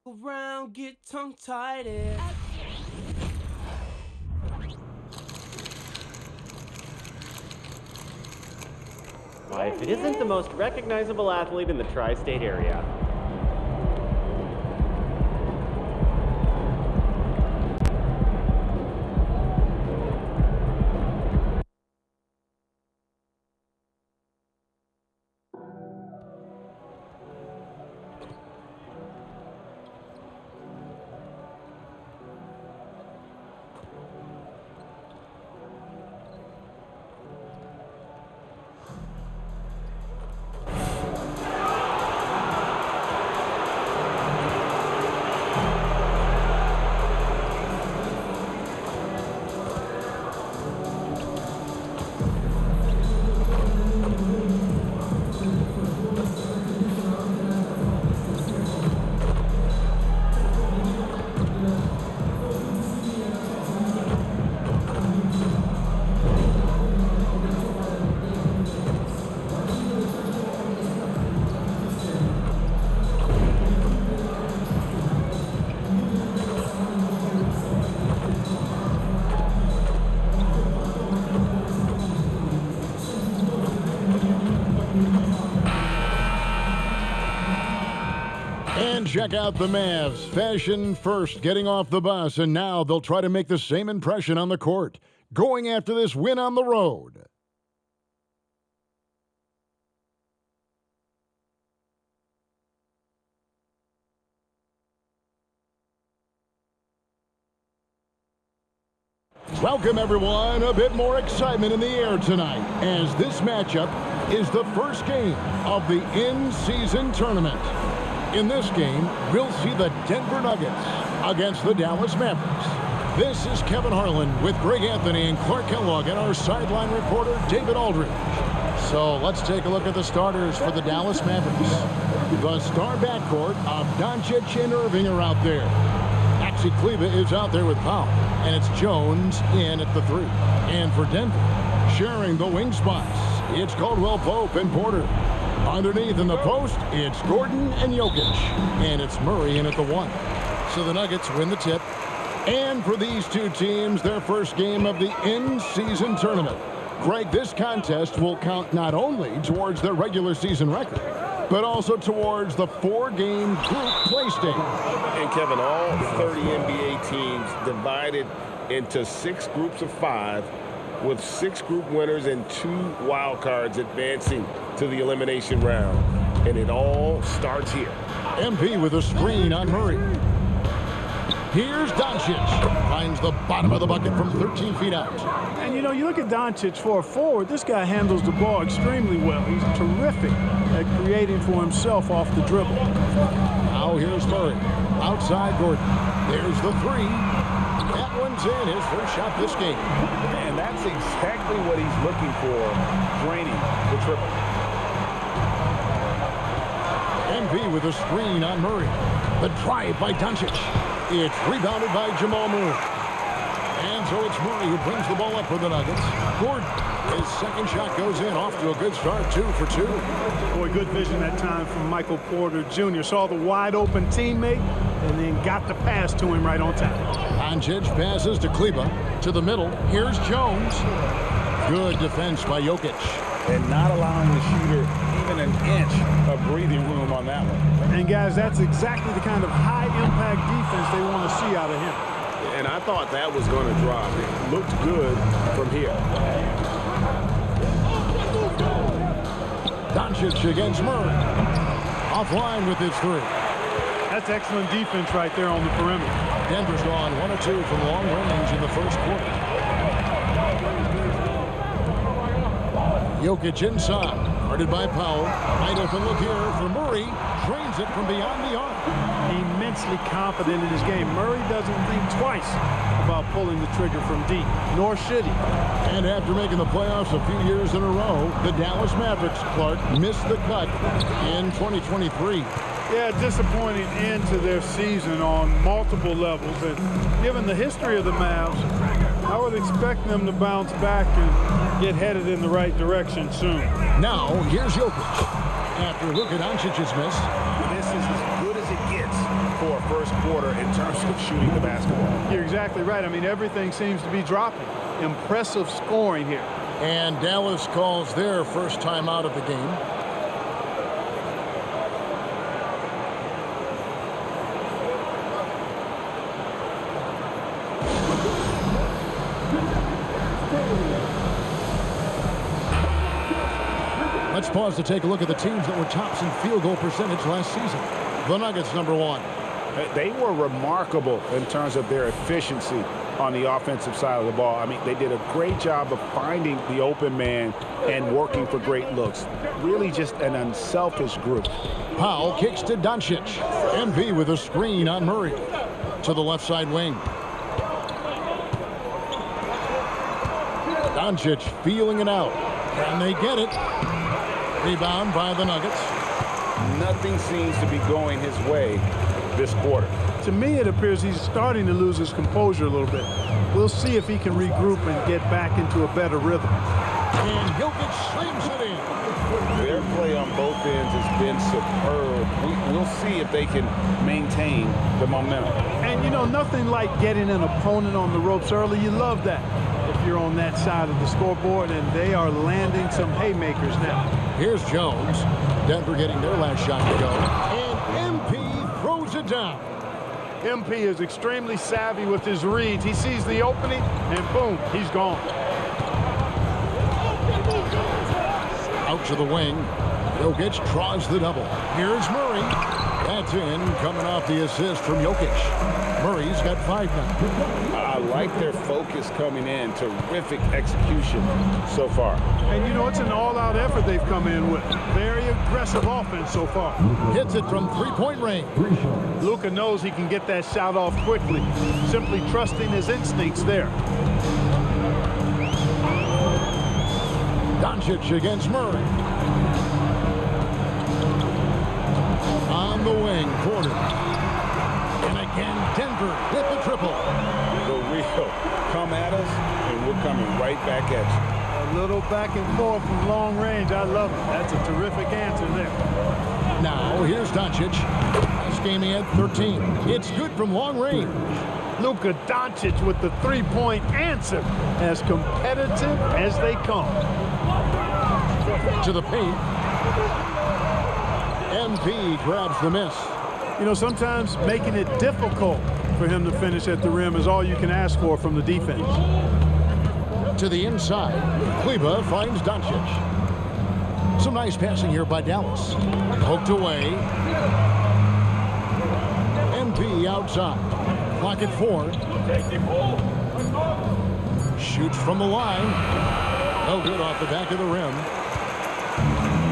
Around, get tongue-tied. Why, if it isn't the most recognizable athlete in the tri-state area. And check out the Mavs. Fashion first, getting off the bus, and now they'll try to make the same impression on the court, going after this win on the road. Welcome, everyone. A bit more excitement in the air tonight, as this matchup is the first game of the in-season tournament. In this game, we'll see the Denver Nuggets against the Dallas Mavericks. This is Kevin Harlan with Greg Anthony and Clark Kellogg and our sideline reporter, David Aldridge. So let's take a look at the starters for the Dallas Mavericks. The star backcourt of Doncic and Irving are out there. Maxi Kleber is out there with Powell, and it's Jones in at the 3. And for Denver, sharing the wing spots, it's Caldwell Pope and Porter. Underneath in the post, it's Gordon and Jokic, and it's Murray in at the 1. So the Nuggets win the tip. And for these two teams, their first game of the in-season tournament. Greg, this contest will count not only towards their regular season record, but also towards the 4-game group play stage. And Kevin, all 30 NBA teams divided into 6 groups of 5, with 6 group winners and 2 wild cards advancing to the elimination round. And it all starts here. MP with a screen on Murray. Here's Doncic. Finds the bottom of the bucket from 13 feet out. And, you know, you look at Doncic for a forward, this guy handles the ball extremely well. He's terrific at creating for himself off the dribble. Now here's Murray. Outside Gordon. There's the 3. That one's in, his first shot this game. And that's exactly what he's looking for, draining the triple. MV with a screen on Murray. The drive by Doncic. It's rebounded by Jamal Murray. And so it's Murray who brings the ball up for the Nuggets. Gordon, his second shot goes in, off to a good start, 2 for 2. Boy, good vision that time from Michael Porter Jr. Saw the wide open teammate and then got the pass to him right on time. Doncic passes to Kleber. To the middle, here's Jones. Good defense by Jokic. And not allowing the shooter even an inch of breathing room on that one. And guys, that's exactly the kind of high-impact defense they want to see out of him. And I thought that was going to drop. It looked good from here. Doncic against Murray. Offline with his 3. That's excellent defense right there on the perimeter. Denver's gone 1 of 2 from long range in the first quarter. Jokic inside. Guarded by Powell. Wide open look here for Murray. Drains it from beyond the arc. Immensely confident in his game. Murray doesn't think twice about pulling the trigger from deep, nor should he. And after making the playoffs a few years in a row, the Dallas Mavericks, Clark, missed the cut in 2023. Yeah, disappointing end to their season on multiple levels. And given the history of the Mavs, I would expect them to bounce back and get headed in the right direction soon. Now, here's Jokic. After Luka Doncic's miss. This is as good as it gets for a first of shooting the basketball. You're exactly right. I mean, everything seems to be dropping. Impressive scoring here. And Dallas calls their first time out of the game. Let's pause to take a look at the teams that were tops in field goal percentage last season. The Nuggets, number 1. They were remarkable in terms of their efficiency on the offensive side of the ball. I mean, they did a great job of finding the open man and working for great looks. Really just an unselfish group. Powell kicks to Doncic. MP with a screen on Murray. To the left side wing. Doncic feeling it out. Can they get it? Rebound by the Nuggets. Nothing seems to be going his way this quarter. To me, it appears he's starting to lose his composure a little bit. We'll see if he can regroup and get back into a better rhythm. And Jokic slings it in. Their play on both ends has been superb. We'll see if they can maintain the momentum. And, you know, nothing like getting an opponent on the ropes early. You love that if you're on that side of the scoreboard, and they are landing some haymakers now. Here's Jones. Denver getting their last shot to go. And MP throws it down. MP is extremely savvy with his reads. He sees the opening, and boom, he's gone. Out to the wing. Jokic draws the double. Here's Murray. That's in, coming off the assist from Jokic. Murray's got 5 now. I like their focus coming in. Terrific execution so far. And, you know, it's an all-out effort they've come in with. Very aggressive offense so far. Hits it from 3-point range. Luka knows he can get that shot off quickly, simply trusting his instincts there. Doncic against Murray. On the wing, Porter. And again, Denver with the triple. The real come at us, and we're coming right back at you. A little back and forth from long range. I love it. That's a terrific answer there. Now, here's Doncic. This game he had 13. It's good from long range. Luka Doncic with the three-point answer, as competitive as they come. To the paint. MP grabs the miss. You know, sometimes making it difficult for him to finish at the rim is all you can ask for from the defense. To the inside. Kleba finds Doncic. Some nice passing here by Dallas. Poked away. MP outside. Clock at 4. Shoots from the line. No good off the back of the rim.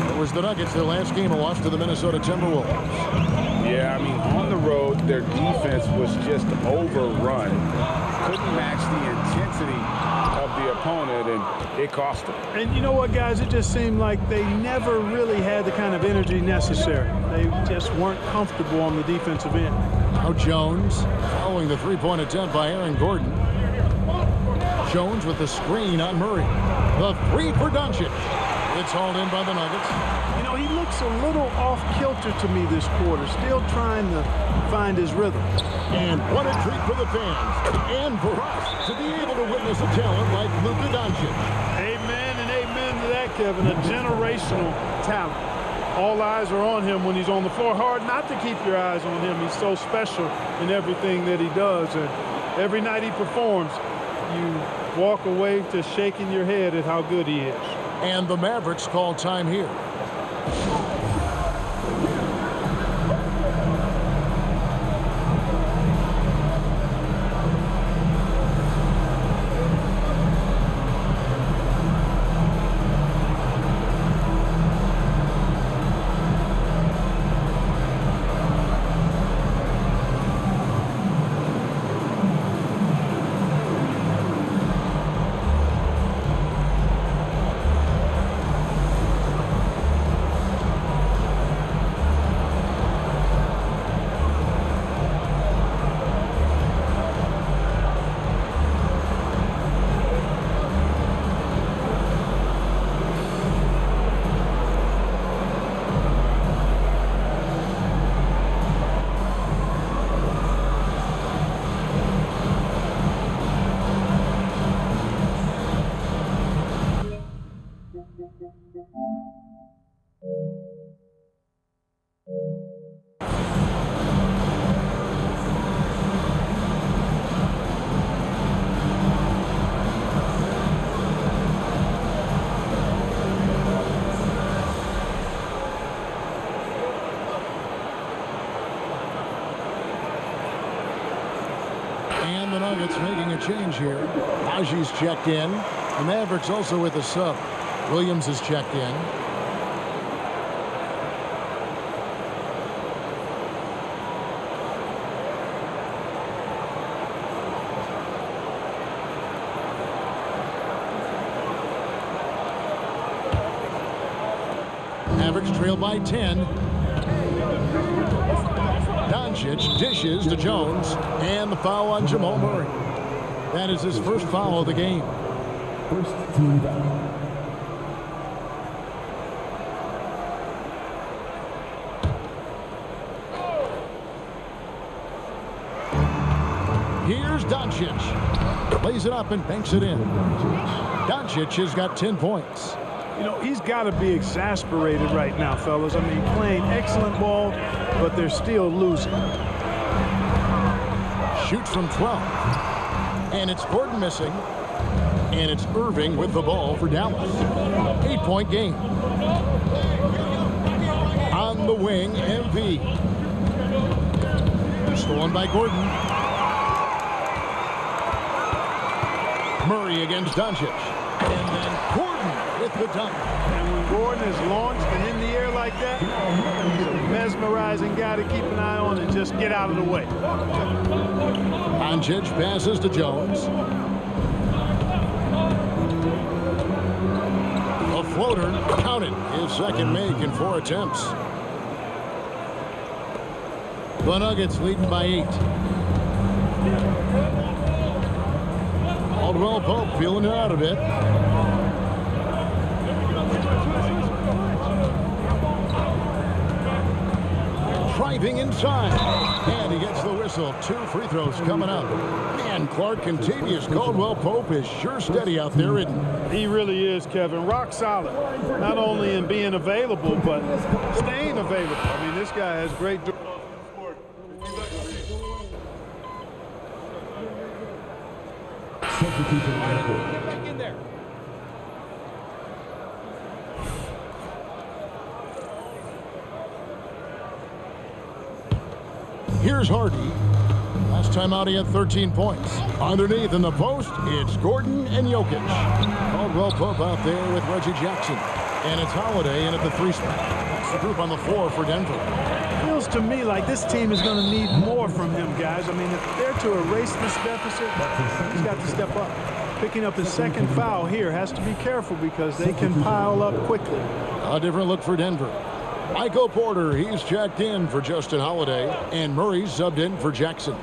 It was the Nuggets, their last game, a loss to the Minnesota Timberwolves. Yeah, I mean, on the road, their defense was just overrun. Couldn't match the intensity of the opponent, and it cost them. And you know what, guys? It just seemed like they never really had the kind of energy necessary. They just weren't comfortable on the defensive end. Now Jones following the three-point attempt by Aaron Gordon. Jones with the screen on Murray. The three for Doncic. It's hauled in by the Nuggets. You know, he looks a little off-kilter to me this quarter, still trying to find his rhythm. And what a treat for the fans and for us to be able to witness a talent like Luka Doncic. Amen and amen to that, Kevin. A generational talent. All eyes are on him when he's on the floor. Hard not to keep your eyes on him. He's so special in everything that he does. And every night he performs, you walk away just shaking your head at how good he is. And the Mavericks call time here. the Nuggets making a change here. Najee's checked in. The Mavericks also with a sub. Williams is checked in. Mavericks trail by 10. Doncic dishes to Jones, and the foul on Jamal Murray. That is his first foul of the game. First team foul. Here's Doncic. Plays it up and banks it in. Doncic has got 10 points. You know, he's got to be exasperated right now, fellas. I mean, playing excellent ball, but they're still losing. Shoots from 12. And it's Gordon missing. And it's Irving with the ball for Dallas. 8-point game. On the wing, MV. Stolen by Gordon. Murray against Doncic. And then Gordon with the dunk. And when Gordon is launched and in the air like that, he's a mesmerizing guy to keep an eye on and just get out of the way. Doncic passes to Jones. A floater counted. His second make in 4 attempts. The Nuggets leading by 8. Caldwell Pope feeling it out a bit. Driving inside. And he gets the whistle. 2 free throws coming up. Man, Clark, Contavious Caldwell Pope is sure steady out there, isn't he? He really is, Kevin. Rock solid. Not only in being available, but staying available. I mean, this guy has great... Substitution on the court. Back in there. Here's Hardy. Last time out, he had 13 points. Underneath in the post, it's Gordon and Jokic. Caldwell Pope out there with Reggie Jackson. And it's Holiday in at the 3 spot. That's the group on the floor for Denver. Feels to me like this team is going to need more from him, guys. I mean, if they're to erase this deficit, he's got to step up. Picking up his second foul here, has to be careful because they can pile up quickly. A different look for Denver. Michael Porter, he's checked in for Justin Holiday, and Murray's subbed in for Jackson.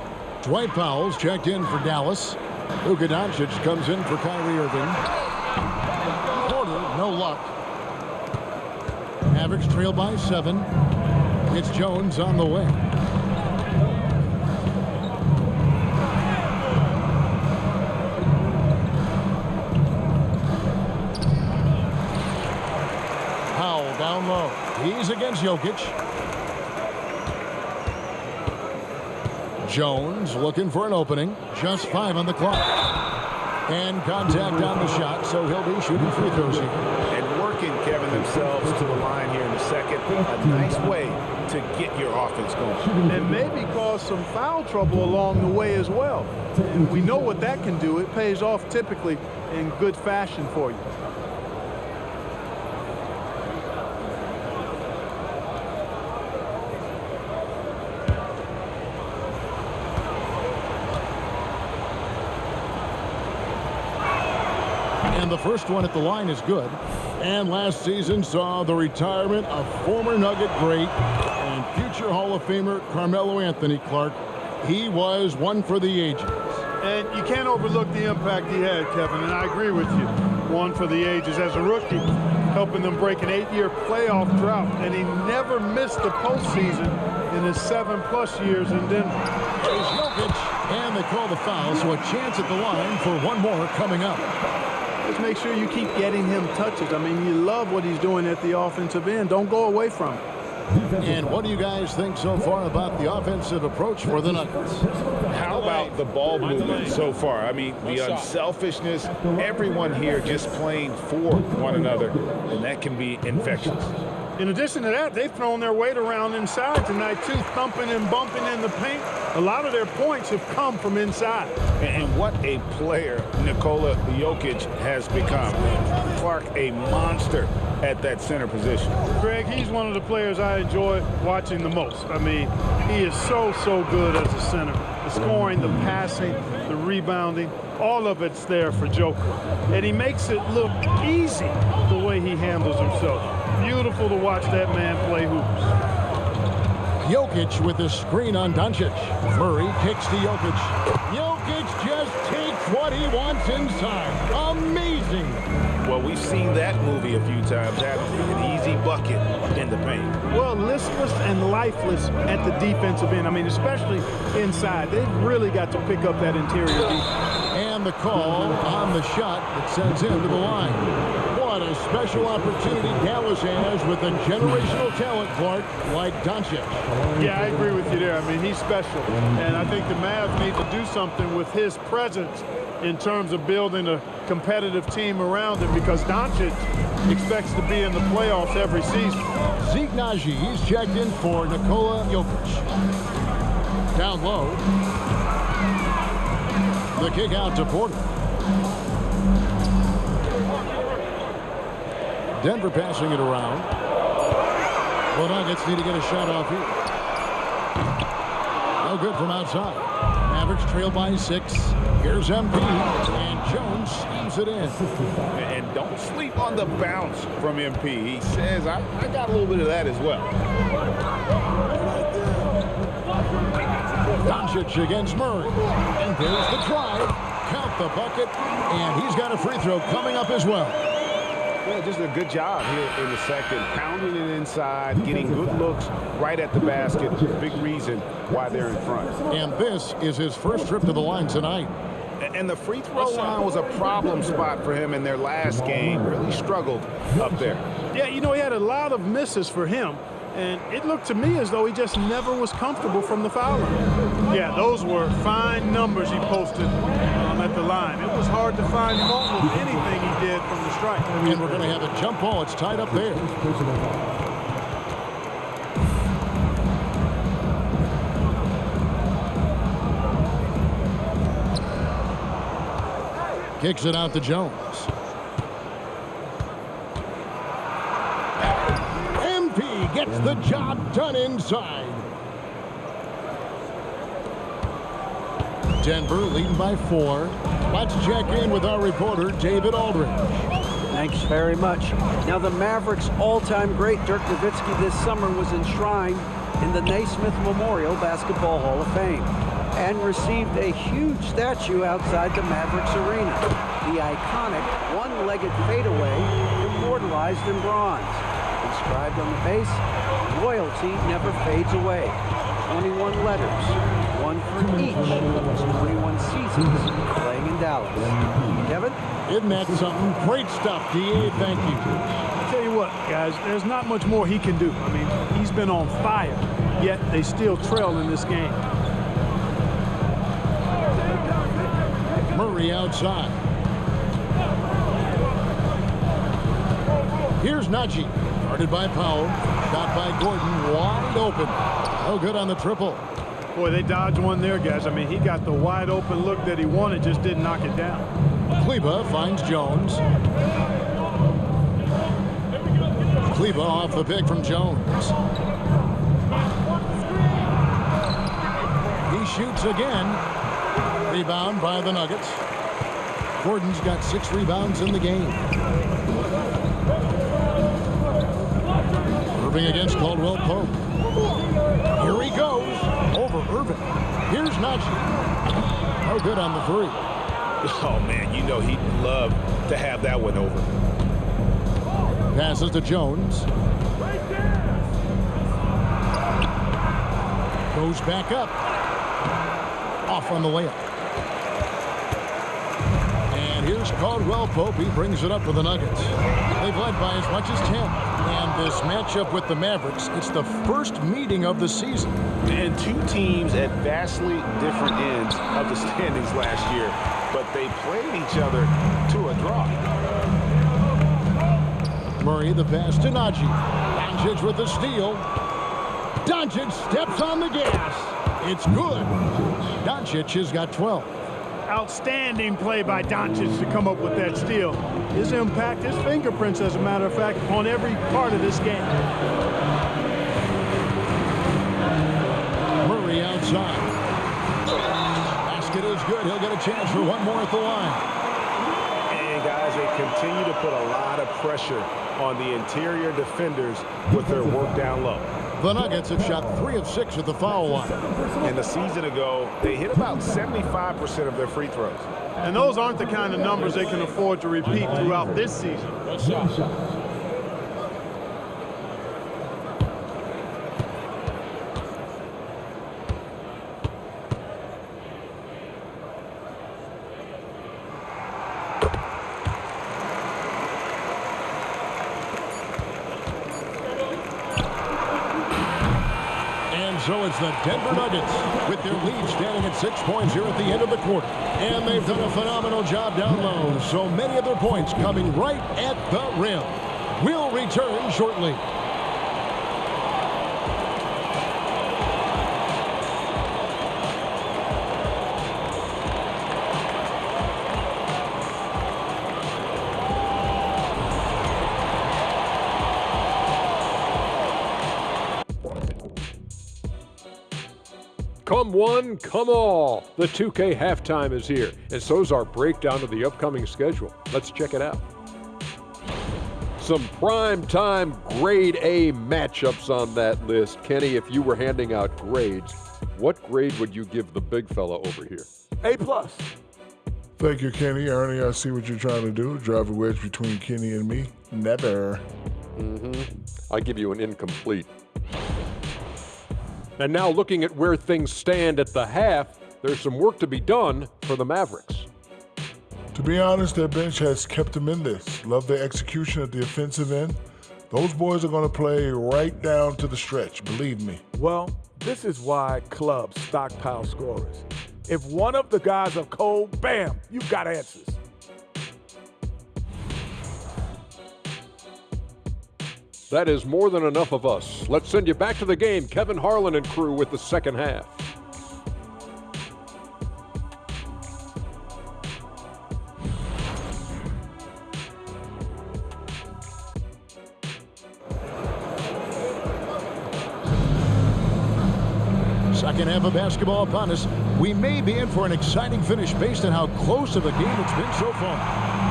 Dwight Powell's checked in for Dallas. Luka Doncic comes in for Kyrie Irving. Porter, no luck. Mavericks trail by 7. It's Jones on the way. Powell down low. He's against Jokic. Jones looking for an opening. Just 5 on the clock. And contact on the shot, so he'll be shooting free throws here. And working, Kevin, themselves to the line here in the second. A nice way to get your offense going. And maybe cause some foul trouble along the way as well. And we know what that can do. It pays off typically in good fashion for you. And the first one at the line is good. And last season saw the retirement of former Nugget great and future Hall of Famer Carmelo Anthony Clark. He was one for the ages. And you can't overlook the impact he had, Kevin, and I agree with you. One for the ages as a rookie, helping them break an 8-year playoff drought, and he never missed the postseason in his 7+ years in Denver. There's Jokic, and they call the foul, so a chance at the line for one more coming up. Just make sure you keep getting him touches. I mean, you love what he's doing at the offensive end. Don't go away from it. And what do you guys think so far about the offensive approach for the Nuggets? How about the ball movement so far? I mean, the unselfishness, everyone here just playing for one another, and that can be infectious. In addition to that, they've thrown their weight around inside tonight, too, thumping and bumping in the paint. A lot of their points have come from inside. And what a player Nikola Jokic has become. Clark, a monster at that center position. Greg, he's one of the players I enjoy watching the most. I mean, he is so good as a center. The scoring, the passing, the rebounding, all of it's there for Joker. And he makes it look easy the way he handles himself. Beautiful to watch that man play hoops. Jokic with the screen on Doncic. Murray kicks to Jokic. Jokic just takes what he wants inside. Amazing. Well, we've seen that movie a few times, haven't we? An easy bucket in the paint. Well, listless and lifeless at the defensive end. I mean, especially inside. They've really got to pick up that interior defense. And the call on the shot that sends him to the line. What a special opportunity Dallas has with a generational talent, Clark, like Doncic. Yeah, I agree with you there. I mean, he's special. And I think the Mavs need to do something with his presence in terms of building a competitive team around him, because Doncic expects to be in the playoffs every season. Zeke Naji, he's checked in for Nikola Jokic. Down low. The kick out to Porter. Denver passing it around. The Nuggets need to get a shot off here. No good from outside. Mavericks trail by 6. Here's MP, and Jones slams it in. And don't sleep on the bounce from MP. He says, I got a little bit of that as well. Doncic against Murray. And there's the drive. Count the bucket. And he's got a free throw coming up as well. Yeah, just a good job here in the second. Pounding it inside, getting good looks right at the basket. Big reason why they're in front. And this is his first trip to the line tonight. And the free throw line was a problem spot for him in their last game. Really struggled up there. Yeah, you know, he had a lot of misses for him. And it looked to me as though he just never was comfortable from the foul line. Yeah, those were fine numbers he posted at the line. It was hard to find fault with anything he did from the stripe. And we're going to have a jump ball. It's tied up there. Kicks it out to Jones. MP gets the job done inside. Denver leading by 4. Let's check in with our reporter, David Aldridge. Thanks very much. Now, the Mavericks' all-time great Dirk Nowitzki this summer was enshrined in the Naismith Memorial Basketball Hall of Fame and received a huge statue outside the Mavericks arena. The iconic one-legged fadeaway immortalized in bronze. Inscribed on the base, "Loyalty never fades away." 21 letters, one for each of his 21 seasons playing in Dallas. Kevin? Isn't that something? Great stuff, DA. Thank you. I'll tell you what, guys, there's not much more he can do. I mean, he's been on fire, yet they still trail in this game. Murray outside. Here's Najee. Guarded by Powell. Shot by Gordon. Wide open. No good on the triple. Boy, they dodged one there, guys. I mean, he got the wide open look that he wanted, just didn't knock it down. Kleba finds Jones. Kleba off the pick from Jones. He shoots again. Rebound by the Nuggets. Gordon's got 6 rebounds in the game. Irving against Caldwell Pope. Here he goes. Over Irving. Here's Najee. No good on the 3. Oh, man, you know he'd love to have that one over. Passes to Jones. Goes back up. Off on the layup. And here's Caldwell Pope. He brings it up for the Nuggets. They've led by as much as 10. And this matchup with the Mavericks, it's the first meeting of the season. And 2 teams at vastly different ends of the standings last year, but they played each other to a draw. Murray, the pass to Najee. Doncic with the steal. Doncic steps on the gas. It's good. Doncic has got 12. Outstanding play by Doncic to come up with that steal. His impact, his fingerprints, as a matter of fact, on every part of this game. Murray outside. Basket is good. He'll get a chance for one more at the line. And guys, they continue to put a lot of pressure on the interior defenders with their work down low. The Nuggets have shot 3 of 6 at the foul line. And a season ago, they hit about 75% of their free throws. And those aren't the kind of numbers they can afford to repeat throughout this season. So it's the Denver Nuggets with their lead standing at 6 points here at the end of the quarter. And they've done a phenomenal job down low. So many of their points coming right at the rim. We'll return shortly. Come one, come all. The 2K halftime is here, and so's our breakdown of the upcoming schedule. Let's check it out. Some prime-time grade A matchups on that list. Kenny, if you were handing out grades, what grade would you give the big fella over here? A+. Thank you, Kenny. Ernie, I see what you're trying to do. Drive a wedge between Kenny and me. Never. I give you an incomplete. And now looking at where things stand at the half, there's some work to be done for the Mavericks. To be honest, their bench has kept them in this. Love their execution at the offensive end. Those boys are going to play right down to the stretch, believe me. Well, this is why clubs stockpile scorers. If one of the guys are cold, bam, you've got answers. That is more than enough of us. Let's send you back to the game. Kevin Harlan and crew with the second half. Second half of basketball upon us. We may be in for an exciting finish based on how close of a game it's been so far.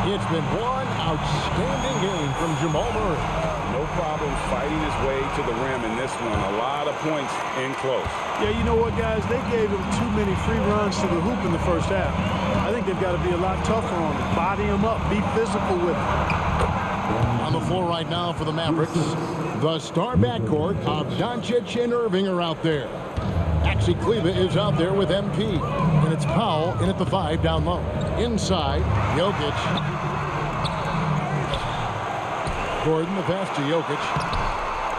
It's been one outstanding game from Jamal Murray. No problem fighting his way to the rim in this one. A lot of points in close. Yeah, you know what, guys? They gave him too many free runs to the hoop in the first half. I think they've got to be a lot tougher on him. Body him up. Be physical with him. On the floor right now for the Mavericks, the star backcourt of Doncic and Irving are out there. Maxi Kleba is out there with MP. And it's Powell in at the 5 down low. Inside, Jokic. Gordon, the pass to Jokic.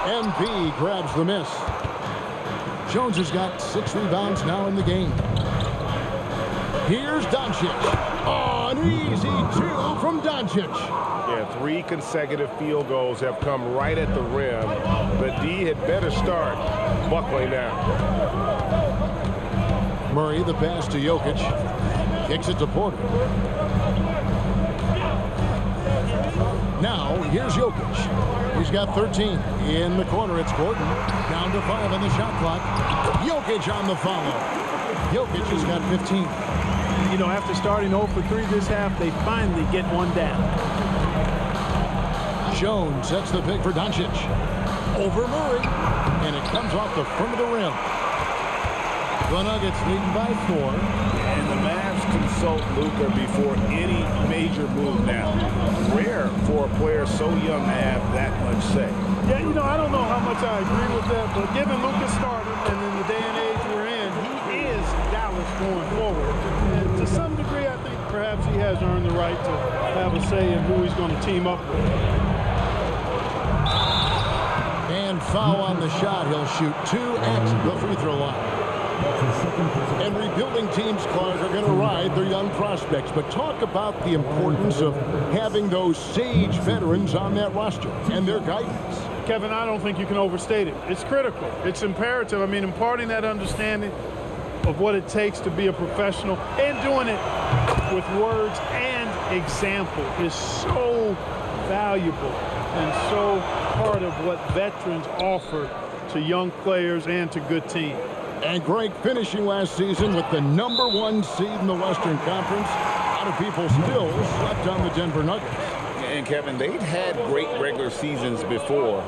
MP grabs the miss. Jones has got 6 rebounds now in the game. Here's Doncic. Oh, an easy 2 from Doncic. Yeah, 3 consecutive field goals have come right at the rim. But D had better start buckling down. Murray, the pass to Jokic. Kicks it to Porter. Now, here's Jokic. He's got 13. In the corner, it's Gordon. Down to 5 on the shot clock. Jokic on the follow. Jokic has got 15. You know, after starting 0 for 3 this half, they finally get one down. Jones sets the pick for Doncic. Over Murray. And it comes off the front of the rim. The Nuggets leading by 4. And the Mavs consult Luka before any major move now. Rare for a player so young to have that much say. Yeah, you know, I don't know how much I agree with that, but given Luka started, and in the day and age we're in, he is Dallas going forward. And to some degree, I think perhaps he has earned the right to have a say in who he's going to team up with. And foul on the shot. He'll shoot 2 at the free throw line. And rebuilding teams, Clark, are going to ride their young prospects. But talk about the importance of having those sage veterans on that roster and their guidance. Kevin, I don't think you can overstate it. It's critical. It's imperative. I mean, imparting that understanding of what it takes to be a professional and doing it with words and example is so valuable and so part of what veterans offer to young players and to good teams. And Greg finishing last season with the #1 seed in the Western Conference. A lot of people still slept on the Denver Nuggets. And Kevin, they'd had great regular seasons before,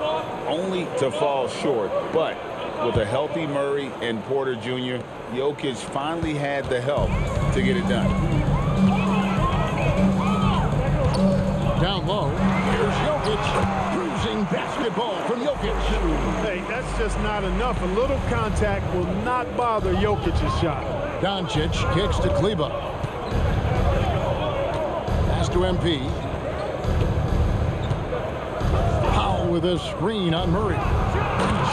only to fall short. But with a healthy Murray and Porter Jr., Jokic finally had the help to get it done. Down low, here's Jokic. Cruising basketball from Jokic. Hey, that's just not enough. A little contact will not bother Jokic's shot. Doncic kicks to Kleba. Pass to MP. Powell with a screen on Murray.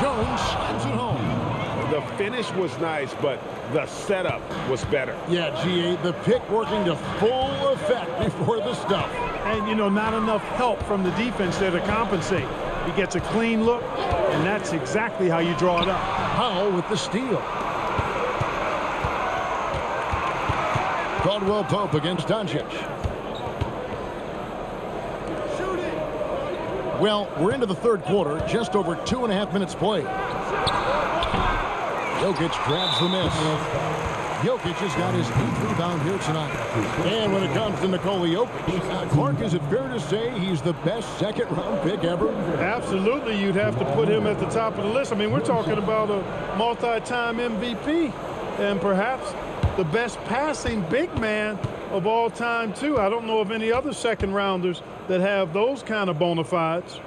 Jones slams it home. The finish was nice, but the setup was better. Yeah, G8, the pick working to full effect before the stuff. And, you know, not enough help from the defense there to compensate. He gets a clean look, and that's exactly how you draw it up. Powell with the steal. Caldwell Pope against Doncic. Well, we're into the third quarter, just over 2.5 minutes played. Jokic grabs the miss. Jokic has got his 8th rebound here tonight. And when it comes to Nikola Jokic, Clark, is it fair to say he's the best second-round pick ever? Absolutely, you'd have to put him at the top of the list. I mean, we're talking about a multi-time MVP and perhaps the best passing big man of all time, too. I don't know of any other second-rounders that have those kind of bona fides.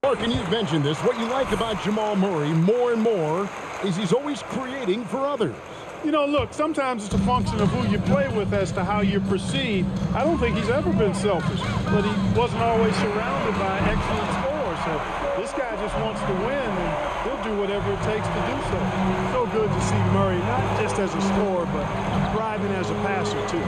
Mark, and you've mentioned this, what you like about Jamal Murray more and more is he's always creating for others. You know, look, sometimes it's a function of who you play with as to how you're perceived. I don't think he's ever been selfish, but he wasn't always surrounded by excellent scorers. So this guy just wants to win, and he'll do whatever it takes to do so. So good to see Murray, not just as a scorer, but thriving as a passer, too.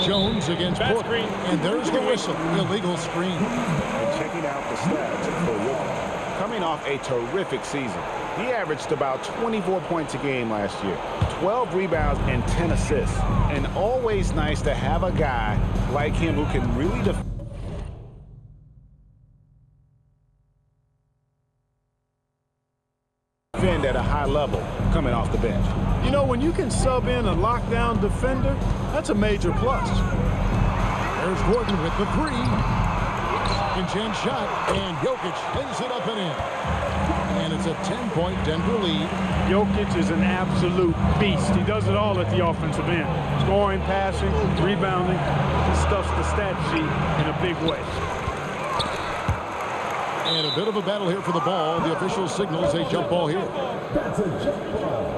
Jones against Porter, and there's the whistle, illegal screen. And checking out the stats for Jokic. Coming off a terrific season, he averaged about 24 points a game last year, 12 rebounds and 10 assists. And always nice to have a guy like him who can really defend at a high level coming off the bench. You know, when you can sub in a lockdown defender, that's a major plus. There's Gordon with the three. Second chance shot, and Jokic lays it up and in. And it's a 10-point Denver lead. Jokic is an absolute beast. He does it all at the offensive end. Scoring, passing, rebounding. He stuffs the stat sheet in a big way. And a bit of a battle here for the ball. The official signals a jump ball here. That's a jump ball.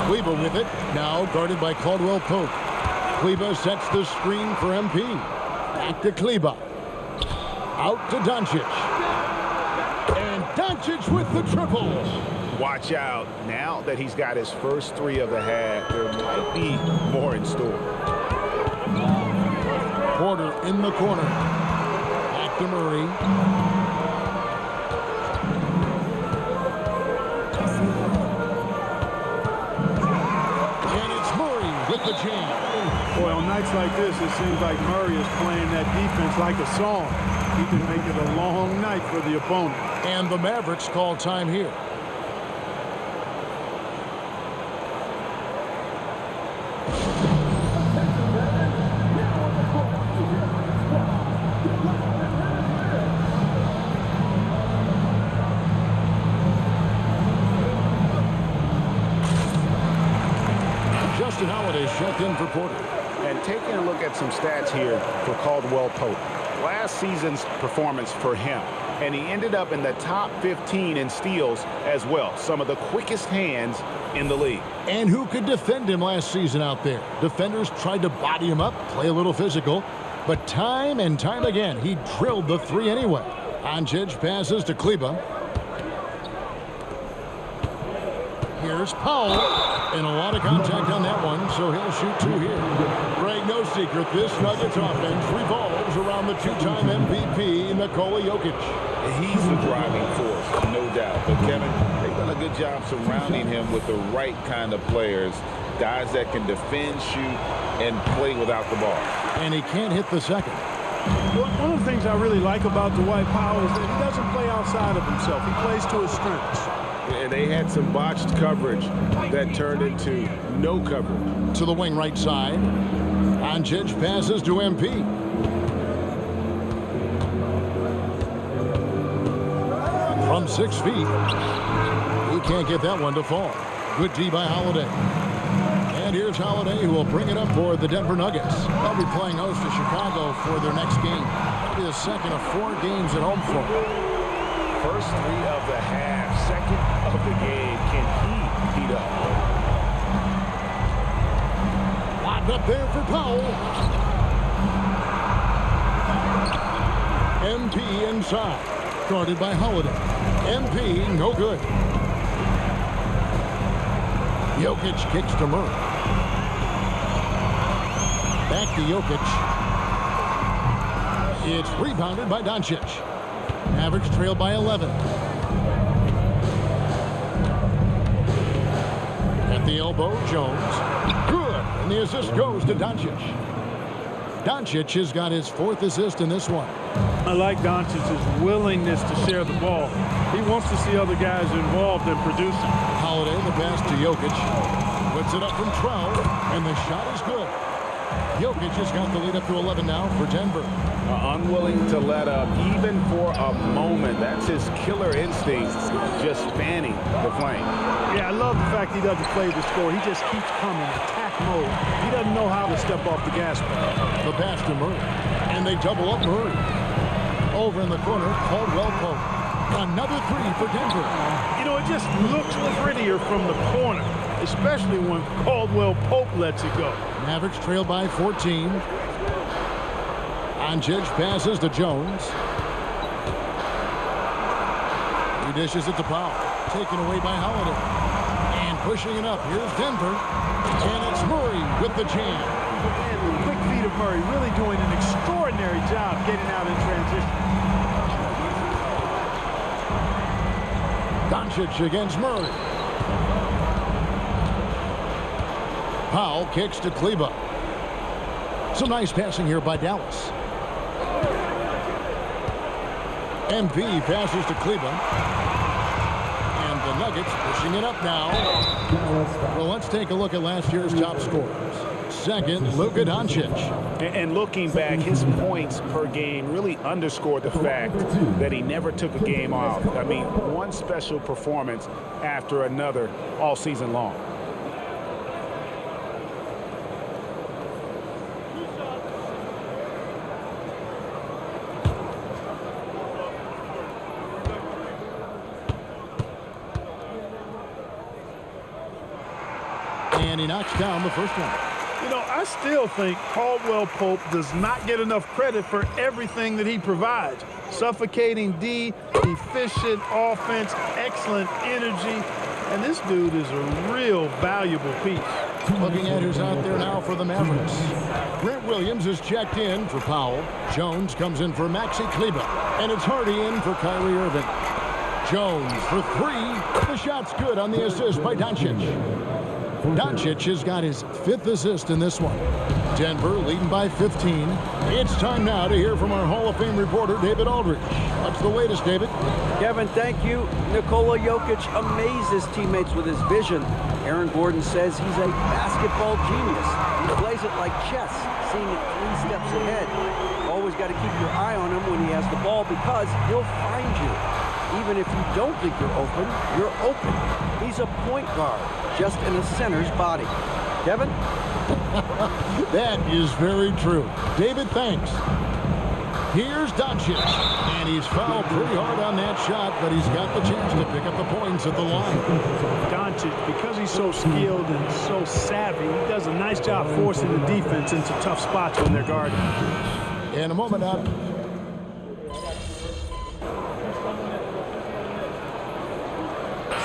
Kleba with it, now guarded by Caldwell Pope. Kleba sets the screen for MP. Back to Kleba. Out to Doncic. And Doncic with the triple. Watch out. Now that he's got his first three of the half, there might be more in store. Porter in the corner. Back to Murray. The jam. Boy, on nights like this, it seems like Murray is playing that defense like a song. he can make it a long night for the opponent. And the Mavericks call time here. Holiday's checked in for Porter. And taking a look at some stats here for Caldwell Pope. Last season's performance for him. And he ended up in the top 15 in steals as well. Some of the quickest hands in the league. And who could defend him last season out there? Defenders tried to body him up, play a little physical. But time and time again, he drilled the three anyway. Doncic passes to Kleba. Here's Powell. And a lot of contact on that one, so he'll shoot two here. Right, no secret, this Nuggets offense revolves around the two-time MVP, Nikola Jokic. He's the driving force, no doubt. But, Kevin, they've done a good job surrounding him with the right kind of players, guys that can defend, shoot, and play without the ball. And he can't hit the second. One of the things I really like about Dwight Powell is that he doesn't play outside of himself. He plays to his strengths. And they had some botched coverage that turned into no coverage. To the wing right side. Doncic passes to MP. From 6 feet. He can't get that one to fall. Good D by Holiday. And here's Holiday, who will bring it up for the Denver Nuggets. They'll be playing host to Chicago for their next game. It'll be the second of 4 games at home for them. First 3 of the half, second of the game. Can he heat up? Locked up there for Powell. MP inside. Guarded by Holiday. MP, no good. Jokic kicks to Murray. Back to Jokic. It's rebounded by Doncic. Mavericks trail by 11. At the elbow, Jones. Good. And the assist goes to Doncic. Doncic has got his 4th assist in this one. I like Doncic's willingness to share the ball. He wants to see other guys involved in producing. Holiday, the pass to Jokic. Puts it up from 12, and the shot is good. Jokic has got the lead up to 11 now for Denver. Unwilling to let up, even for a moment. That's his killer instinct, just fanning the flame. Yeah, I love the fact he doesn't play the score. He just keeps coming, attack mode. He doesn't know how to step off the gas pedal. The pass to Murray, and they double up Murray. Over in the corner, Caldwell Pope. Another 3 for Denver. You know, it just looks prettier from the corner, especially when Caldwell Pope lets it go. Mavericks trail by 14. Doncic passes to Jones. He dishes it to Powell. Taken away by Holiday. And pushing it up. Here's Denver. And it's Murray with the jam. And the quick feet of Murray really doing an extraordinary job getting out in transition. Doncic against Murray. Powell kicks to Kleba. Some nice passing here by Dallas. MP passes to Kleba. And the Nuggets pushing it up now. Well, let's take a look at last year's top scorers. Second, Luka Doncic. And looking back, his points per game really underscored the fact that he never took a game off. I mean, one special performance after another all season long. And he knocks down the first one. You know, I still think Caldwell Pope does not get enough credit for everything that he provides. Suffocating D, efficient offense, excellent energy, and this dude is a real valuable piece. Looking at who's out there now for the Mavericks. Grant Williams is checked in for Powell. Jones comes in for Maxi Kleba. And it's Hardy in for Kyrie Irving. Jones for 3. The shot's good on the assist by Doncic. Doncic has got his 5th assist in this one. Denver leading by 15. It's time now to hear from our Hall of Fame reporter, David Aldridge. What's the latest, David? Kevin, thank you. Nikola Jokic amazes teammates with his vision. Aaron Gordon says he's a basketball genius. He plays it like chess, seeing it 3 steps ahead. Always got to keep your eye on him when he has the ball because he'll find you. Even if you don't think you're open, you're open. He's a point guard, just in a center's body. Kevin? That is very true. David, thanks. Here's Doncic, and he's fouled pretty hard on that shot, but he's got the chance to pick up the points at the line. Doncic, because he's so skilled and so savvy, he does a nice job forcing the defense into tough spots when they're guarding. In a moment up.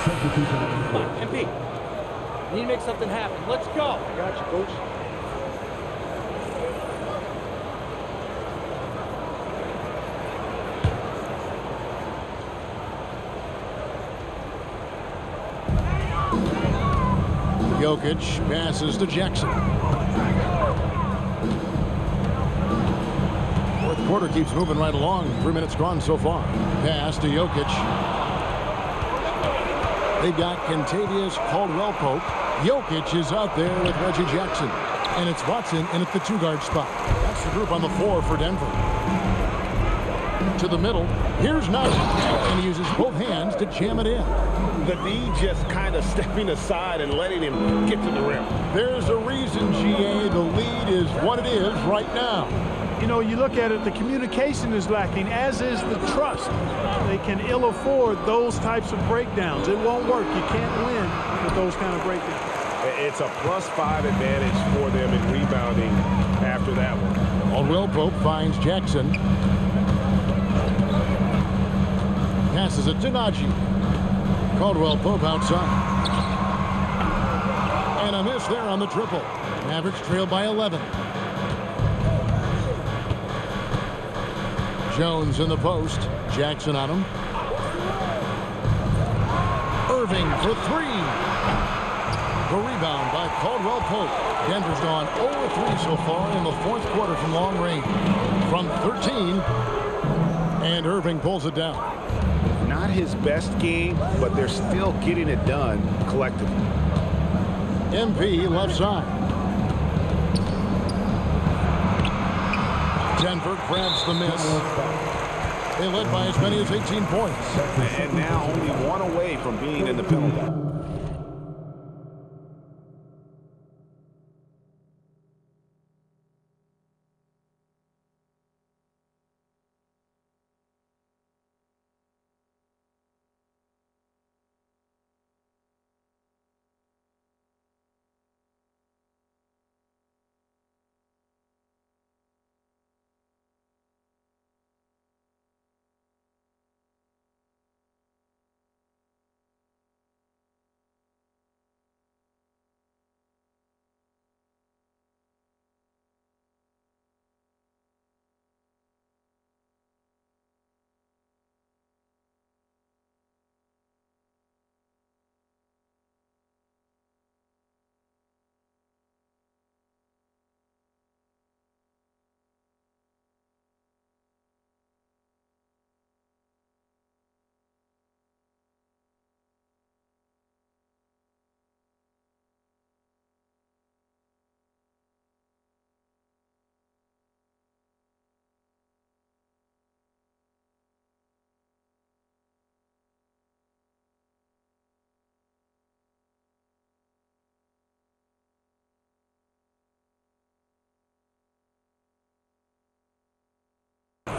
Come on, MP. Need to make something happen. Let's go. I got you, coach. Jokic passes to Jackson. Fourth quarter keeps moving right along. 3 minutes gone so far. Pass to Jokic. They've got Kentavious Caldwell-Pope. Jokic is out there with Reggie Jackson. And it's Watson in at the 2-guard spot. That's the group on the floor for Denver. To the middle. Here's Najee. And he uses both hands to jam it in. The D just kind of stepping aside and letting him get to the rim. There's a reason, GA. The lead is what it is right now. You know, you look at it, the communication is lacking, as is the trust. They can ill afford those types of breakdowns. It won't work. You can't win with those kind of breakdowns. It's a +5 advantage for them in rebounding after that one. Caldwell-Pope finds Jackson. Passes it to Najee. Caldwell-Pope outside. And a miss there on the triple. Mavericks trail by 11. Jones in the post. Jackson on him. Irving for 3. The rebound by Caldwell-Pope. Denver's gone 0-3 so far in the 4th quarter from long range. From 13. And Irving pulls it down. Not his best game, but they're still getting it done collectively. MP left side. Denver grabs the miss. They led by as many as 18 points. And now only 1 away from being in the penalty.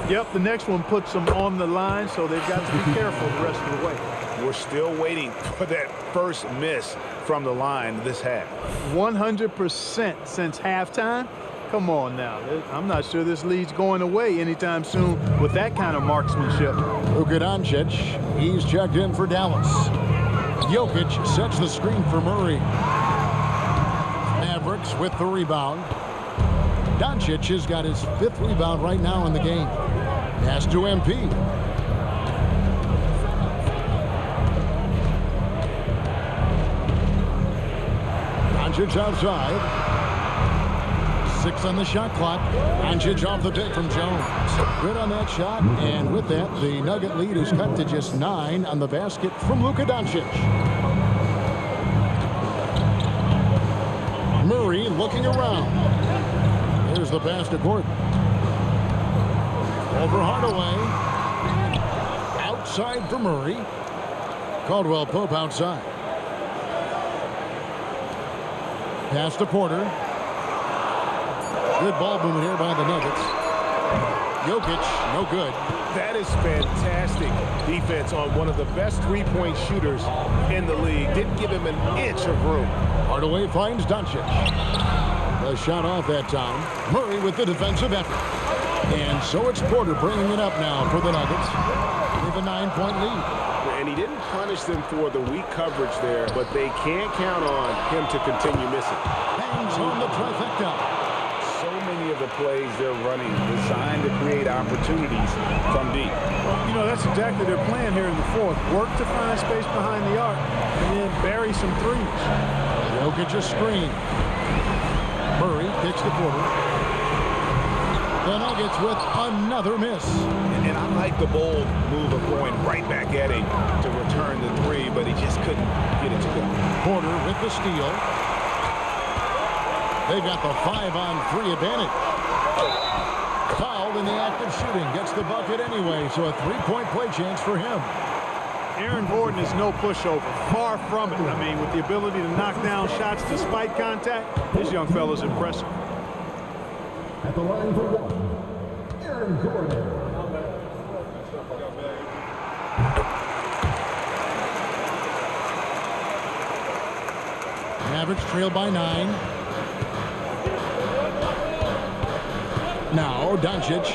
Yep, the next one puts them on the line, so they've got to be careful the rest of the way. We're still waiting for that first miss from the line this half. 100% since halftime. Come on now. I'm not sure this lead's going away anytime soon with that kind of marksmanship. Luka Doncic, he's checked in for Dallas. Jokic sets the screen for Murray. Mavericks with the rebound. Doncic has got his 5th rebound right now in the game. Pass to MP. Doncic outside. 6 on the shot clock. Doncic off the pick from Jones. Good on that shot. And with that, the Nugget lead is cut to just 9 on the basket from Luka Doncic. Murray looking around. There's the pass to Gordon. Over Hardaway. Outside for Murray. Caldwell Pope outside. Pass to Porter. Good ball movement here by the Nuggets. Jokic, no good. That is fantastic defense on one of the best three-point shooters in the league. Didn't give him an inch of room. Hardaway finds Doncic. The shot off that time. Murray with the defensive effort. And so it's Porter bringing it up now for the Nuggets with a 9-point lead. And he didn't punish them for the weak coverage there, but they can't count on him to continue missing. Hangs on the trifecta. So many of the plays they're running designed to create opportunities from deep. You know, that's exactly their plan here in the fourth. Work to find space behind the arc and then bury some threes. Jokic a screen. Murray kicks to Porter. The Nuggets with another miss. And I like the bold move of going right back at him to return the three, but he just couldn't get it to go. Porter with the steal. They've got the 5-on-3 advantage. Fouled in the act of shooting. Gets the bucket anyway, so a 3-point play chance for him. Aaron Gordon is no pushover. Far from it. I mean, with the ability to knock down shots despite contact, this young fella's impressive. At the line for one, Aaron Gordon. Mavericks trail by 9. Now Doncic.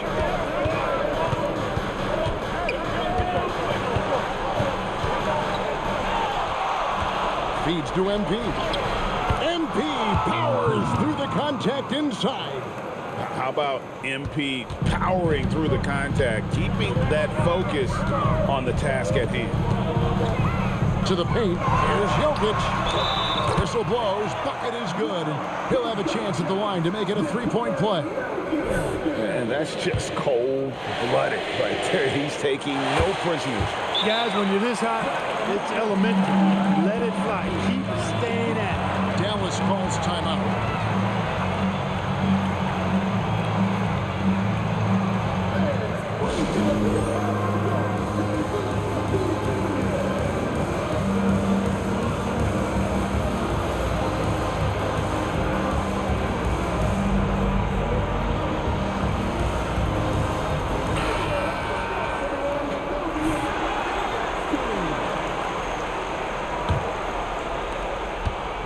Feeds to MP. MP powers through the contact inside. How about MP powering through the contact, keeping that focus on the task at hand? To the paint. Here's Jokic. Whistle blows. Bucket is good. And he'll have a chance at the line to make it a 3-point play. And that's just cold-blooded right there. He's taking no prisoners. Guys, when you're this hot, it's elementary. Let it fly. Keep staying at it. Dallas calls timeout.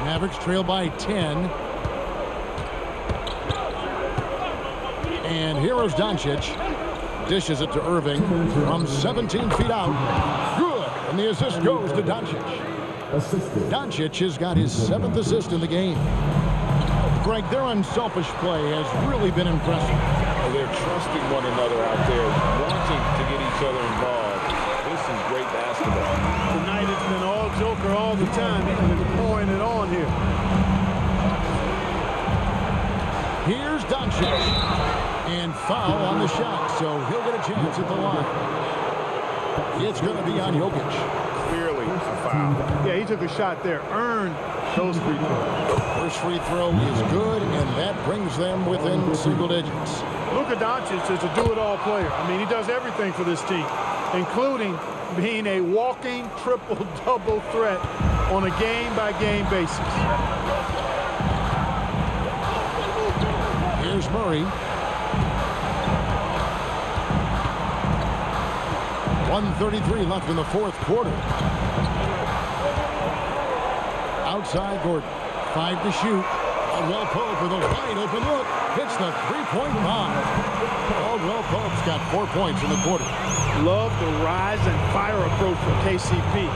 Mavericks trail by 10. And here is Doncic. Dishes it to Irving from 17 feet out. Good. And the assist goes to Doncic. Doncic has got his 7th assist in the game. Greg, their unselfish play has really been impressive. Well, they're trusting one another out there, wanting to get each other involved. This is great basketball. Tonight it's been all Joker all the time. He's been pouring it on here. Here's Doncic. And foul on the shot, so he'll get a chance at the line. It's going to be on Jokic. Clearly a foul. Yeah, he took a shot there. Earned those free throws. First free throw is good, and that brings them within single digits. Luka Doncic is a do-it-all player. I mean, he does everything for this team, including being a walking triple-double threat on a game-by-game basis. Here's Murray. 1:33 left in the fourth quarter. Outside Gordon. 5 to shoot. Caldwell Pope with a wide open look. Hits the 3-point bomb. Caldwell Pope's got 4 points in the quarter. Love the rise and fire approach from KCP.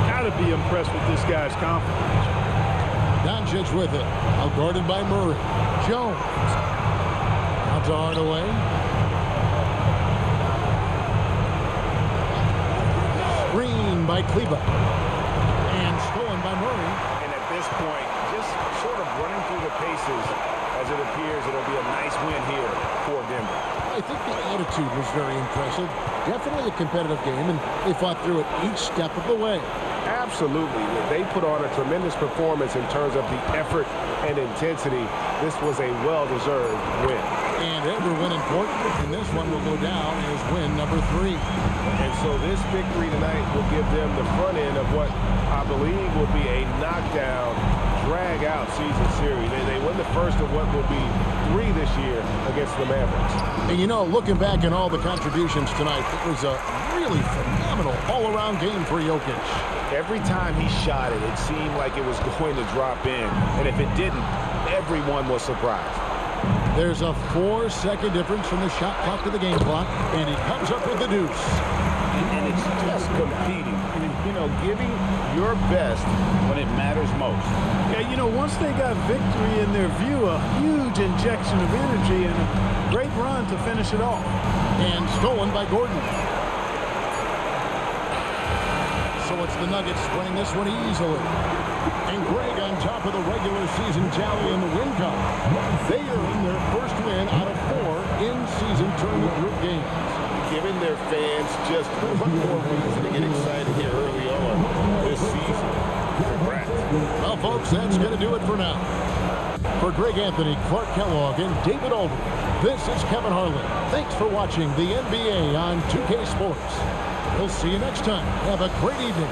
Gotta be impressed with this guy's confidence. Doncic with it. Out guarded by Murray. Jones. Out to Hardaway. Screen by Kleba. And stolen by Murray. And at this point, just sort of running through the paces as it appears it'll be a nice win here for Denver. I think the attitude was very impressive. Definitely a competitive game, and they fought through it each step of the way. Absolutely. They put on a tremendous performance in terms of the effort and intensity. This was a well-deserved win. And every win important, and this one will go down as win number 3. And so this victory tonight will give them the front end of what I believe will be a knockdown, drag-out season series. They win the first of what will be 3 this year against the Mavericks. And you know, looking back at all the contributions tonight, it was a really phenomenal all-around game for Jokic. Every time he shot it, it seemed like it was going to drop in. And if it didn't, everyone was surprised. There's a 4-second difference from the shot clock to the game clock, and he comes up with the deuce. And it's just competing, you know, giving your best when it matters most. Yeah, you know, once they got victory in their view, a huge injection of energy and a great run to finish it off. And stolen by Gordon. So it's the Nuggets winning this one easily. And Greg on top of the regular season tally in the win column. They earn their first win out of 4 in-season tournament group games. Giving their fans just one more reason to get excited here early on this season. Congrats. Well, folks, that's going to do it for now. For Greg Anthony, Clark Kellogg, and David Aldridge, this is Kevin Harlan. Thanks for watching the NBA on 2K Sports. We'll see you next time. Have a great evening.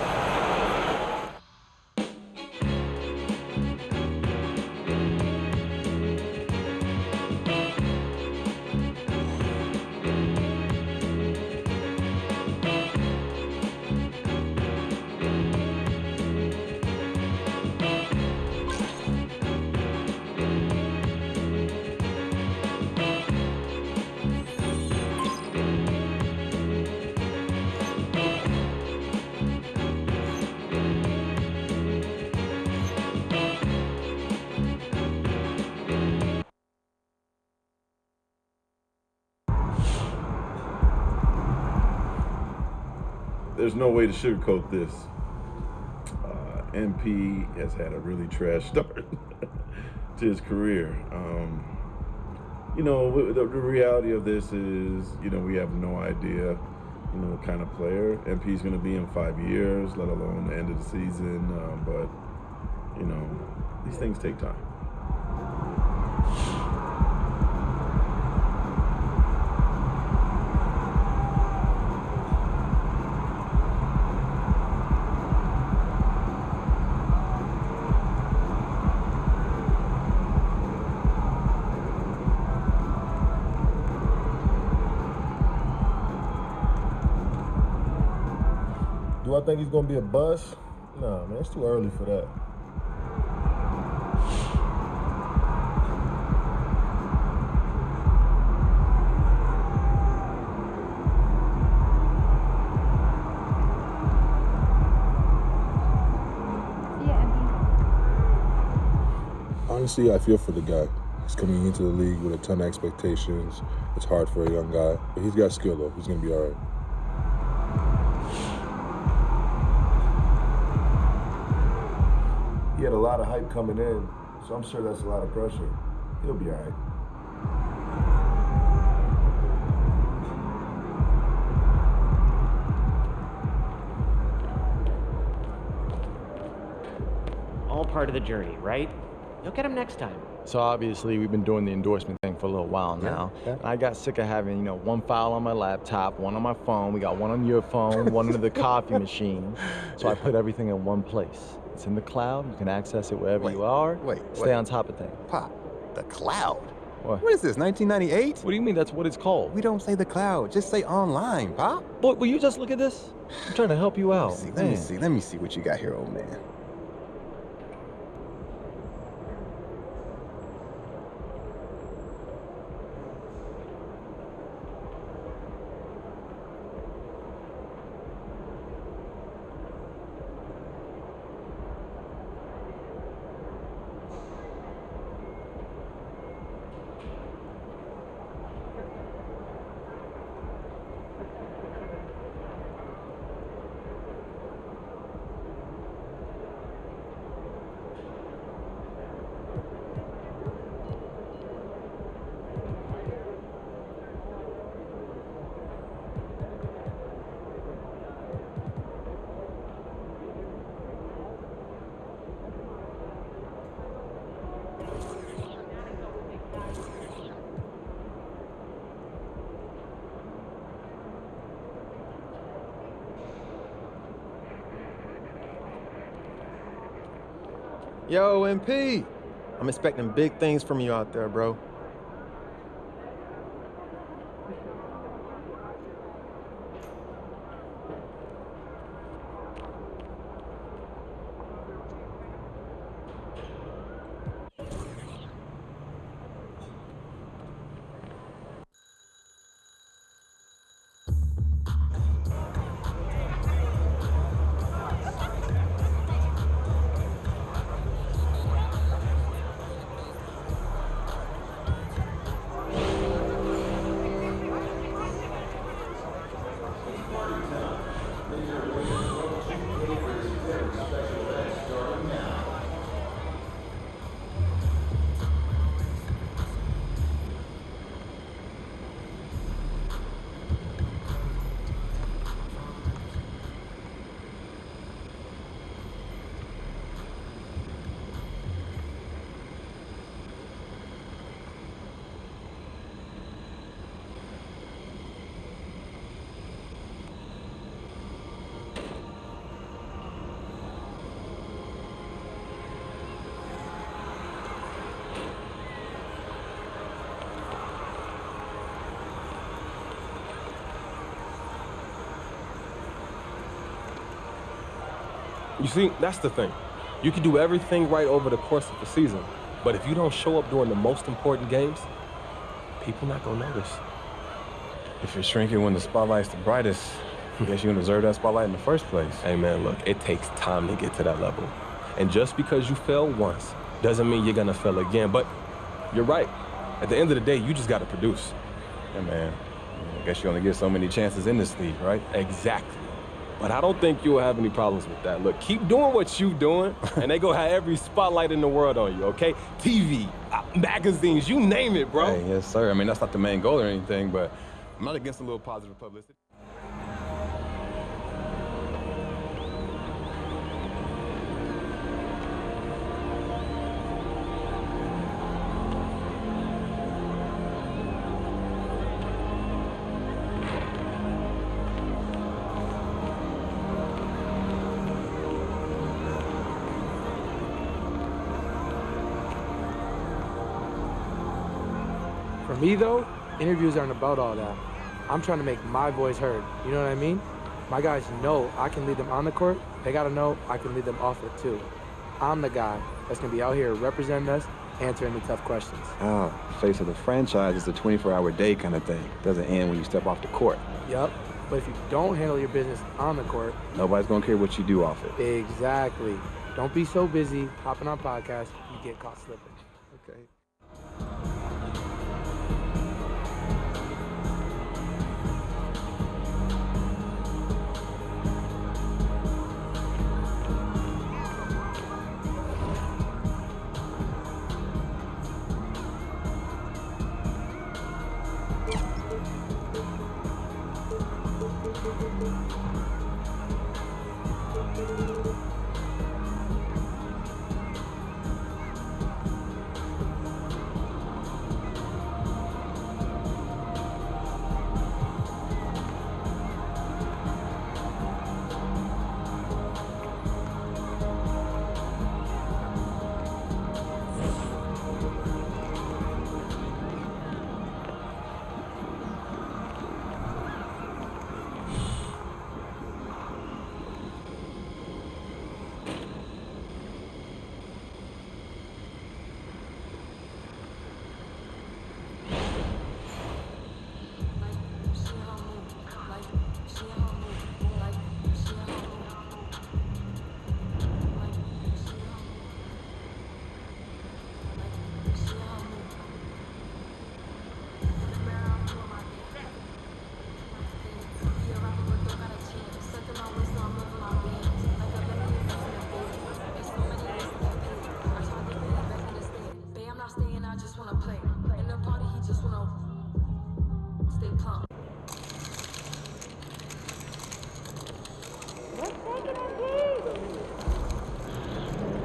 There's no way to sugarcoat this. MP has had a really trash start to his career. You know, the reality of this is, you know, we have no idea, you know, what kind of player MP is going to be in 5 years, let alone the end of the season. But, you know, these things take time. Do I think he's going to be a bust? No, man, it's too early for that. Honestly, I feel for the guy. He's coming into the league with a ton of expectations. It's hard for a young guy, but he's got skill, though. He's going to be all right. He had a lot of hype coming in, so I'm sure that's a lot of pressure. He'll be all right. All part of the journey, right? You'll get him next time. So obviously we've been doing the endorsement thing for a little while now. Yeah. I got sick of having, you know, one file on my laptop, one on my phone, we got one on your phone, one under the coffee machine. So I put everything in one place. It's in the cloud, you can access it wherever you are. Stay on top of things. Pop, the cloud? What? What is this, 1998? What do you mean that's what it's called? We don't say the cloud, just say online, Pop. Boy, will you just look at this? I'm trying to help you out. Let me see what you got here, old man. Yo, MP. I'm expecting big things from you out there, bro. You see, that's the thing. You can do everything right over the course of the season, but if you don't show up during the most important games, people not gonna notice. If you're shrinking when the spotlight's the brightest, I guess you don't deserve that spotlight in the first place. Hey man, look, it takes time to get to that level. And just because you fail once doesn't mean you're gonna fail again, but you're right. At the end of the day, you just gotta produce. Yeah, man. I guess you only get so many chances in this league, right? Exactly. But I don't think you'll have any problems with that. Look, keep doing what you're doing, and they gonna have every spotlight in the world on you, okay? TV, magazines, you name it, bro. Hey, yes, sir. I mean, that's not the main goal or anything, but I'm not against a little positive publicity. For me, though, interviews aren't about all that. I'm trying to make my voice heard. You know what I mean? My guys know I can lead them on the court. They got to know I can lead them off it, too. I'm the guy that's going to be out here representing us, answering the tough questions. Oh, face of the franchise is a 24-hour day kind of thing. Doesn't end when you step off the court. Yup. But if you don't handle your business on the court, nobody's going to care what you do off it. Exactly. Don't be so busy hopping on podcasts, you get caught slipping. Okay.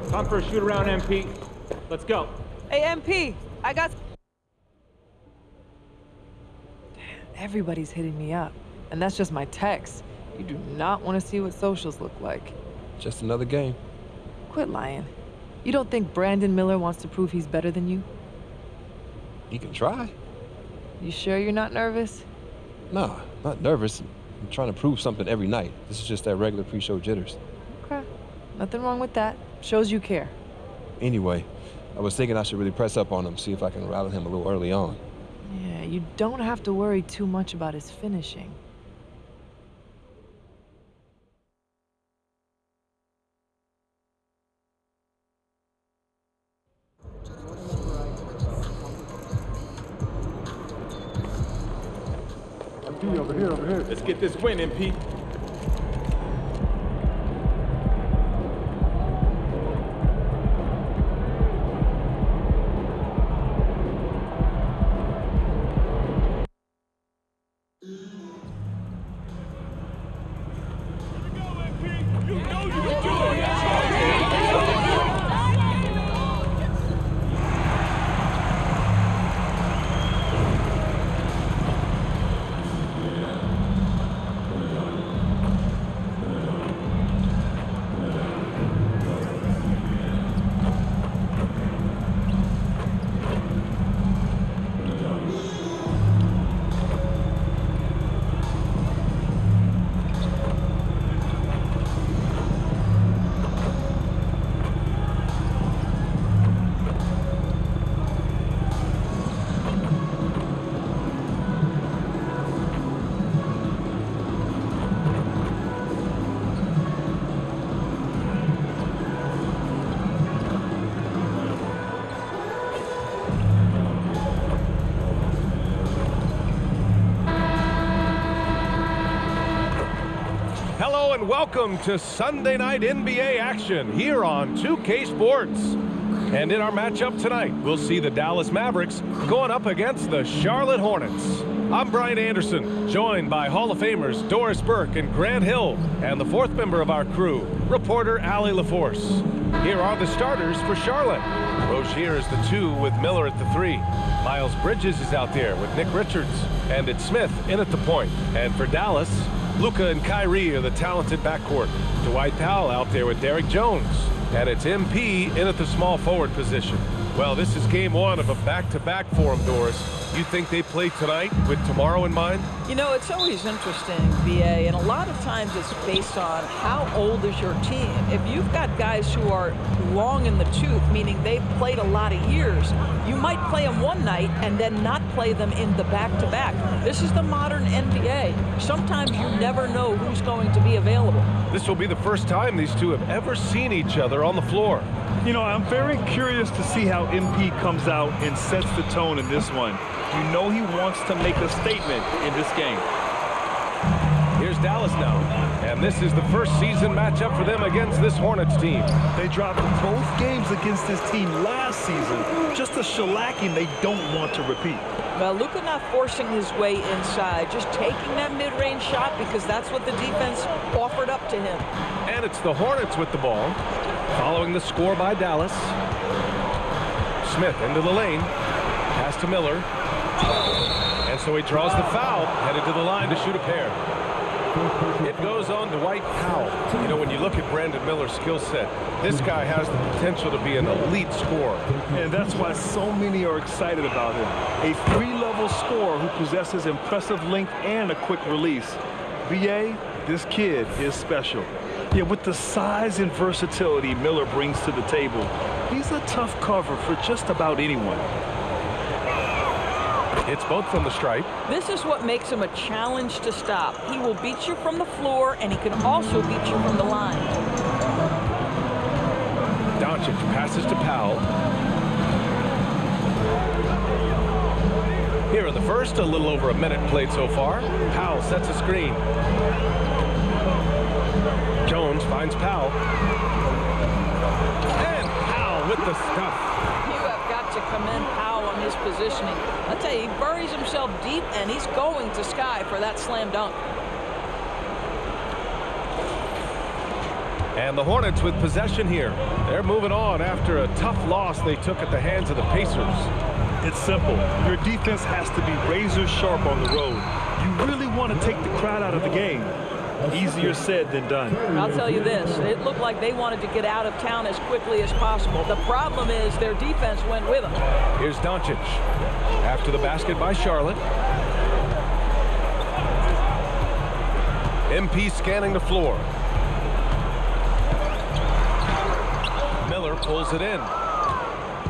Time for a shoot around, MP. Let's go. Hey, MP, I got... Damn, everybody's hitting me up. And that's just my text. You do not want to see what socials look like. Just another game. Quit lying. You don't think Brandon Miller wants to prove he's better than you? He can try. You sure you're not nervous? Nah, not nervous. I'm trying to prove something every night. This is just that regular pre-show jitters. Okay. Nothing wrong with that. Shows you care. Anyway, I was thinking I should really press up on him, see if I can rattle him a little early on. Yeah, you don't have to worry too much about his finishing. Over here, over here. Let's get this win, MP. Hello and welcome to Sunday Night NBA action here on 2K Sports. And in our matchup tonight, we'll see the Dallas Mavericks going up against the Charlotte Hornets. I'm Brian Anderson, joined by Hall of Famers Doris Burke and Grant Hill, and the fourth member of our crew, reporter Allie LaForce. Here are the starters for Charlotte. Rozier is the 2 with Miller at the 3. Miles Bridges is out there with Nick Richards, and it's Smith in at the point. And for Dallas, Luka and Kyrie are the talented backcourt. Dwight Powell out there with Derrick Jones. And it's MP in at the small forward position. Well, this is game 1 of a back-to-back for them, Doris. You think they play tonight with tomorrow in mind? You know, it's always interesting, BA, and a lot of times it's based on how old is your team. If you've got guys who are long in the tooth, meaning they've played a lot of years, you might play them one night and then not play them in the back-to-back. This is the modern NBA. Sometimes you never know who's going to be available. This will be the first time these two have ever seen each other on the floor. You know, I'm very curious to see how MP comes out and sets the tone in this one. You know he wants to make a statement in this game. Here's Dallas now, and this is the first season matchup for them against this Hornets team. They dropped both games against this team last season. Just a shellacking they don't want to repeat. Well, Luka not forcing his way inside, just taking that mid-range shot because that's what the defense offered up to him. And it's the Hornets with the ball, following the score by Dallas. Smith into the lane, pass to Miller. And so he draws the foul, headed to the line to shoot a pair. It goes on to Dwight Powell. You know, when you look at Brandon Miller's skill set, this guy has the potential to be an elite scorer. And that's why so many are excited about him. A 3-level scorer who possesses impressive length and a quick release. BA, this kid is special. Yeah, with the size and versatility Miller brings to the table, he's a tough cover for just about anyone. It's both from the stripe. This is what makes him a challenge to stop. He will beat you from the floor, and he can also beat you from the line. Doncic passes to Powell. Here in the first, a little over a minute played so far. Powell sets a screen. Jones finds Powell. And Powell with the stuff. You have got to commend Powell on his positioning. I'll tell you, he buries himself deep, and he's going to sky for that slam dunk. And the Hornets with possession here. They're moving on after a tough loss they took at the hands of the Pacers. It's simple. Your defense has to be razor sharp on the road. You really want to take the crowd out of the game. Easier said than done. I'll tell you this, it looked like they wanted to get out of town as quickly as possible. The problem is their defense went with them. Here's Doncic. After the basket by Charlotte. MP scanning the floor. Miller pulls it in.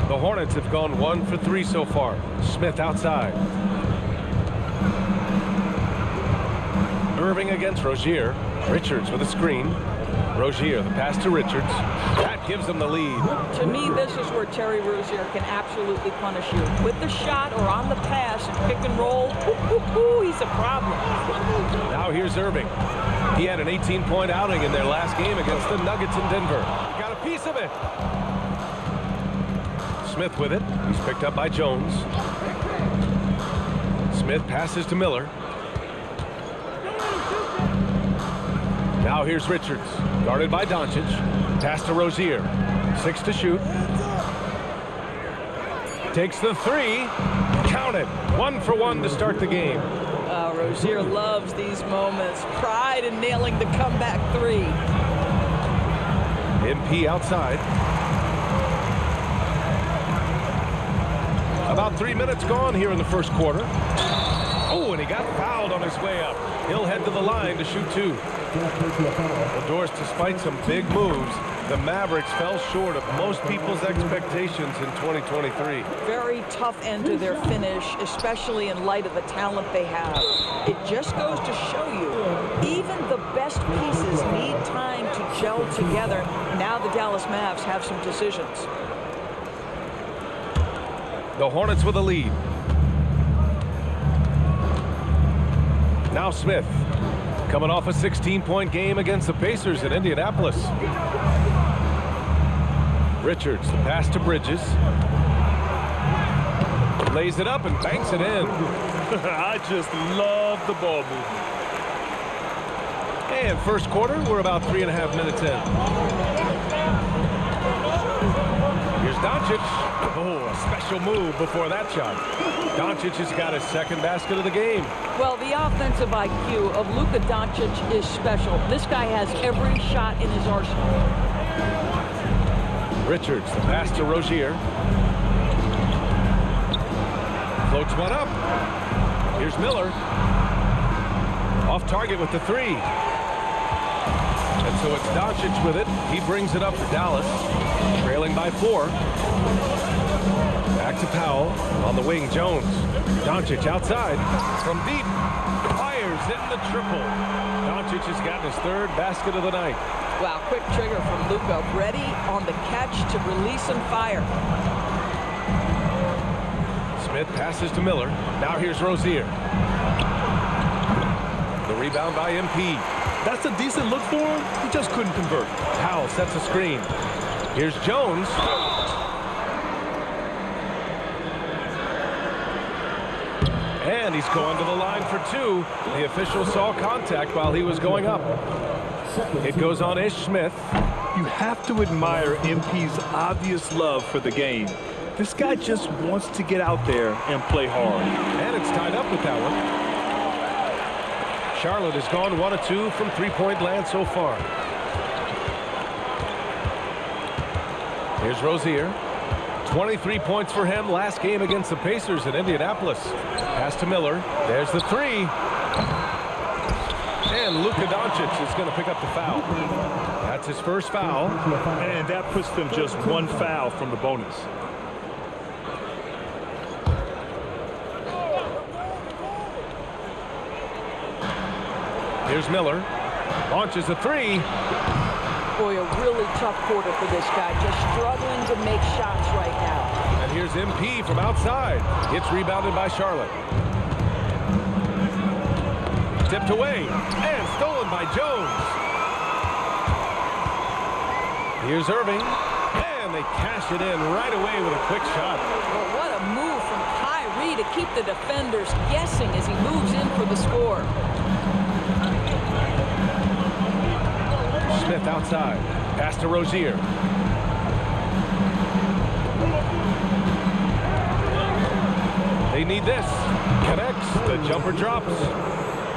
The Hornets have gone 1 for 3 so far. Smith outside. Irving against Rozier. Richards with a screen. Rozier, the pass to Richards. That gives them the lead. To me, this is where Terry Rozier can absolutely punish you. With the shot or on the pass and pick and roll, he's a problem. Now here's Irving. He had an 18-point outing in their last game against the Nuggets in Denver. He got a piece of it. Smith with it. He's picked up by Jones. Smith passes to Miller. Now here's Richards, guarded by Doncic. Pass to Rozier. 6 to shoot. Takes the 3. Count it. 1 for 1 to start the game. Rozier loves these moments. Pride in nailing the comeback 3. MP outside. About 3 minutes gone here in the first quarter. Oh, and he got fouled on his way up. He'll head to the line to shoot 2. Well, Doris, despite some big moves, the Mavericks fell short of most people's expectations in 2023. Very tough end to their finish, especially in light of the talent they have. It just goes to show you, even the best pieces need time to gel together. Now the Dallas Mavs have some decisions. The Hornets with a lead. Now Smith, coming off a 16-point game against the Pacers in Indianapolis. Richards, the pass to Bridges. Lays it up and banks it in. I just love the ball movement. And first quarter, we're about 3.5 minutes in. Here's Doncic. Oh, a special move before that shot. Doncic has got his second basket of the game. Well, the offensive IQ of Luka Doncic is special. This guy has every shot in his arsenal. Richards, the pass to Rozier. Floats one up. Here's Miller. Off target with the 3. And so it's Doncic with it. He brings it up for Dallas. Trailing by 4. Back to Powell. On the wing, Jones. Doncic outside. From deep. Fires in the triple. Doncic has gotten his 3rd basket of the night. Wow, quick trigger from Luka. Ready on the catch to release and fire. Smith passes to Miller. Now here's Rozier. The rebound by MP. That's a decent look for him. He just couldn't convert. Powell sets a screen. Here's Jones. And he's going to the line for 2. The official saw contact while he was going up. It goes on Ish Smith. You have to admire MP's obvious love for the game. This guy just wants to get out there and play hard. And it's tied up with that one. Charlotte has gone 1 of 2 from 3-point land so far. Here's Rozier. 23 points for him last game against the Pacers in Indianapolis. Pass to Miller. There's the 3. And Luka Doncic is going to pick up the foul. That's his first foul. And that puts them just 1 foul from the bonus. Here's Miller. Launches a 3. Boy, a really tough quarter for this guy. Just struggling to make shots right now. And here's MP from outside. It's rebounded by Charlotte. Tipped away and stolen by Jones. Here's Irving. And they cash it in right away with a quick shot. Well, what a move from Kyrie to keep the defenders guessing as he moves in for the score. Smith outside. Pass to Rozier. They need this. Connects. The jumper drops.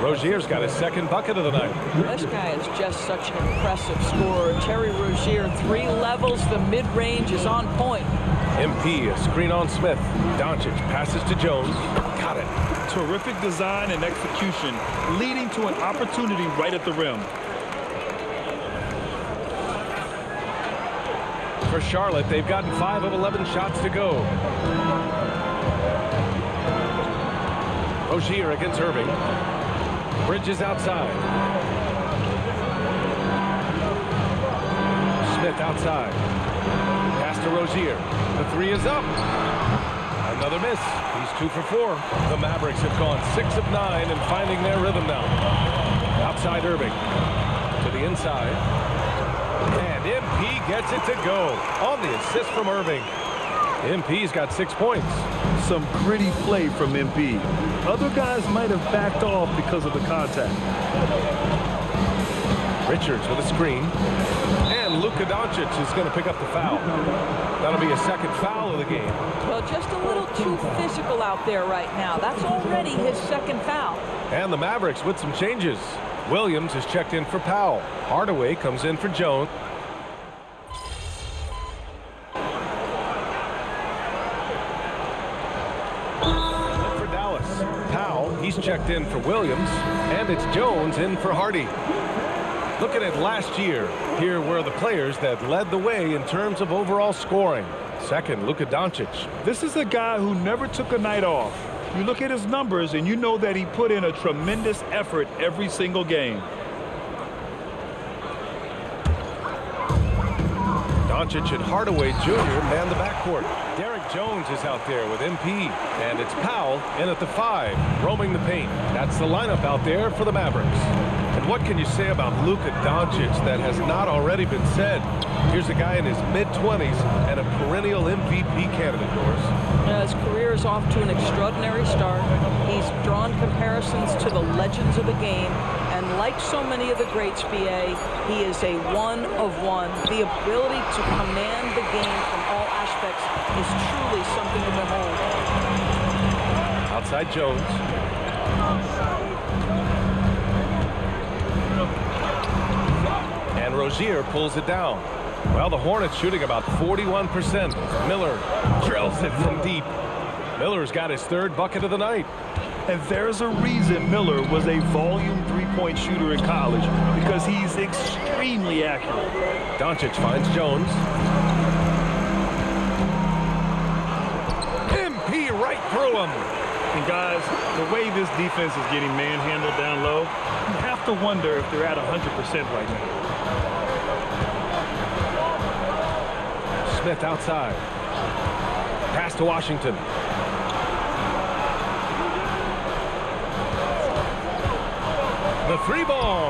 Rozier's got his second bucket of the night. This guy is just such an impressive scorer. Terry Rozier, 3 levels. The mid-range is on point. MP, a screen on Smith. Doncic passes to Jones. Got it. Terrific design and execution, leading to an opportunity right at the rim. For Charlotte, they've gotten 5 of 11 shots to go. Rozier against Irving. Bridges outside. Smith outside. Pass to Rozier. The 3 is up. Another miss. He's 2 for 4. The Mavericks have gone 6 of 9 and finding their rhythm now. Outside Irving. To the inside. And MP gets it to go on the assist from Irving. MP's got 6 points. Some gritty play from MP. Other guys might have backed off because of the contact. Richards with a screen. And Luka Doncic is going to pick up the foul. That'll be a second foul of the game. Well, just a little too physical out there right now. That's already his second foul. And the Mavericks with some changes. Williams is checked in for Powell. Hardaway comes in for Jones. For Dallas, Powell, he's checked in for Williams. And it's Jones in for Hardy. Looking at last year, here were the players that led the way in terms of overall scoring. Second, Luka Doncic. This is a guy who never took a night off. You look at his numbers and you know that he put in a tremendous effort every single game. Doncic and Hardaway Jr. man the backcourt. Derek Jones is out there with MP. And it's Powell in at the 5, roaming the paint. That's the lineup out there for the Mavericks. And what can you say about Luka Doncic that has not already been said? Here's a guy in his mid-20s and a perennial MVP candidate, Doris. His career is off to an extraordinary start. He's drawn comparisons to the legends of the game. And like so many of the greats, BA, he is a one of one. The ability to command the game from all aspects is truly something to behold. Outside Jones. And Rozier pulls it down. Well, the Hornets shooting about 41%. Miller drills it from deep. Miller's got his 3rd bucket of the night. And there's a reason Miller was a volume 3-point shooter in college, because he's extremely accurate. Doncic finds Jones. MP right through him. And guys, the way this defense is getting manhandled down low, you have to wonder if they're at 100% right now. Smith outside. Pass to Washington. The 3 ball.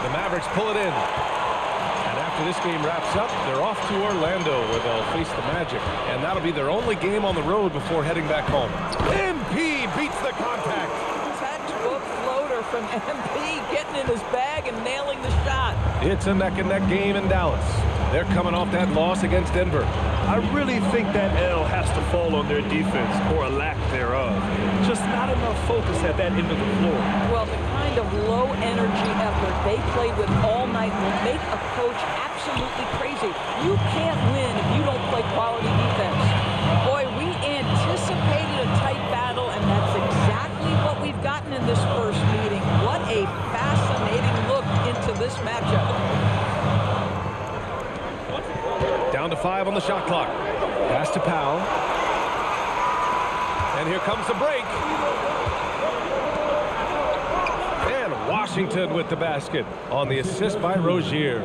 The Mavericks pull it in. And after this game wraps up, they're off to Orlando where they'll face the Magic. And that'll be their only game on the road before heading back home. MP beats the contact. Textbook floater from MP, getting in his bag and nailing the shot. It's a neck-and-neck game in Dallas. They're coming off that loss against Denver. I really think that L has to fall on their defense, or a lack thereof. Just not enough focus at that end of the floor. Well, the kind of low-energy effort they played with all night will make a coach absolutely crazy. You can't win if you don't play quality defense. Boy, we anticipated a tight battle, and that's exactly what we've gotten in this first meeting. What a fascinating look into this matchup. Down to 5 on the shot clock. Pass to Powell. And here comes the break. And Washington with the basket on the assist by Rozier.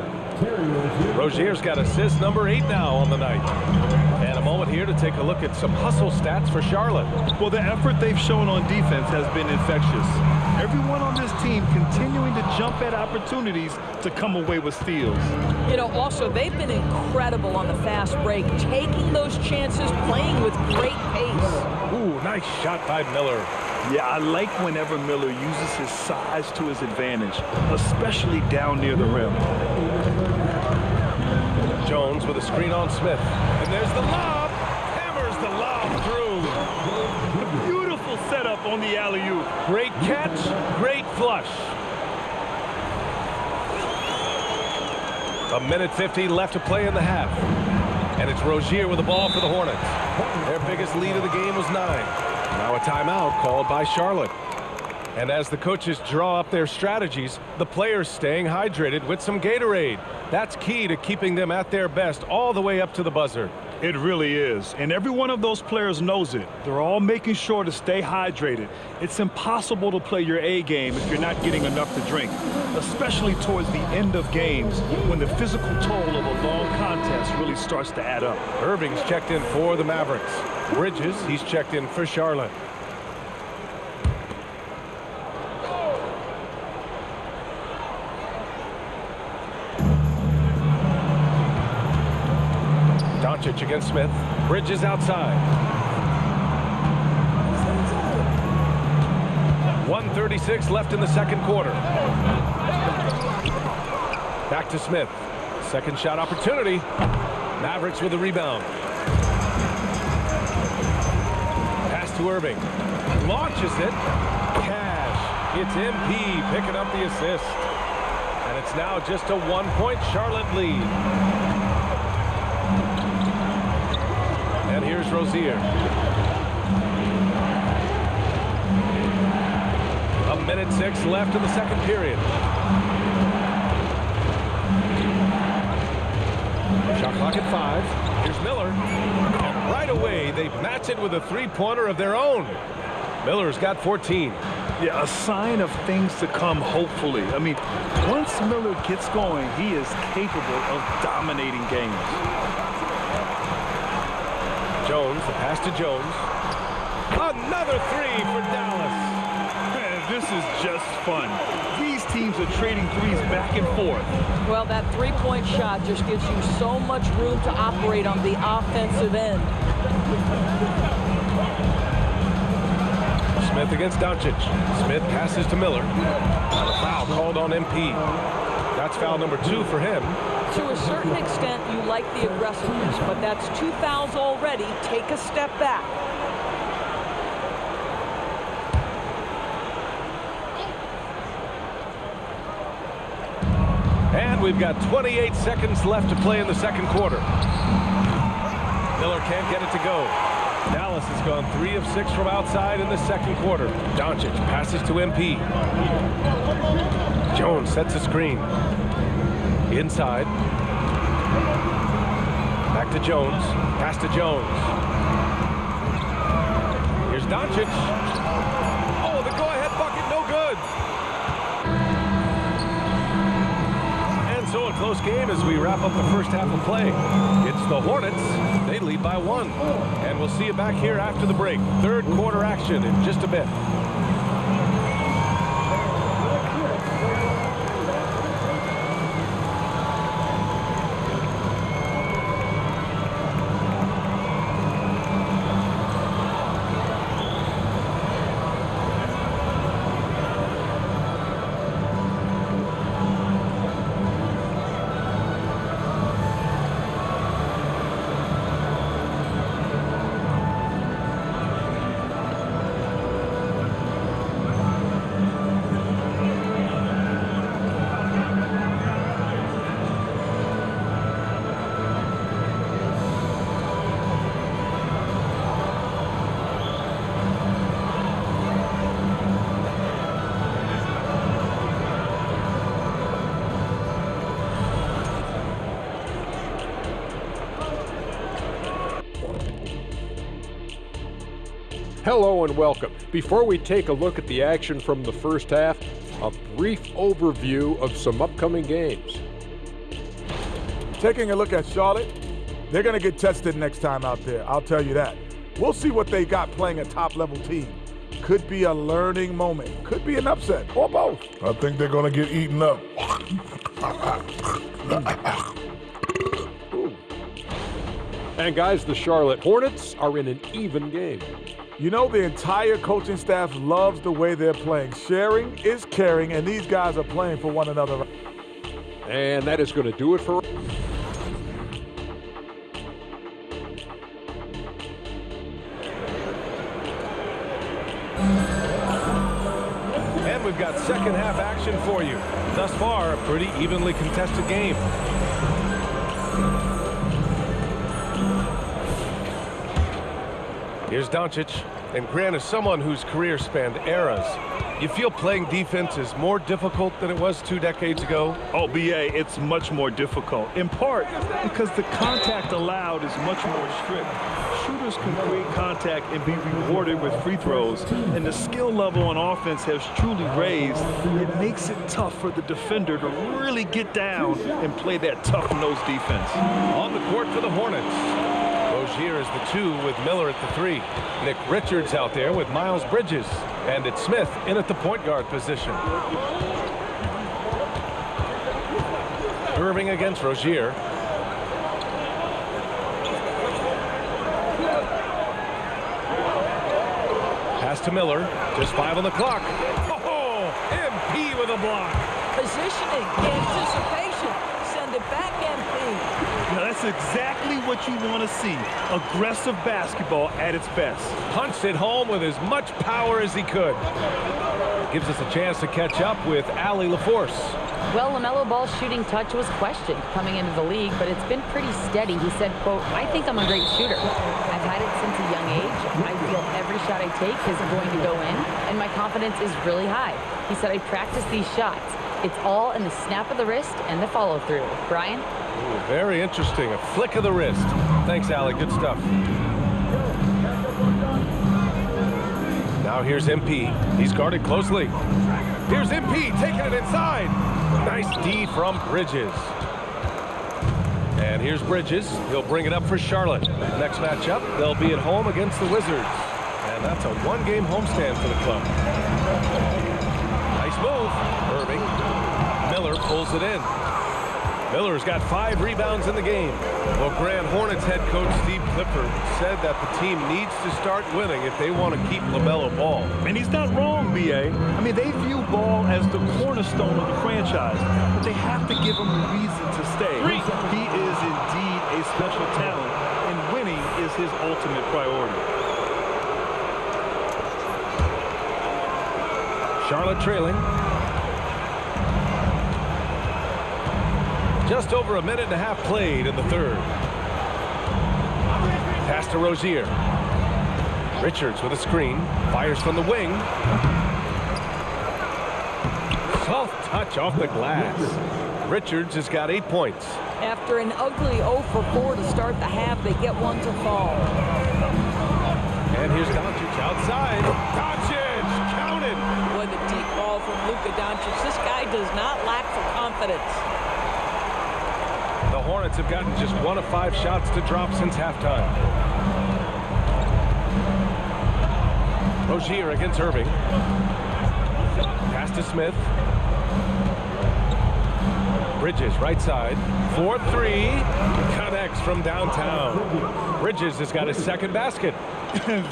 Rozier's got assist number 8 now on the night. And a moment here to take a look at some hustle stats for Charlotte. Well, the effort they've shown on defense has been infectious. Everyone on this team continuing to jump at opportunities to come away with steals. You know, also, they've been incredible on the fast break, taking those chances, playing with great pace. Ooh, nice shot by Miller. Yeah, I like whenever Miller uses his size to his advantage, especially down near the rim. Jones with a screen on Smith. And there's the lob. Hammers the lob through. Beautiful setup on the alley-oop. Great catch, great flush. A minute 50 left to play in the half. And it's Rozier with the ball for the Hornets. Their biggest lead of the game was 9. Now a timeout called by Charlotte. And as the coaches draw up their strategies, the players staying hydrated with some Gatorade. That's key to keeping them at their best all the way up to the buzzer. It really is. And every one of those players knows it. They're all making sure to stay hydrated. It's impossible to play your A game if you're not getting enough to drink, especially towards the end of games when the physical toll of a long contest really starts to add up. Irving's checked in for the Mavericks. Bridges, he's checked in for Charlotte. Doncic against Smith. Bridges outside. 1:36 left in the second quarter. Back to Smith. Second shot opportunity. Mavericks with the rebound. Pass to Irving. Launches it. Cash. It's MP picking up the assist. And it's now just a 1-point Charlotte lead. And here's Rozier. A minute 6 left in the second period. Shot clock at 5. Here's Miller. And right away, they match it with a three-pointer of their own. Miller's got 14. Yeah, a sign of things to come, hopefully. I mean, once Miller gets going, he is capable of dominating games. Jones, the pass to Jones. Another three for Dallas. Man, this is just fun. These teams are trading threes back and forth. Well, that three-point shot just gives you so much room to operate on the offensive end. Smith against Doncic. Smith passes to Miller. And a foul called on MP. That's foul number 2 for him. To a certain extent, you like the aggressiveness, but that's 2 fouls already. Take a step back. And we've got 28 seconds left to play in the second quarter. Miller can't get it to go. Dallas has gone 3 of 6 from outside in the second quarter. Doncic passes to MP. Jones sets a screen. Inside. Back to Jones. Pass to Jones. Here's Doncic. Oh, the go-ahead bucket, no good. And so a close game as we wrap up the first half of play. It's the Hornets. They lead by 1. And we'll see you back here after the break. Third quarter action in just a bit. Hello and welcome. Before we take a look at the action from the first half, a brief overview of some upcoming games. Taking a look at Charlotte, they're going to get tested next time out there, I'll tell you that. We'll see what they got playing a top-level team. Could be a learning moment. Could be an upset, or both. I think they're going to get eaten up. And guys, the Charlotte Hornets are in an even game. You know, the entire coaching staff loves the way they're playing. Sharing is caring, and these guys are playing for one another. And that is going to do it for... we've got second half action for you. Thus far, a pretty evenly contested game. Here's Doncic, and Grant is someone whose career spanned eras. You feel playing defense is more difficult than it was 2 decades ago? Oh, BA, it's much more difficult, in part because the contact allowed is much more strict. Shooters can create contact and be rewarded with free throws, and the skill level on offense has truly raised. It makes it tough for the defender to really get down and play that tough-nosed defense. On the court for the Hornets. Rozier is the 2 with Miller at the 3. Nick Richards out there with Miles Bridges. And it's Smith in at the point guard position. Irving against Rozier. Pass to Miller. Just 5 on the clock. Oh, MP with a block. Positioning, anticipation. Send it back, MP. Now, that's exactly what you want to see. Aggressive basketball at its best. Punched it home with as much power as he could. Gives us a chance to catch up with Allie LaForce. Well, LaMelo Ball's shooting touch was questioned coming into the league, but it's been pretty steady. He said, quote, "I think I'm a great shooter. I've had it since a young age. I feel every shot I take is going to go in, and my confidence is really high." He said, "I practice these shots. It's all in the snap of the wrist and the follow-through." Brian? Ooh, very interesting. A flick of the wrist. Thanks, Allie. Good stuff. Now here's MP. He's guarded closely. Here's MP taking it inside. Nice D from Bridges. And here's Bridges. He'll bring it up for Charlotte. Next matchup, they'll be at home against the Wizards. And that's a 1-game homestand for the club. Nice move. Irving. Miller pulls it in. Miller's got 5 rebounds in the game. Well, Grand Hornets head coach Steve Clifford said that the team needs to start winning if they want to keep LaMelo Ball. And he's not wrong, BA. I mean, they view Ball as the cornerstone of the franchise, but they have to give him a reason to stay. He is indeed a special talent, and winning is his ultimate priority. Charlotte trailing. Just over a minute and a half played in the third. Pass to Rozier. Richards with a screen. Fires from the wing. Soft touch off the glass. Richards has got 8 points. After an ugly 0 for 4 to start the half, they get one to fall. And here's Doncic outside. Doncic counted. Boy, the deep ball from Luka Doncic. This guy does not lack for confidence. The Hornets have gotten just 1 of 5 shots to drop since halftime. Rozier against Irving. Pass to Smith. Bridges right side. 4-3. Connects from downtown. Bridges has got his second basket.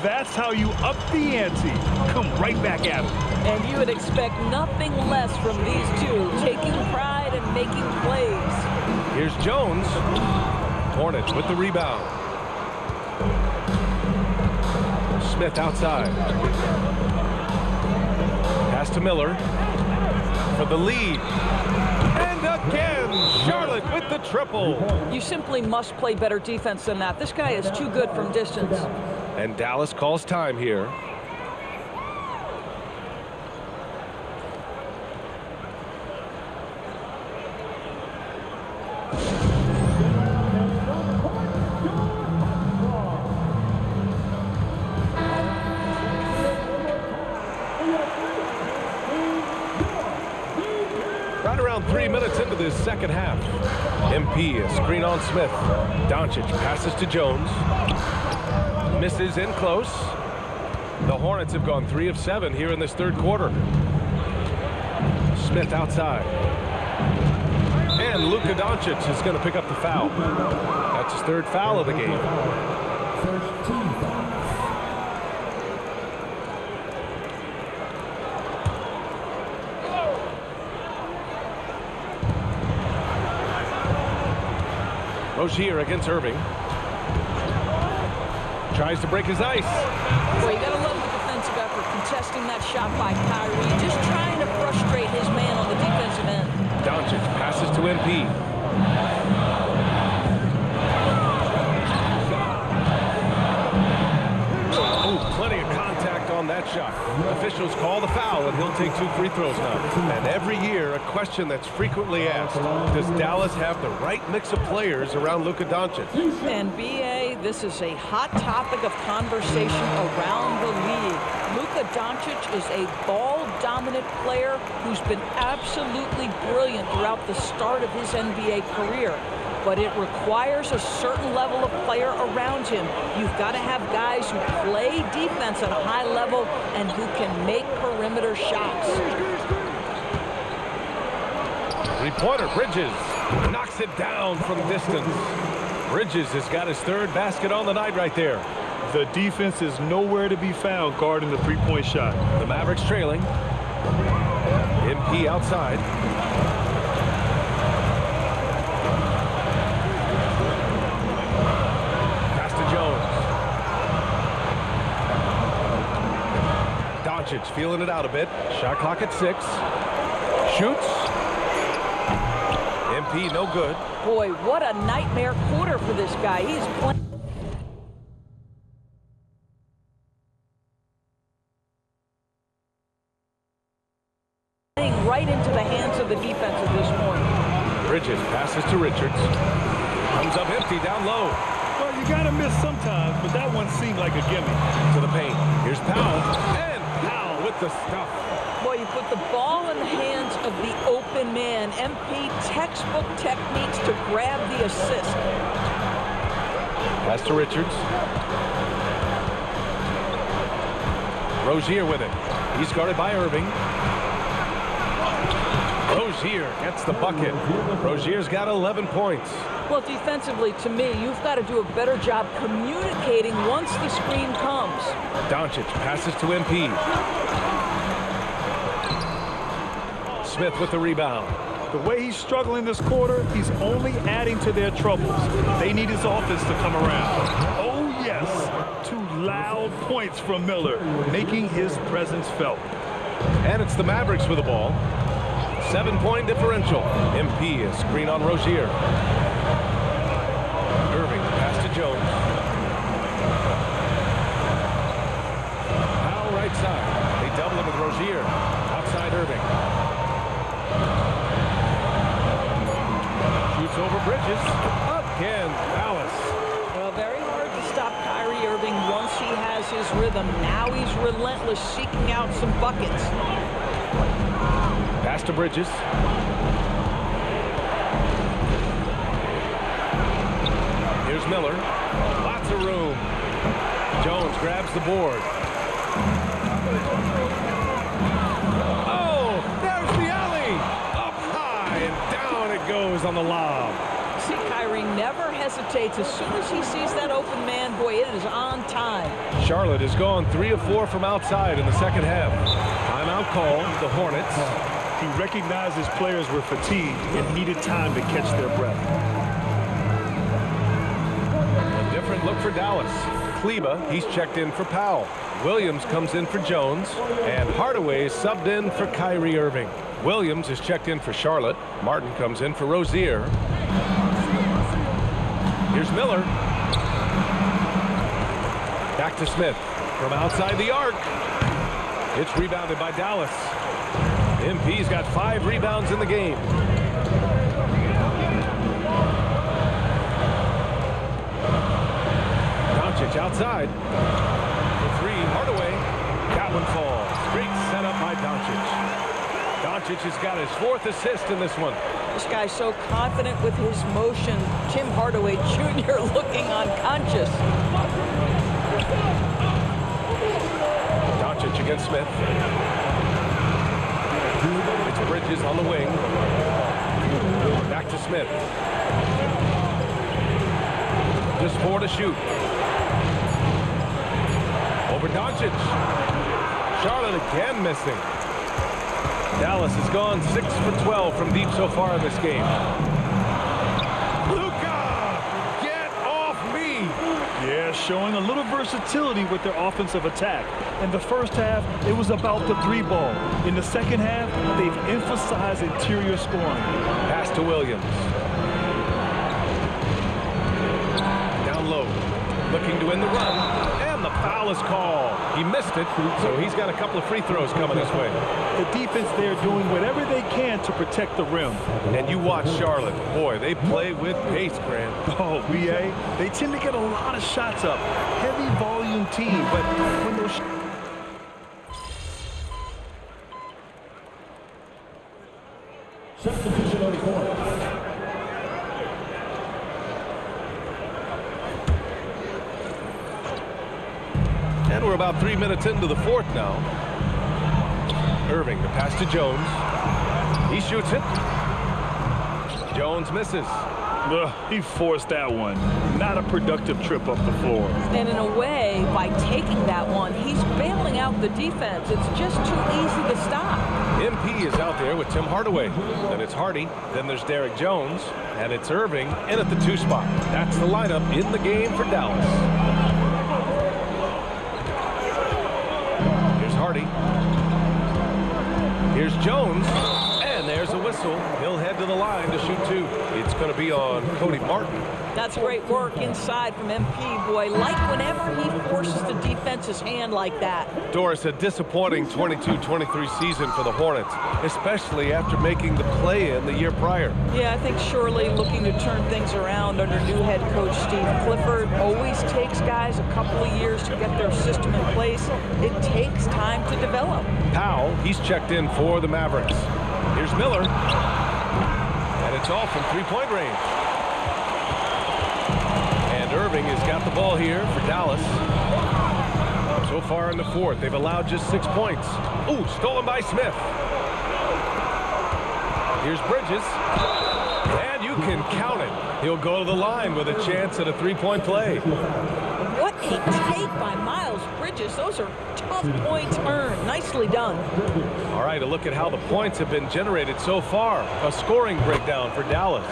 That's how you up the ante. Come right back at him. And you would expect nothing less from these two, taking pride and making plays. Here's Jones. Hornets with the rebound. Smith outside. Pass to Miller for the lead. And again, Charlotte with the triple. You simply must play better defense than that. This guy is too good from distance. And Dallas calls time here. Right around 3 minutes into this second half. MP, a screen on Smith. Doncic passes to Jones. Misses in close. The Hornets have gone 3 of 7 here in this third quarter. Smith outside. And Luka Doncic is going to pick up the foul. That's his 3rd foul of the game. Rozier against Irving. Tries to break his ice. Boy, you gotta love the defensive effort, contesting that shot by Kyrie, just trying to on that shot. Officials call the foul, and he'll take 2 free throws now. And every year, a question that's frequently asked, does Dallas have the right mix of players around Luka Doncic? And BA, this is a hot topic of conversation around the league. Luka Doncic is a ball-dominant player who's been absolutely brilliant throughout the start of his NBA career. But it requires a certain level of player around him. You've got to have guys who play defense at a high level and who can make perimeter shots. Three-pointer, Bridges knocks it down from distance. Bridges has got his 3rd basket on the night right there. The defense is nowhere to be found guarding the three-point shot. The Mavericks trailing. MP outside. Pass to Jones. Doncic feeling it out a bit. Shot clock at 6. Shoots. MP no good. Boy, what a nightmare quarter for this guy. He's playing right into the hands of the defense at this point. Bridges passes to Richards. Comes up empty down low. Well, you got to miss sometimes, but that one seemed like a gimme. To the paint. Here's Powell. And Powell with the stuff. Boy, you put the ball in the hands of the open man. MP textbook techniques to grab the assist. Pass to Richards. Rozier with it. He's guarded by Irving. Rozier gets the bucket. Rozier's got 11 points. Well, defensively, to me, you've got to do a better job communicating once the screen comes. Doncic passes to MP. Smith with the rebound. The way he's struggling this quarter, he's only adding to their troubles. They need his offense to come around. Oh, yes. 2 loud points from Miller, making his presence felt. And it's the Mavericks with the ball. 7-point differential. MP is screen on Rozier. Irving pass to Jones. Powell right side. They double him with Rozier. Outside Irving. Shoots over Bridges. Again, Dallas. Well, very hard to stop Kyrie Irving once he has his rhythm. Now he's relentless, seeking out some buckets. Pass to Bridges. Here's Miller. Lots of room. Jones grabs the board. Oh, there's the alley. Up high and down it goes on the lob. See, Kyrie never hesitates. As soon as he sees that open man, boy, it is on time. Charlotte has gone 3 of 4 from outside in the second half. Timeout call, the Hornets. He recognized his players were fatigued and needed time to catch their breath. A different look for Dallas. Kleba, he's checked in for Powell. Williams comes in for Jones. And Hardaway subbed in for Kyrie Irving. Williams is checked in for Charlotte. Martin comes in for Rozier. Here's Miller. Back to Smith. From outside the arc. It's rebounded by Dallas. MP's got 5 rebounds in the game. Doncic outside. For 3, Hardaway. That one falls. Great setup by Doncic. Doncic has got his 4th assist in this one. This guy's so confident with his motion. Tim Hardaway Jr. looking unconscious. Doncic against Smith. It's Bridges on the wing. Back to Smith. Just 4 to shoot. Over Doncic. Charlotte again missing. Dallas has gone 6 for 12 from deep so far in this game. Luka! Get off me! Yeah, showing a little versatility with their offensive attack. In the first half, it was about the 3 ball. In the second half, they've emphasized interior scoring. Pass to Williams. Down low. Looking to win the run. And the foul Dallas call. He missed it, so he's got a couple of free throws coming this way. The defense there doing whatever they can to protect the rim. And you watch Charlotte. Boy, they play with pace, Grant. Oh, BA, they tend to get a lot of shots up. Heavy volume team, but when those... Substitution on the court. And we're about 3 minutes into the fourth now. Irving, the pass to Jones. He shoots it. Jones misses. He forced that one. Not a productive trip up the floor. And in a way, by taking that one, he's bailing out the defense. It's just too easy to stop. MP is out there with Tim Hardaway. Then it's Hardy. Then there's Derek Jones. And it's Irving in at the 2 spot. That's the lineup in the game for Dallas. Here's Hardy. Here's Jones. And there's a whistle. He'll head to the line to shoot 2. It's going to be on Cody Martin. That's great work inside from MP. Boy, like whenever he forces the defense's hand like that. Doris, a disappointing 22-23 season for the Hornets, especially after making the play-in the year prior. Yeah, I think surely looking to turn things around under new head coach Steve Clifford. Always takes guys a couple of years to get their system in place. It takes time to develop. Powell, he's checked in for the Mavericks. Here's Miller. And it's all from three-point range. And Irving has got the ball here for Dallas. So far in the fourth, they've allowed just 6 points. Ooh, stolen by Smith. Here's Bridges. And you can count it. He'll go to the line with a chance at a three-point play. What a take by Miles Bridges. Those are tough points earned. Nicely done. All right, a look at how the points have been generated so far. A scoring breakdown for Dallas.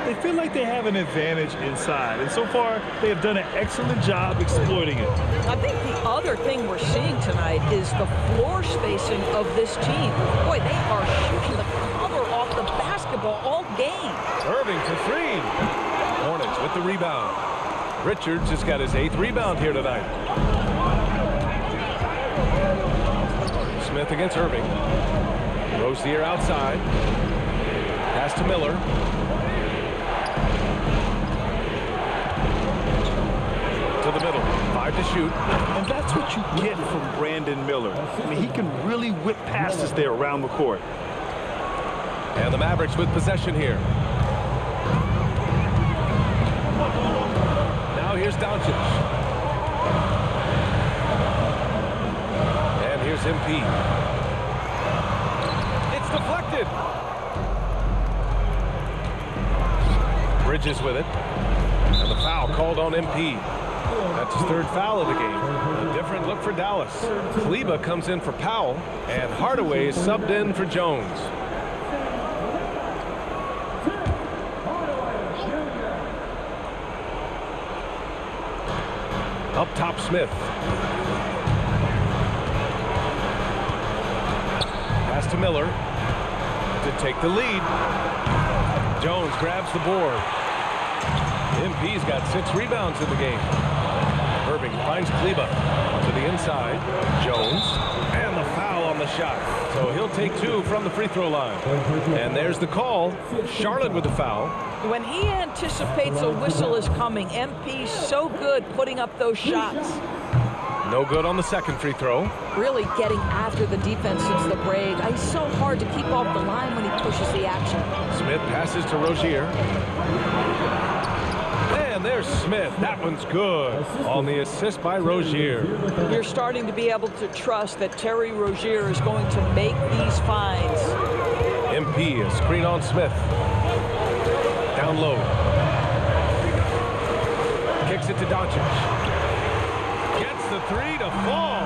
They feel like they have an advantage inside, and so far they have done an excellent job exploiting it. I think the other thing we're seeing tonight is the floor spacing of this team. Boy, they are shooting the cover off the basketball all game. Irving for 3. Hornets with the rebound. Richards has got his 8th rebound here tonight. Smith against Irving. Rozier outside. Pass to Miller. To the middle. 5 to shoot. And that's what you get from Brandon Miller. I mean, he can really whip passes there around the court. And the Mavericks with possession here. Now here's Doncic. And here's MP. It's deflected. Bridges with it. And the foul called on MP. That's his 3rd foul of the game. A different look for Dallas. Kleba comes in for Powell, and Hardaway is subbed in for Jones. Up top, Smith. Pass to Miller to take the lead. Jones grabs the board. MP's got 6 rebounds in the game. Irving finds Kleba to the inside. Jones. And the foul on the shot. So he'll take 2 from the free throw line. And there's the call. Charlotte with the foul. When he anticipates a whistle is coming, MP's so good putting up those shots. No good on the 2nd free throw. Really getting after the defense since the break. He's so hard to keep off the line when he pushes the action. Smith passes to Rozier. And there's Smith. That one's good on the assist by Rozier. You're starting to be able to trust that Terry Rozier is going to make these finds. MP, a screen on Smith. Down low. Kicks it to Doncic. Gets the 3 to fall.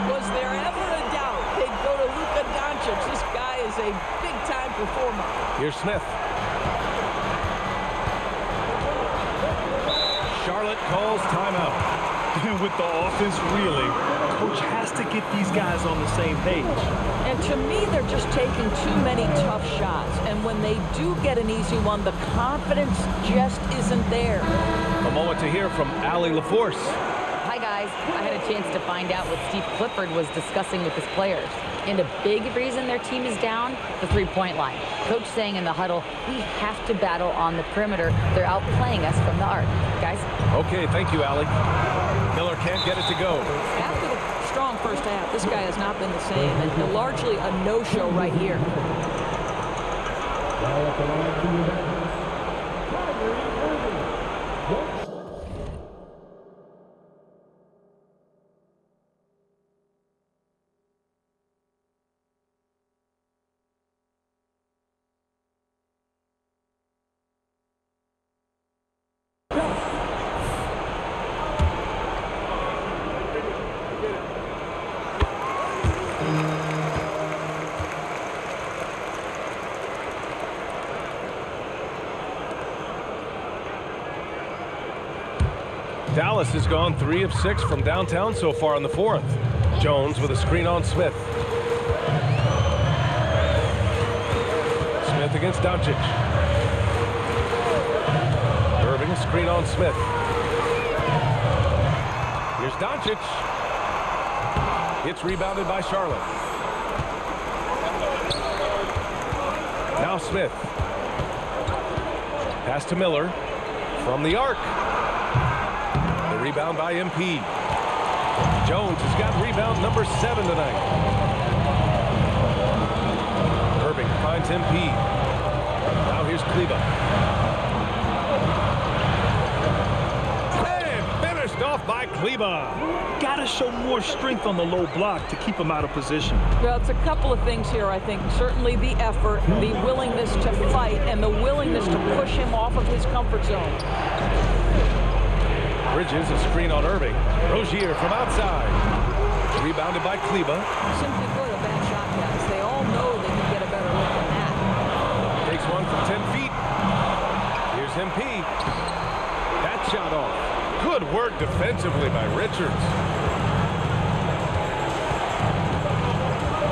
Was there ever a doubt they'd go to Luka Doncic? This guy is a big-time performer. Here's Smith. Charlotte calls timeout. With the offense reeling, coach has to get these guys on the same page. And to me, they're just taking too many tough shots. And when they do get an easy one, the confidence just isn't there. A moment to hear from Allie LaForce. Hi, guys. Guys, I had a chance to find out what Steve Clifford was discussing with his players. And a big reason their team is down, the three-point line. Coach saying in the huddle, we have to battle on the perimeter. They're outplaying us from the arc. Guys? Okay, thank you, Allie. Miller can't get it to go. After the strong first half, this guy has not been the same, and largely a no-show right here. Dallas has gone 3 of 6 from downtown so far in the fourth. Jones with a screen on Smith. Smith against Doncic. Irving, screen on Smith. Here's Doncic. It's rebounded by Charlotte. Now Smith. Pass to Miller from the arc. The rebound by MP. Jones has got rebound number 7 tonight. Irving finds MP. Now here's Kleba. And finished off by Kleba. Got to show more strength on the low block to keep him out of position. Well, it's a couple of things here, I think. Certainly the effort, the willingness to fight, and the willingness to push him off of his comfort zone. Bridges, a screen on Irving. Rozier from outside. Rebounded by Kleba. Simply put, a bad shot, guys. They all know they can get a better look than that. Takes one from 10 feet. Here's MP. That shot off. Good work defensively by Richards.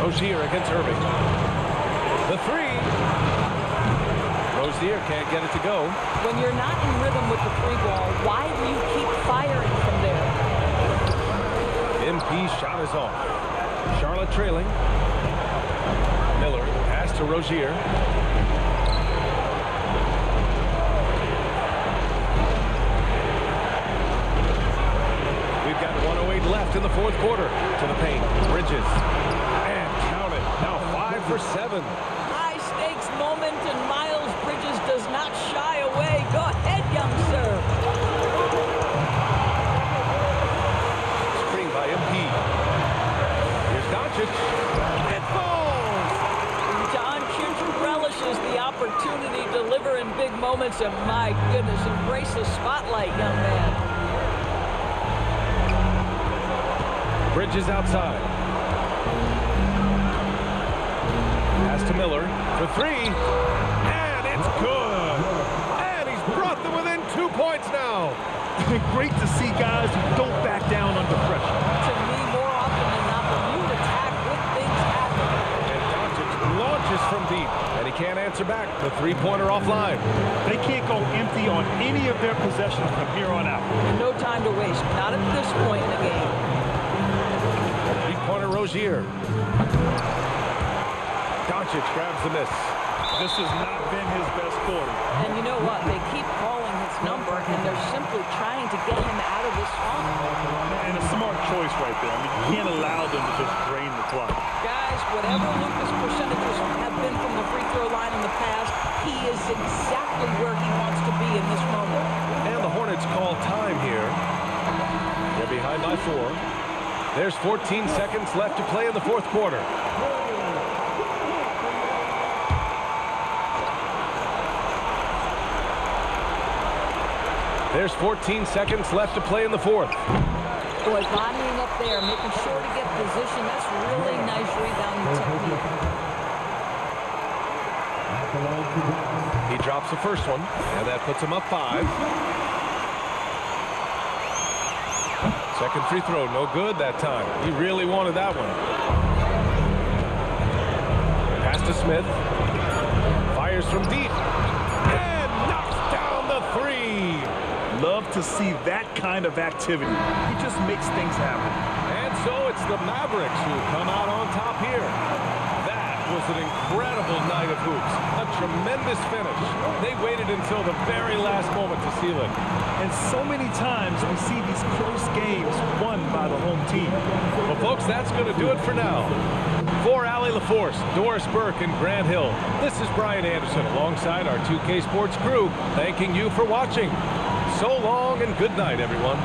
Rozier against Irving. The three. Rozier can't get it to go. When you're not in rhythm with the three ball, why do you keep firing from there? MP's shot is off. Charlotte trailing. Miller pass to Rozier. We've got 1:08 left in the fourth quarter. To the paint. Bridges. And count it. Now 5 for 7. High stakes moment, and Miles Bridges does not shy away. Go ahead, young sir. Screen by MP. Here's Doncic. It falls! Doncic relishes the opportunity to deliver in big moments, and my goodness, embrace the spotlight, young man. Bridges outside. Pass to Miller for 3. And it's good. And he's brought them within 2 points now. Great to see guys who don't back down under pressure. To me, more often than not, when you attack, good things happen. And Doncic launches from deep, and he can't answer back. The three-pointer offline. They can't go empty on any of their possessions from here on out. No time to waste, not at this point in the game. Three-pointer Rozier. Doncic grabs the miss. This has not been his best quarter. And you know what? They keep calling his number, and they're simply trying to get him out of this funk. And a smart choice right there. I mean, you can't allow them to just drain the clock. Guys, whatever Lucas' percentages have been from the free throw line in the past, he is exactly where he wants to be in this moment. And the Hornets call time here. They're behind by 4. There's 14 seconds left to play in the fourth quarter. There's 14 seconds left to play in the fourth. Boy, bodying up there, making sure to get position. That's really nice rebounding technique. He drops the first one, and that puts him up 5. Second free throw, no good that time. He really wanted that one. Pass to Smith. Fires from deep. And knocks down the 3. love to see that kind of activity. He just makes things happen. And so it's the Mavericks who come out on top here. That was an incredible night of hoops. A tremendous finish. They waited until the very last moment to seal it. And so many times we see these close games won by the home team. Well, folks, that's going to do it for now. For Allie LaForce, Doris Burke, and Grant Hill, this is Brian Anderson alongside our 2K Sports crew, thanking you for watching. So long and good night, everyone.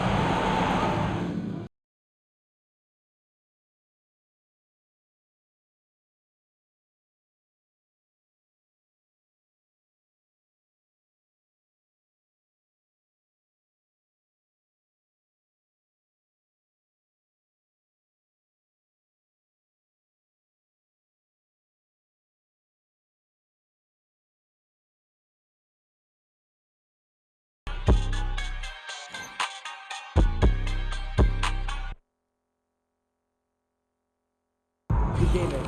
Good game, man.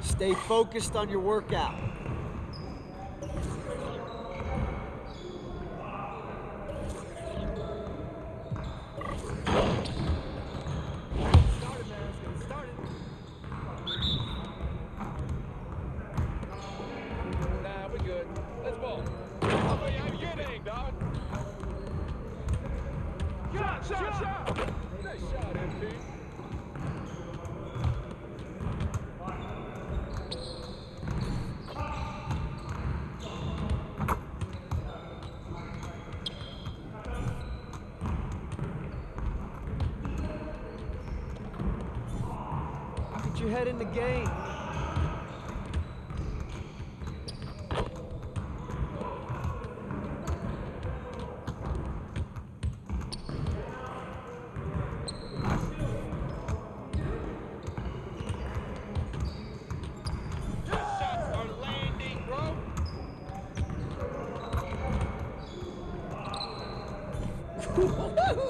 Stay focused on your workout. Nah, we're good. Let's ball. I'll tell you how to get aim, dog. Shot! Nice shot, MP. Get your head in the game.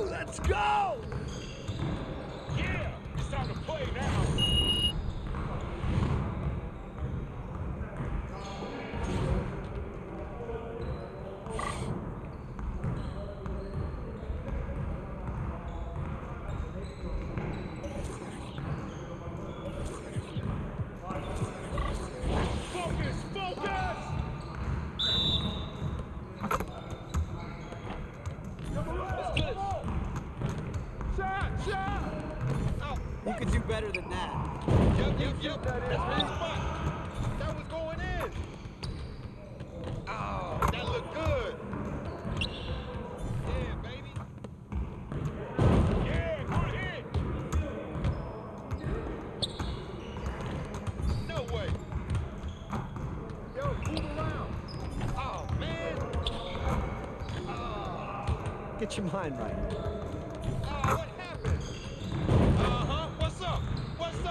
Let's go! Yeah, it's time to play now. Focus! You could do better than that. Yep. That's my spot. That was going in. Oh, that looked good. Yeah, baby. Yeah, good hit. No way. Yo, move around. Oh, man. Get your mind right. What happened? What's up? What's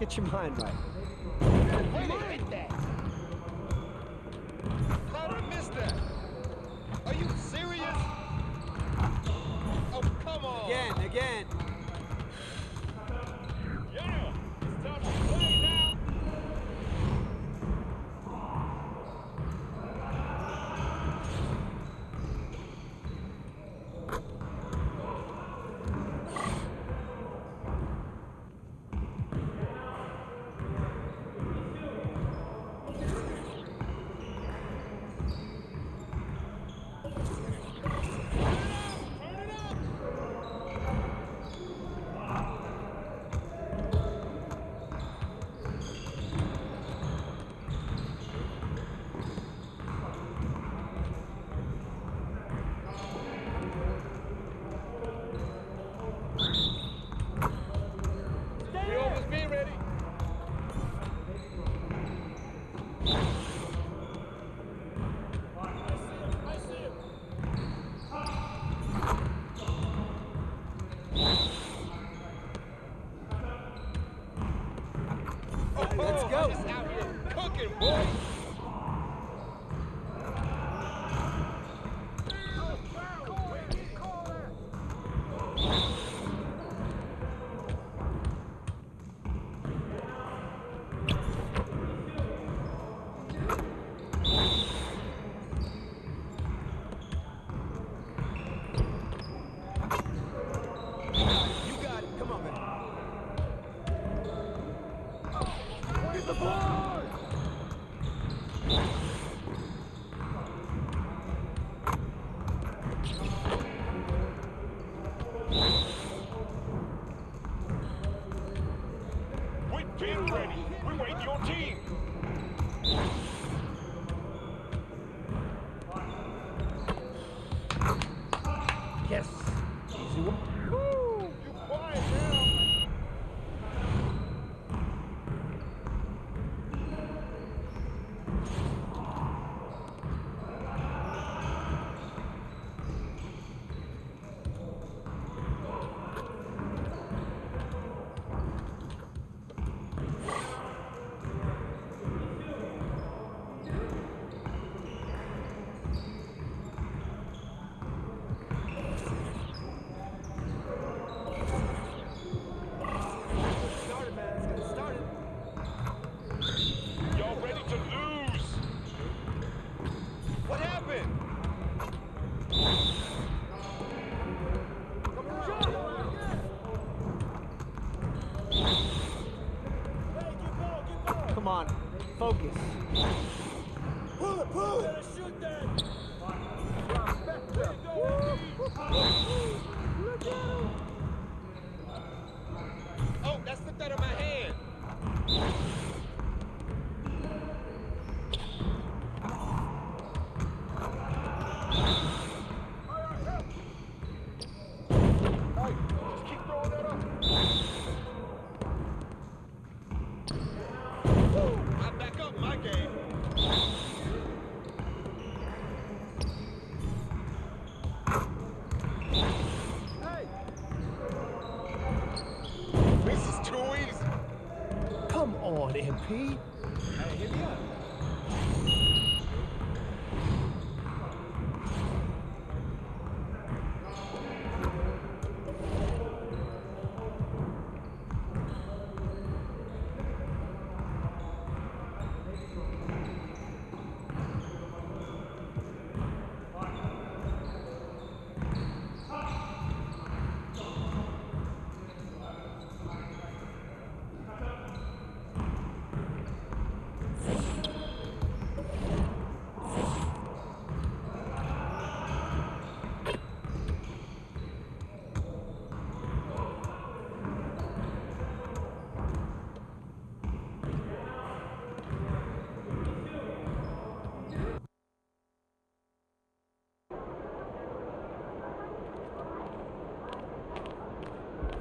Get your mind right. Hit that. How did I miss that? Are you serious? Oh, come on. Again. Yeah, it's time to play now. Let's go. Just out here cooking, boy. You got it. Come on, man. Where's the ball? We're being ready. We're waiting your team. Yes. Easy one. Woo! You quiet now. Started, man. Let's get it started. Y'all ready to lose? What happened? Come on. Focus. Pull it, pull it. Shoot that. Oh, that slipped out of my hand. Hey, just keep throwing that up. Woo, I back up my game. Hey. This is too easy. Come on, MP. Hey, hit me up.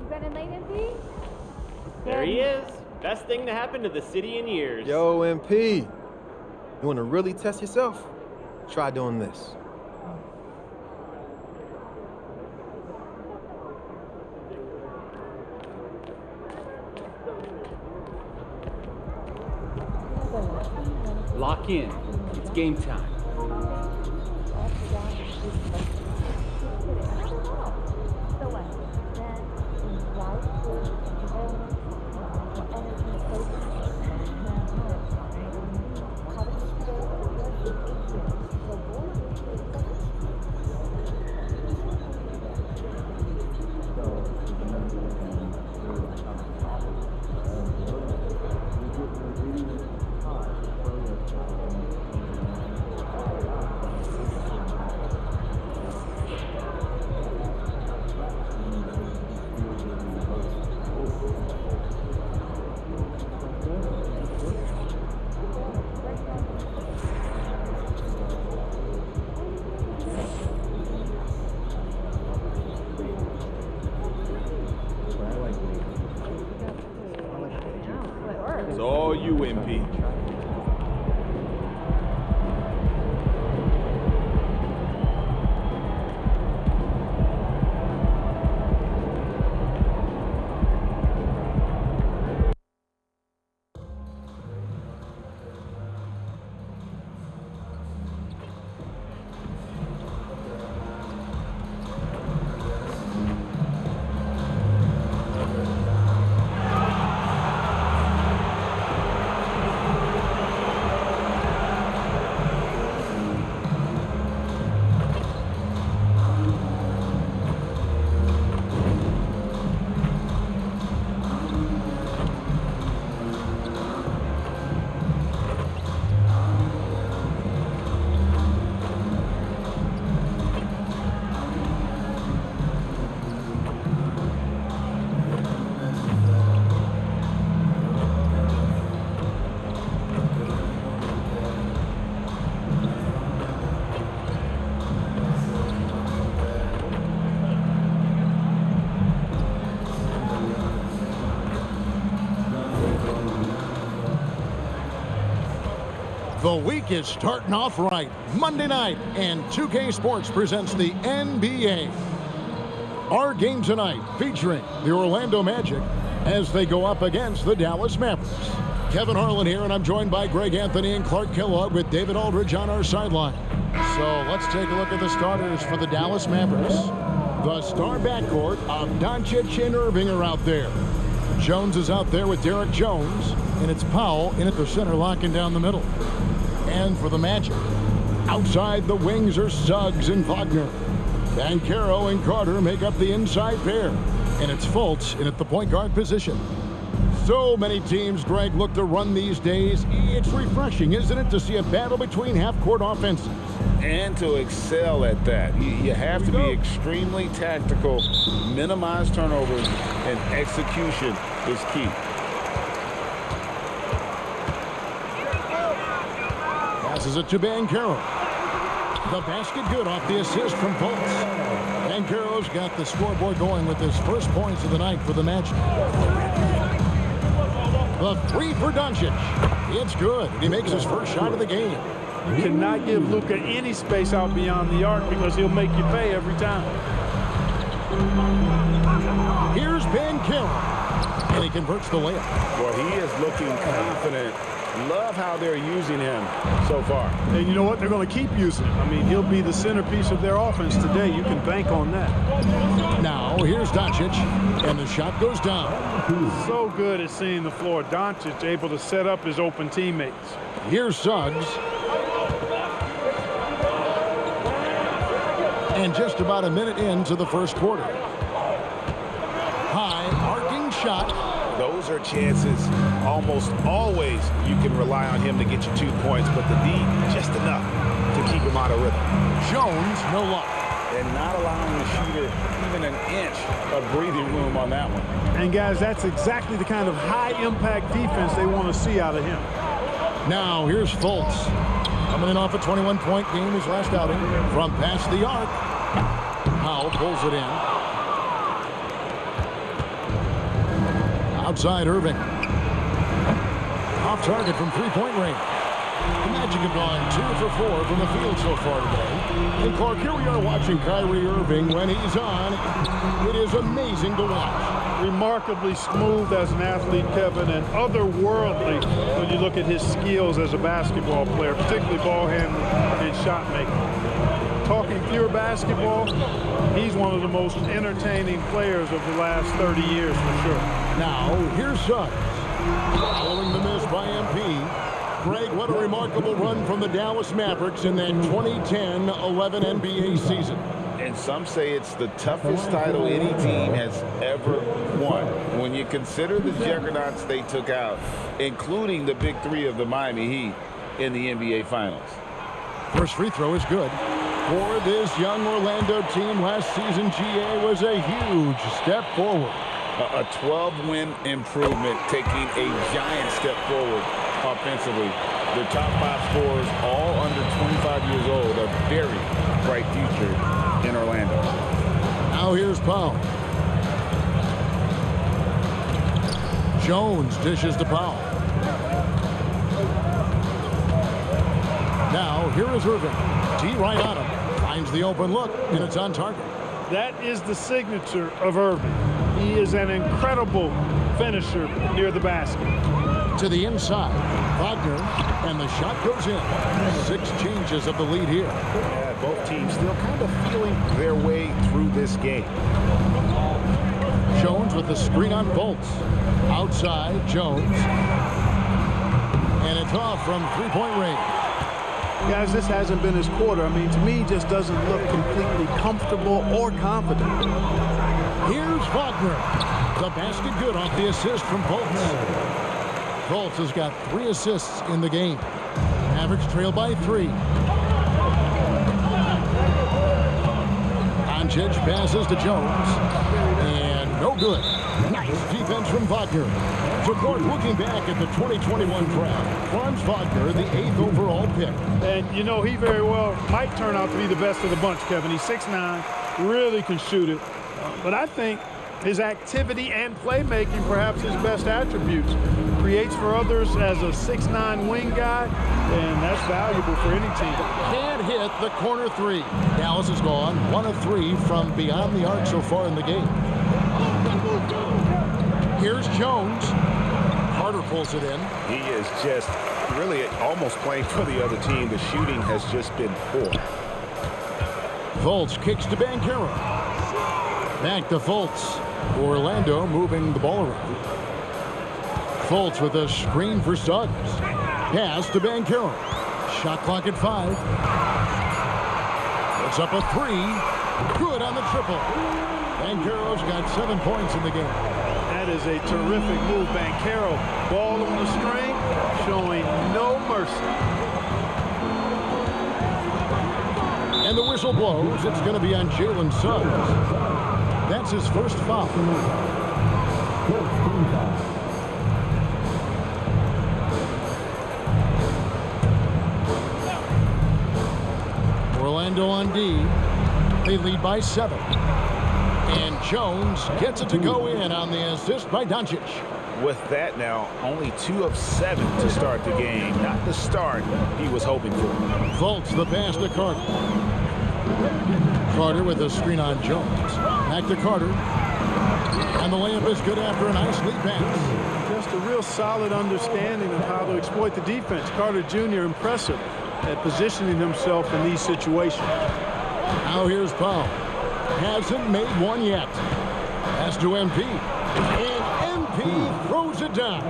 Running late, MP? There he is. Best thing to happen to the city in years. Yo, MP. You want to really test yourself? Try doing this. Lock in. It's game time. It's all you, MP. The week is starting off right. Monday night, and 2K Sports presents the NBA. Our game tonight featuring the Orlando Magic as they go up against the Dallas Mavericks. Kevin Harlan here, and I'm joined by Greg Anthony and Clark Kellogg with David Aldridge on our sideline. So let's take a look at the starters for the Dallas Mavericks. The star backcourt of Doncic and Irving are out there. Jones is out there with Derek Jones, and it's Powell in at the center, locking down the middle. And for the Magic, outside the wings are Suggs and Wagner. Banchero and Carter make up the inside pair, and it's Fultz in at the point guard position. So many teams, Greg, look to run these days. It's refreshing, isn't it, to see a battle between half-court offenses? And to excel at that. You have to be extremely tactical, minimize turnovers, and execution is key. Passes it to Banchero. The basket good off the assist from Fultz. Banchero's got the scoreboard going with his first points of the night for the Magic. The three for Doncic. It's good. He makes his first shot of the game. You cannot give Luka any space out beyond the arc because he'll make you pay every time. Here's Banchero. And he converts the layup. Well, he is looking confident. Love how they're using him so far. And you know what? They're going to keep using him. I mean, he'll be the centerpiece of their offense today. You can bank on that. Now, here's Doncic, and the shot goes down. So good at seeing the floor. Doncic able to set up his open teammates. Here's Suggs. And just about a minute into the first quarter. High, arcing shot. Those are chances. Almost always you can rely on him to get you 2 points, but the D, just enough to keep him out of rhythm. Jones, no luck. And not allowing the shooter even an inch of breathing room on that one. And guys, that's exactly the kind of high-impact defense they want to see out of him. Now, here's Fultz. Coming in off a 21-point game his last outing. From past the arc. Powell pulls it in. Outside Irving. Off target from three-point range. The Magic have gone 2 for 4 from the field so far today. And Clark, here we are watching Kyrie Irving when he's on. It is amazing to watch. remarkably smooth as an athlete, Kevin, and otherworldly when you look at his skills as a basketball player, particularly ball handling and shot making. Talking pure basketball, he's one of the most entertaining players of the last 30 years for sure. Now, here's Suggs. Following the miss by MP. Greg, what a remarkable run from the Dallas Mavericks in that 2010-11 NBA season. And some say it's the toughest title any team has ever won. When you consider the juggernauts they took out, including the big three of the Miami Heat in the NBA Finals. First free throw is good. For this young Orlando team, last season GA was a huge step forward. A 12-win improvement, taking a giant step forward offensively. Their top 5 scorers, all under 25 years old, a very bright future in Orlando. Now here's Powell. Jones dishes to Powell. Now here is Irving. T right on him. Finds the open look, and it's on target. That is the signature of Irving. He is an incredible finisher near the basket. To the inside, Wagner, and the shot goes in. 6 changes of the lead here. Yeah, both teams still kind of feeling their way through this game. Jones with the screen on Bolts. Outside, Jones. And it's off from three-point range. Guys, this hasn't been his quarter. I mean, to me, he just doesn't look completely comfortable or confident. Here's Wagner. The basket good off the assist from Bolts. Bolts has got 3 assists in the game. Mavericks trail by 3. Doncic passes to Jones. And no good. Nice defense from Wagner. So, Clark, looking back at the 2021 draft, Franz Wagner, the 8th overall pick. And, you know, he very well might turn out to be the best of the bunch, Kevin. He's 6'9", really can shoot it. But I think his activity and playmaking, perhaps his best attributes. Creates for others as a 6'9" wing guy, and that's valuable for any team. Can't hit the corner 3. Dallas has gone 1 of 3 from beyond the arc so far in the game. Here's Jones. Carter pulls it in. He is just really almost playing for the other team. The shooting has just been poor. Fultz kicks to Banchero. Back to Fultz. Orlando moving the ball around. Fultz with a screen for Suggs. Pass to Banchero. Shot clock at 5. It's up a 3. Good on the triple. Banchero's got 7 points in the game. That is a terrific move, Banchero. Ball on the string, showing no mercy. And the whistle blows. It's going to be on Jalen Suggs. That's his first foul. Orlando on D. They lead by 7. And Jones gets it to go in on the assist by Doncic. With that now, only 2 of 7 to start the game. Not the start he was hoping for. Fultz the pass to Carter. Carter with a screen on Jones. Back to Carter. And the layup is good after a nice lead pass. Just a real solid understanding of how to exploit the defense. Carter Jr. impressive at positioning himself in these situations. Now here's Powell. Hasn't made one yet. Pass to MP. And MP throws it down.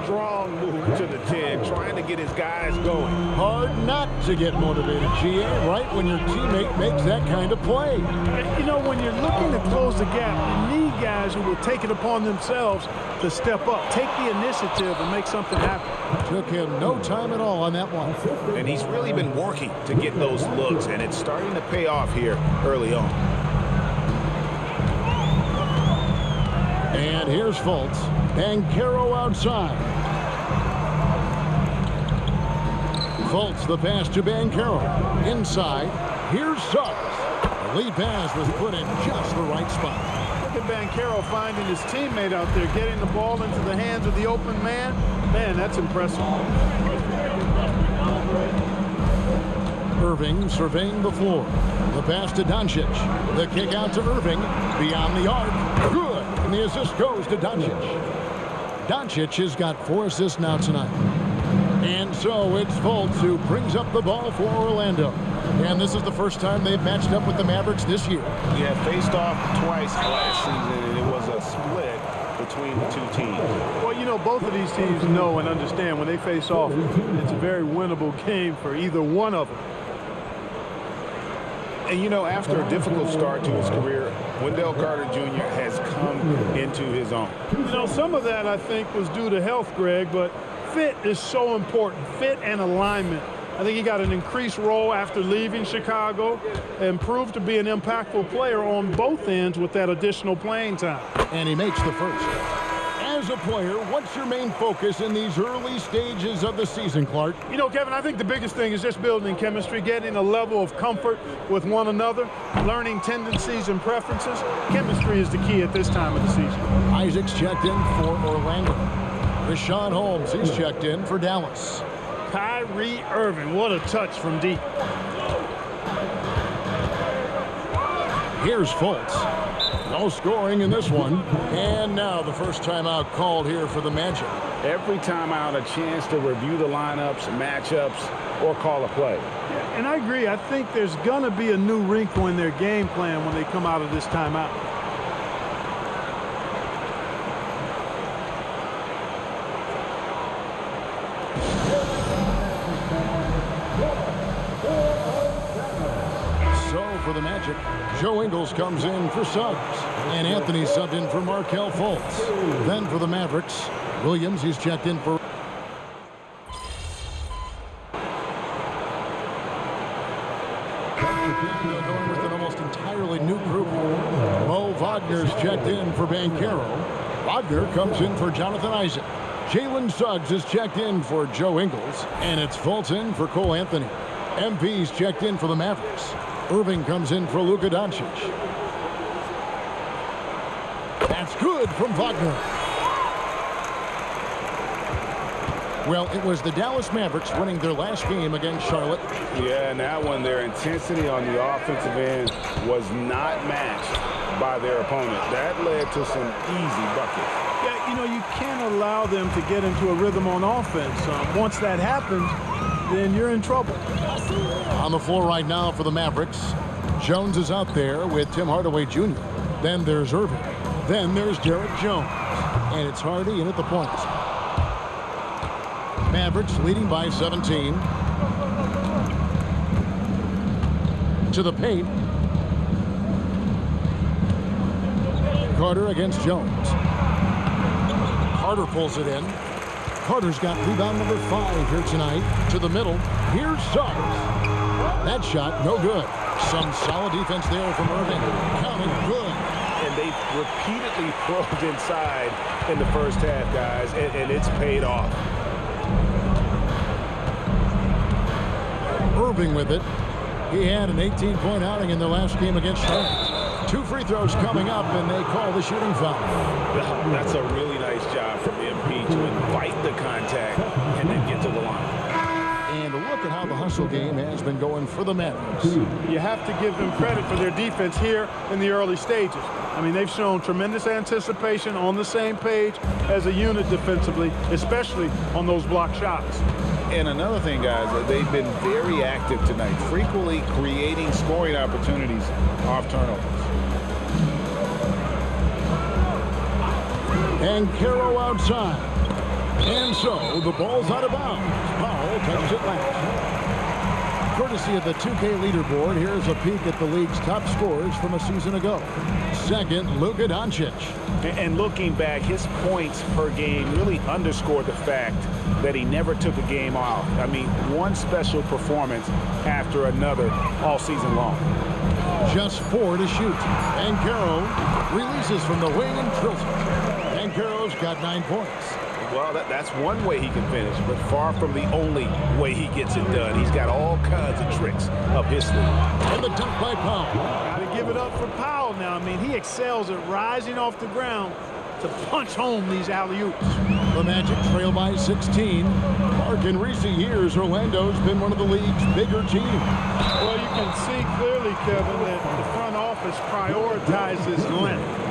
Strong move to the 10, trying to get his guys going. Hard not to get motivated, GA, right when your teammate makes that kind of play. You know, when you're looking to close the gap, you need guys who will take it upon themselves to step up, take the initiative, and make something happen. Took him no time at all on that one. And he's really been working to get those looks, and it's starting to pay off here early on. And here's Fultz. Banchero outside. Fultz the pass to Banchero. Inside. Here's Suggs. The lead pass was put in just the right spot. Look at Banchero finding his teammate out there, getting the ball into the hands of the open man. Man, that's impressive. Irving surveying the floor. The pass to Doncic. The kick out to Irving. Beyond the arc. Good. And the assist goes to Doncic. Doncic has got 4 assists now tonight. And so it's Fultz who brings up the ball for Orlando. And this is the first time they've matched up with the Mavericks this year. Yeah, faced off twice last season, and it was a split between the two teams. Well, you know, both of these teams know and understand when they face off, it's a very winnable game for either one of them. And, you know, after a difficult start to his career, Wendell Carter Jr. has come into his own. You know, some of that, I think, was due to health, Greg, but fit is so important. Fit and alignment. I think he got an increased role after leaving Chicago and proved to be an impactful player on both ends with that additional playing time. And he makes the first. As a player, what's your main focus in these early stages of the season, Clark? You know, Kevin, I think the biggest thing is just building chemistry, getting a level of comfort with one another, learning tendencies and preferences. Chemistry is the key at this time of the season. Isaac's checked in for Orlando. Rashawn Holmes, he's checked in for Dallas. Kyrie Irving, what a touch from deep. Here's Fultz. No scoring in this one. And now the first timeout called here for the Magic. Every timeout, a chance to review the lineups, matchups, or call a play. Yeah, and I agree. I think there's going to be a new wrinkle in their game plan when they come out of this timeout. For the Magic, Joe Ingles comes in for Suggs, and Anthony subbed in for Markelle Fultz. Then for the Mavericks, Williams, he's checked in for going with an almost entirely new group. Mo Wagner's checked in for Banchero. Wagner comes in for Jonathan Isaac. Jalen Suggs is checked in for Joe Ingles, and it's Fultz in for Cole Anthony. MP's checked in for the Mavericks. Irving comes in for Luka Doncic. That's good from Wagner. Well, it was the Dallas Mavericks winning their last game against Charlotte. Yeah, and that one, their intensity on the offensive end was not matched by their opponent. That led to some easy buckets. Yeah, you know, you can't allow them to get into a rhythm on offense. Once that happens, then you're in trouble. On the floor right now for the Mavericks, Jones is out there with Tim Hardaway Jr. Then there's Irving. Then there's Derek Jones. And it's Hardy in at the point. Mavericks leading by 17. To the paint. Carter against Jones. Carter pulls it in. Carter's got rebound number 5 here tonight. To the middle. Here's Suggs. That shot, no good. Some solid defense there from Irving. Counting good. And they repeatedly probed inside in the first half, guys, and it's paid off. Irving with it. He had an 18-point outing in the last game against Charlotte. 2 free throws coming up, and they call the shooting foul. That's a really nice job from MP to invite the contact and then get to the line. And look at how the hustle game has been going for the Mavericks. You have to give them credit for their defense here in the early stages. I mean, they've shown tremendous anticipation, on the same page as a unit defensively, especially on those block shots. And another thing, guys, they've been very active tonight, frequently creating scoring opportunities off turnovers. And Caro outside. And so the ball's out of bounds. Powell touches it last. Courtesy of the 2K leaderboard, here's a peek at the league's top scorers from a season ago. Second, Luka Doncic. And looking back, his points per game really underscored the fact that he never took a game off. I mean, one special performance after another all season long. Just 4 to shoot. And Caro releases from the wing and drills it. And Caro's got 9 points. Well, that's one way he can finish, but far from the only way he gets it done. He's got all kinds of tricks up his sleeve. And the dunk by Powell. Got to give it up for Powell now. I mean, he excels at rising off the ground to punch home these alley-oops. The Magic trail by 16. Mark, in recent years, Orlando's been one of the league's bigger teams. Well, you can see clearly, Kevin, that the front office prioritizes length.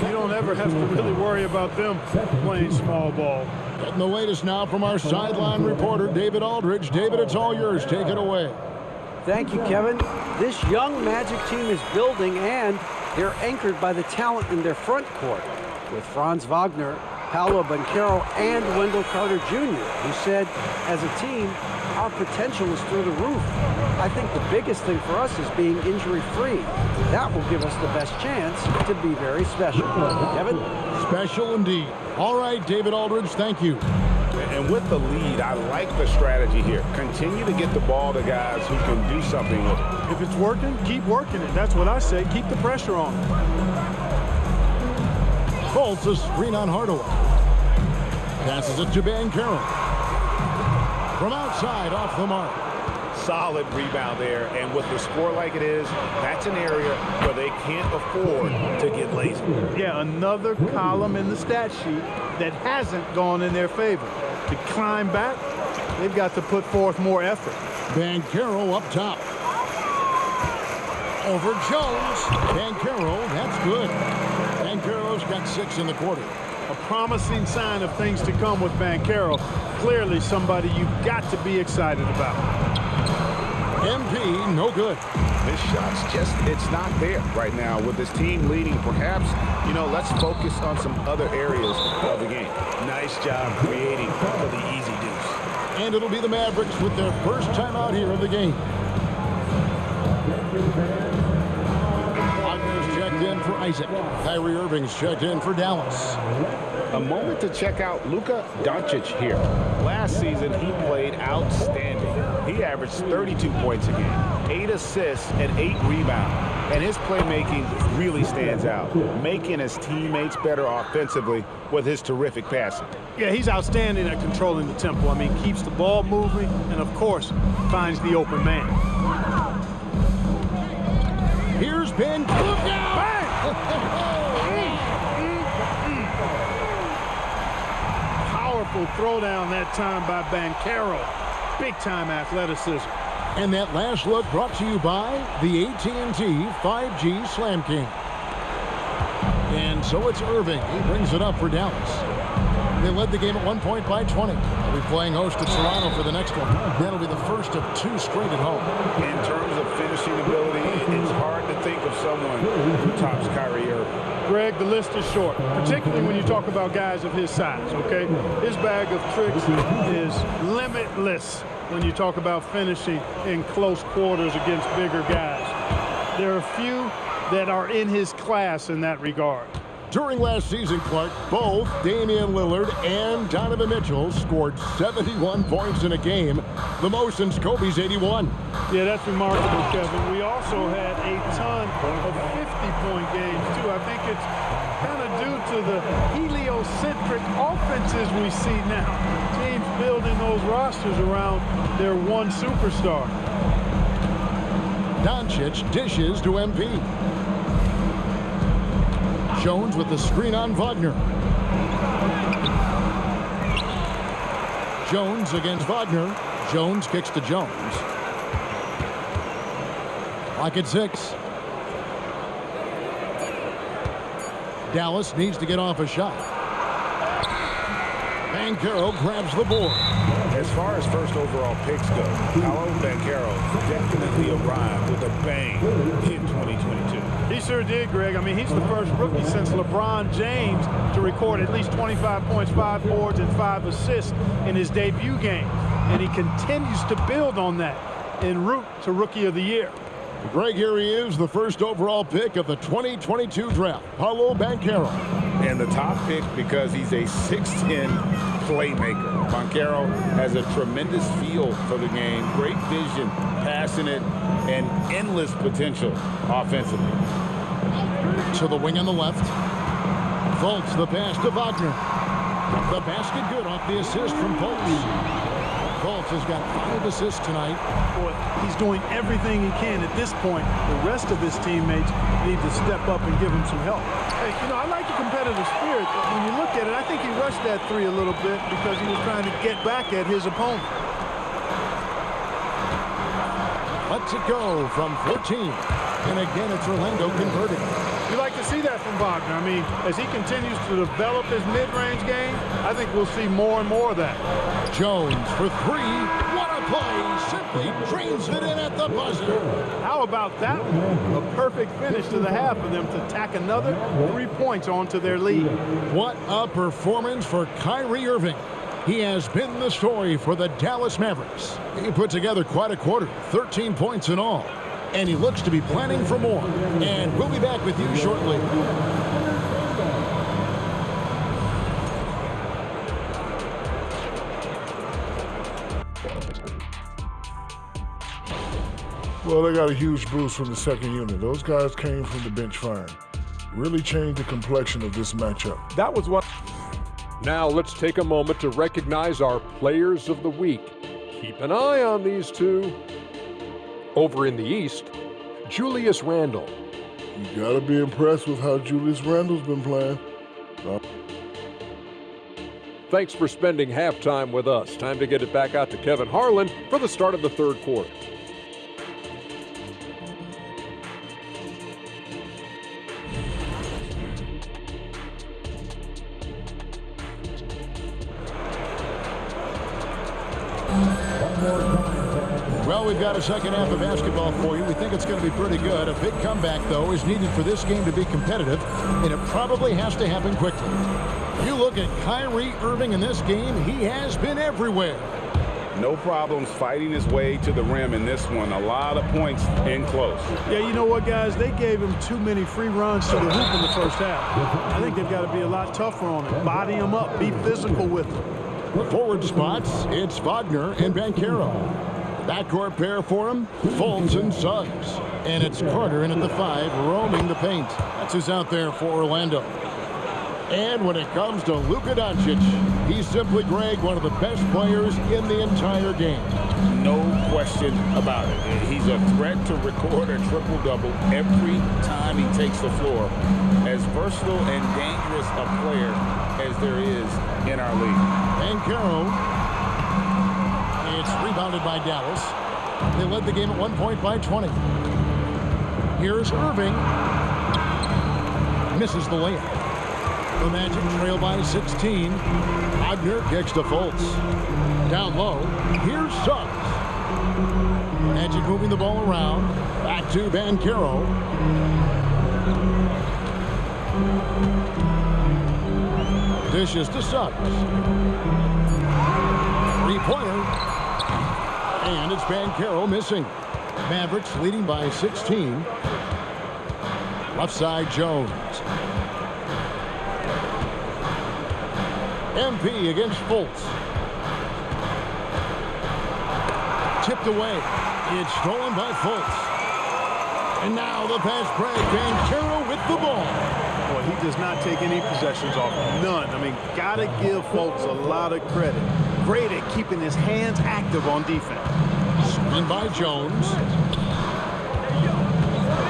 You don't ever have to really worry about them playing small ball. Getting the latest now from our sideline reporter, David Aldridge. David, it's all yours. Take it away. Thank you, Kevin. This young Magic team is building, and they're anchored by the talent in their front court with Franz Wagner, Paolo Banchero, and Wendell Carter Jr., who said, as a team, our potential is through the roof. I think the biggest thing for us is being injury-free. That will give us the best chance to be very special. Kevin? Special indeed. All right, David Aldridge, thank you. And with the lead, I like the strategy here. Continue to get the ball to guys who can do something with it. If it's working, keep working it. That's what I say. Keep the pressure on. Bolts a screen on Hardaway. Passes it to Banchero. From outside, off the mark. Solid rebound there, and with the score like it is, that's an area where they can't afford to get lazy. Yeah, another column in the stat sheet that hasn't gone in their favor. To climb back, they've got to put forth more effort. Banchero up top. Over Jones. Banchero, that's good. Banchero's got 6 in the quarter. A promising sign of things to come with Banchero. Clearly somebody you've got to be excited about. MP, no good. This shot's just, it's not there right now. With this team leading, perhaps, let's focus on some other areas of the game. Nice job creating for the easy deuce. And it'll be the Mavericks with their first time out here of the game. Wagner's checked in for Isaac. Kyrie Irving's checked in for Dallas. A moment to check out Luka Doncic here. Last season, he played outstanding. He averaged 32 points a game, 8 assists, and 8 rebounds. And his playmaking really stands out, making his teammates better offensively with his terrific passing. Yeah, he's outstanding at controlling the tempo. I mean, keeps the ball moving and, of course, finds the open man. Here's Ben. Look out! Powerful throwdown that time by Banchero. Big-time athleticism. And that last look brought to you by the AT&T 5G Slam King. And so it's Irving. He brings it up for Dallas. They led the game at 1 point by 20. They'll be playing host to Toronto for the next one. That'll be the first of 2 straight at home. In terms of finishing ability, it's hard to think of someone who tops Kyrie Irving. Greg, the list is short, particularly when you talk about guys of his size, okay? His bag of tricks is limitless when you talk about finishing in close quarters against bigger guys. There are few that are in his class in that regard. During last season, Clark, both Damian Lillard and Donovan Mitchell scored 71 points in a game, the most since Kobe's 81. Yeah, that's remarkable, Kevin. We also had a ton of 50-point games, too. I think it's kind of due to the heliocentric offenses we see now. Teams building those rosters around their one superstar. Doncic dishes to MP. Jones with the screen on Wagner. Jones against Wagner. Jones kicks to Jones. Clock at 6. Dallas needs to get off a shot. Banchero grabs the board. As far as first overall picks go, Paolo Banchero definitely arrived with a bang in 2022. He sure did, Greg. I mean, he's the first rookie since LeBron James to record at least 25 points, 5 boards, and 5 assists in his debut game. And he continues to build on that en route to Rookie of the Year. Greg, here he is, the first overall pick of the 2022 draft, Paolo Banchero. And the top pick because he's a 6'10 playmaker. Banchero has a tremendous feel for the game, great vision, passing it, and endless potential offensively. To the wing on the left. Fultz, the pass to Wagner. The basket good off the assist from Fultz. Fultz has got 5 assists tonight. Boy, he's doing everything he can at this point. The rest of his teammates need to step up and give him some help. Hey, you know, I like the competitive spirit. When you look at it, I think he rushed that 3 a little bit because he was trying to get back at his opponent. Lets it go from 14. And again, it's Orlando converting. You like to see that from Wagner. I mean, as he continues to develop his mid-range game, I think we'll see more and more of that. Jones for 3. What a play. Simply drains it in at the buzzer. How about that one? A perfect finish to the half for them to tack another 3 points onto their lead. What a performance for Kyrie Irving. He has been the story for the Dallas Mavericks. He put together quite a quarter, 13 points in all. And he looks to be planning for more. And we'll be back with you shortly. Well, they got a huge boost from the second unit. Those guys came from the bench fine. Really changed the complexion of this matchup. That was what. Now let's take a moment to recognize our players of the week. Keep an eye on these two. Over in the East, Julius Randle. You gotta be impressed with how Julius Randle's been playing. Thanks for spending halftime with us. Time to get it back out to Kevin Harlan for the start of the third quarter. Well, we've got a second half of basketball for you. We think it's going to be pretty good. A big comeback, though, is needed for this game to be competitive, and it probably has to happen quickly. You look at Kyrie Irving in this game, he has been everywhere. No problems fighting his way to the rim in this one. A lot of points in close. Yeah, you know what, guys? They gave him too many free runs to the hoop in the first half. I think they've got to be a lot tougher on him. Body him up. Be physical with him. Forward spots, it's Wagner and Banchero. Backcourt pair for him, Fultz and Suggs. And it's Carter in at the 5, roaming the paint. That's who's out there for Orlando. And when it comes to Luka Doncic, he's simply, Greg, one of the best players in the entire game. No question about it. He's a threat to record a triple-double every time he takes the floor. As versatile and dangerous a player as there is in our league. Banchero. It's rebounded by Dallas. They led the game at 1 point by 20. Here's Irving. Misses the layup. The Magic trail by 16. Wagner kicks to Fultz. Down low. Here's Suggs. Magic moving the ball around. Back to Banchero. Dishes to Suggs. Three-pointer. And it's Banchero missing. Mavericks leading by 16. Left side, Jones. MP against Fultz. Tipped away. It's stolen by Fultz. And now the pass break. Banchero with the ball. Boy, he does not take any possessions off. None. I mean, gotta give Fultz a lot of credit. Great at keeping his hands active on defense. Screen by Jones.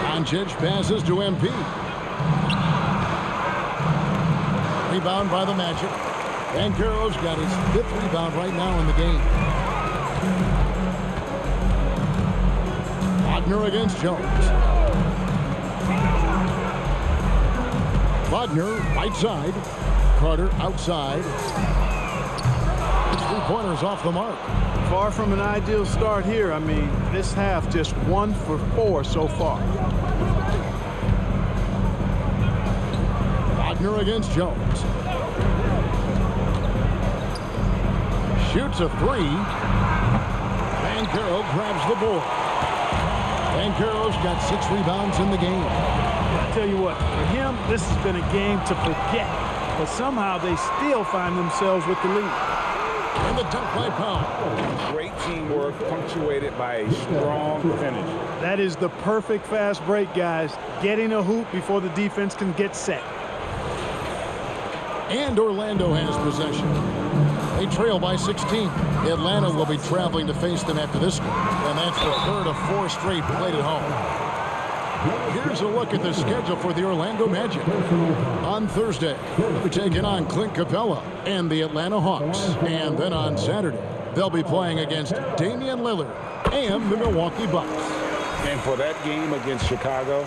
Doncic passes to MP. Rebound by the Magic. Banchero's got his 5th rebound right now in the game. Wagner against Jones. Wagner, right side. Carter outside. His three-pointer's off the mark. Far from an ideal start here. I mean, this half just 1 for 4 so far. Wagner against Jones. Shoots a 3. Banchero grabs the board. Banchero's got 6 rebounds in the game. I tell you what, for him, this has been a game to forget. But somehow they still find themselves with the lead. And the dunk by Powell. Great teamwork punctuated by a strong finish. That is the perfect fast break, guys. Getting a hoop before the defense can get set. And Orlando has possession. They trail by 16. Atlanta will be traveling to face them after this score, and that's the third of 4 straight played at home. Here's a look at the schedule for the Orlando Magic. On Thursday, they're taking on Clint Capella and the Atlanta Hawks. And then on Saturday, they'll be playing against Damian Lillard and the Milwaukee Bucks. And for that game against Chicago,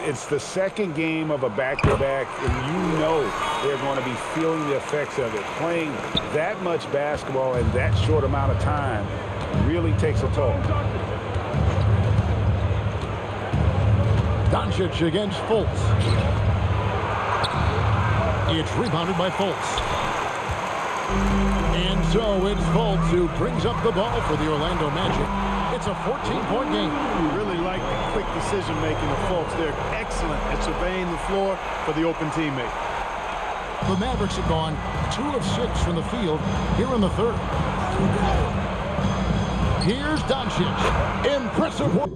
it's the second game of a back-to-back, and you know they're going to be feeling the effects of it. Playing that much basketball in that short amount of time really takes a toll. Doncic against Fultz. It's rebounded by Fultz. And so it's Fultz who brings up the ball for the Orlando Magic. It's a 14-point game. Really like the quick decision-making of Fultz. They're excellent at surveying the floor for the open teammate. The Mavericks have gone 2 of 6 from the field here in the third. Here's Doncic. Impressive work.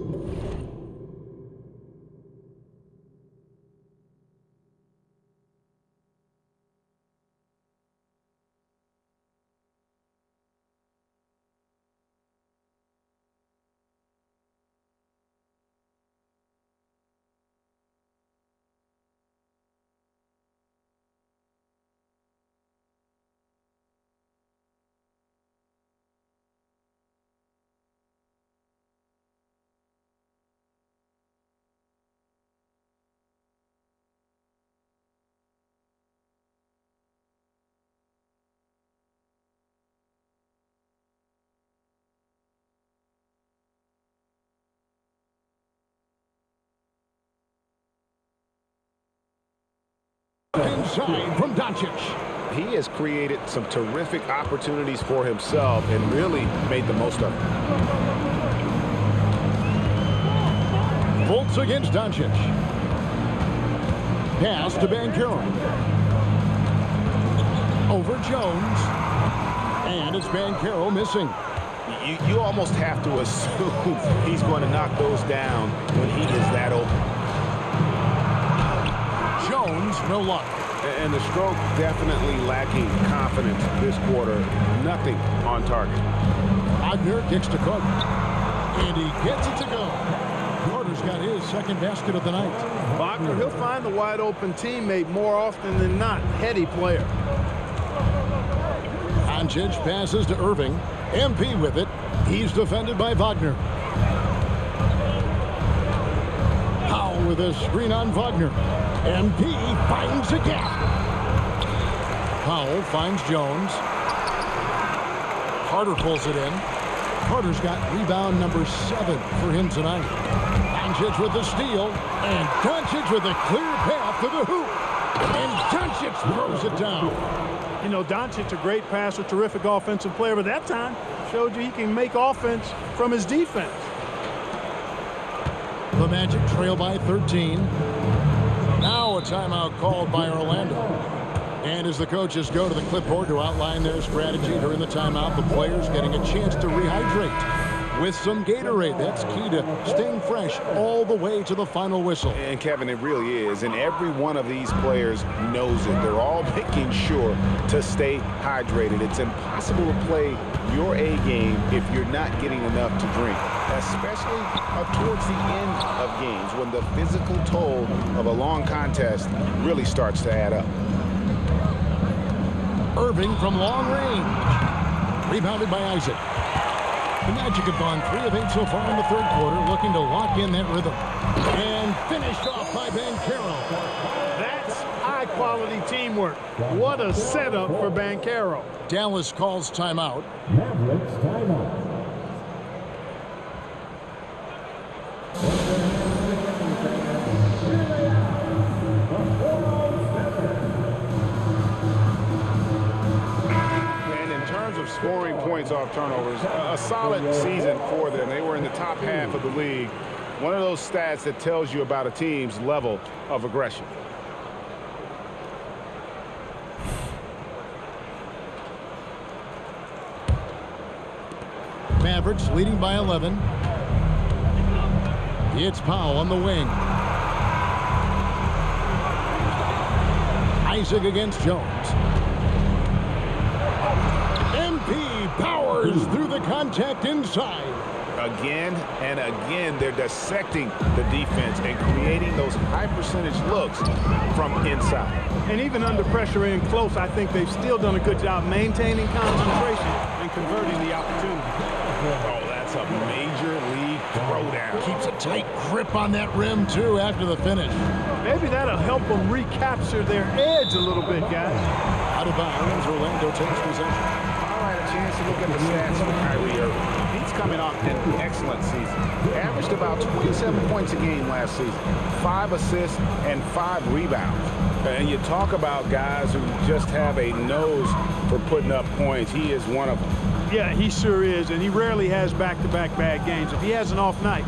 Inside from Doncic. He has created some terrific opportunities for himself and really made the most of it. Fultz against Doncic. Pass to Banchero. Over Jones. And it's Banchero missing. You almost have to assume he's going to knock those down when he is that open. Jones, no luck. And the stroke definitely lacking confidence this quarter. Nothing on target. Wagner kicks to Carter. And he gets it to go. Carter's got his second basket of the night. Wagner, he'll find the wide open teammate more often than not. Heady player. Doncic passes to Irving. MP with it. He's defended by Wagner. Powell with a screen on Wagner. MP finds a gap. Powell finds Jones. Carter pulls it in. Carter's got rebound number 7 for him tonight. Doncic with the steal. And Doncic with a clear path to the hoop. And Doncic throws it down. You know, Doncic, a great passer, terrific offensive player, but that time showed you he can make offense from his defense. The Magic trail by 13. Now a timeout called by Orlando. And as the coaches go to the clipboard to outline their strategy during the timeout, the players getting a chance to rehydrate with some Gatorade. That's key to staying fresh all the way to the final whistle. And Kevin, it really is. And every one of these players knows it. They're all making sure to stay hydrated. It's impossible to play your A game if you're not getting enough to drink, especially towards the end of games when the physical toll of a long contest really starts to add up. Irving from long range. Rebounded by Isaac. The Magic have gone 3 of 8 so far in the third quarter, looking to lock in that rhythm. And finished off by Banchero. That's high-quality teamwork. What a setup for Banchero. Dallas calls timeout. Mavericks timeout. Scoring points off turnovers, a solid season for them. They were in the top half of the league. One of those stats that tells you about a team's level of aggression. Mavericks leading by 11. It's Powell on the wing. Isaac against Jones. Here's through the contact inside. Again and again, they're dissecting the defense and creating those high percentage looks from inside. And even under pressure in close, I think they've still done a good job maintaining concentration and converting the opportunity. Oh, that's a major league throwdown. Keeps a tight grip on that rim, too, after the finish. Maybe that'll help them recapture their edge a little bit, guys. Out of bounds, Orlando takes possession. All right, a chance to look at the stats for Kyrie Irving. He's coming off an excellent season. Averaged about 27 points a game last season, 5 assists and 5 rebounds. And you talk about guys who just have a nose for putting up points. He is one of them. Yeah, he sure is, and he rarely has back-to-back bad games. If he has an off night,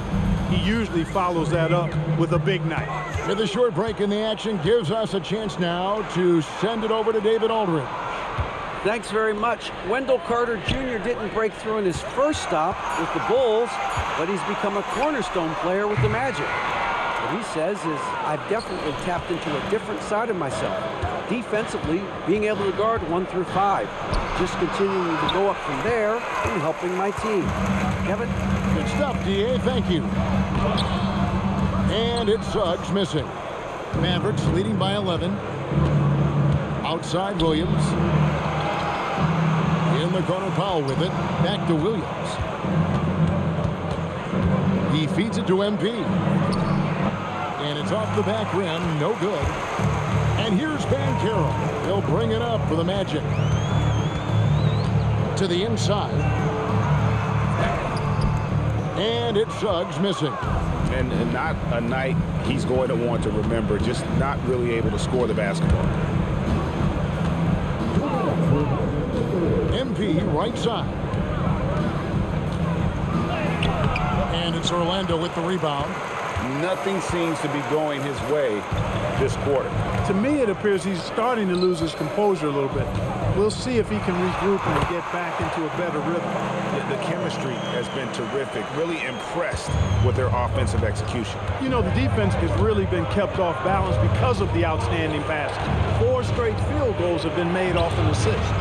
he usually follows that up with a big night. With a short break in the action, gives us a chance now to send it over to David Aldridge. Thanks very much. Wendell Carter Jr. didn't break through in his first stop with the Bulls, but he's become a cornerstone player with the Magic. What he says is, I've definitely tapped into a different side of myself. Defensively, being able to guard 1 through 5. Just continuing to go up from there and helping my team. Kevin? Good stuff, D.A. Thank you. And it's Suggs missing. Mavericks leading by 11. Outside Williams. In the corner, Powell with it. Back to Williams. He feeds it to MP. And it's off the back rim. No good. And here's Banchero. He'll bring it up for the Magic. To the inside. And it's Suggs missing. And not a night he's going to want to remember. Just not really able to score the basketball. MP right side. And it's Orlando with the rebound. Nothing seems to be going his way this quarter. To me, it appears he's starting to lose his composure a little bit. We'll see if he can regroup and get back into a better rhythm. The chemistry has been terrific. Really impressed with their offensive execution. You know, the defense has really been kept off balance because of the outstanding passes. 4 straight field goals have been made off an assist.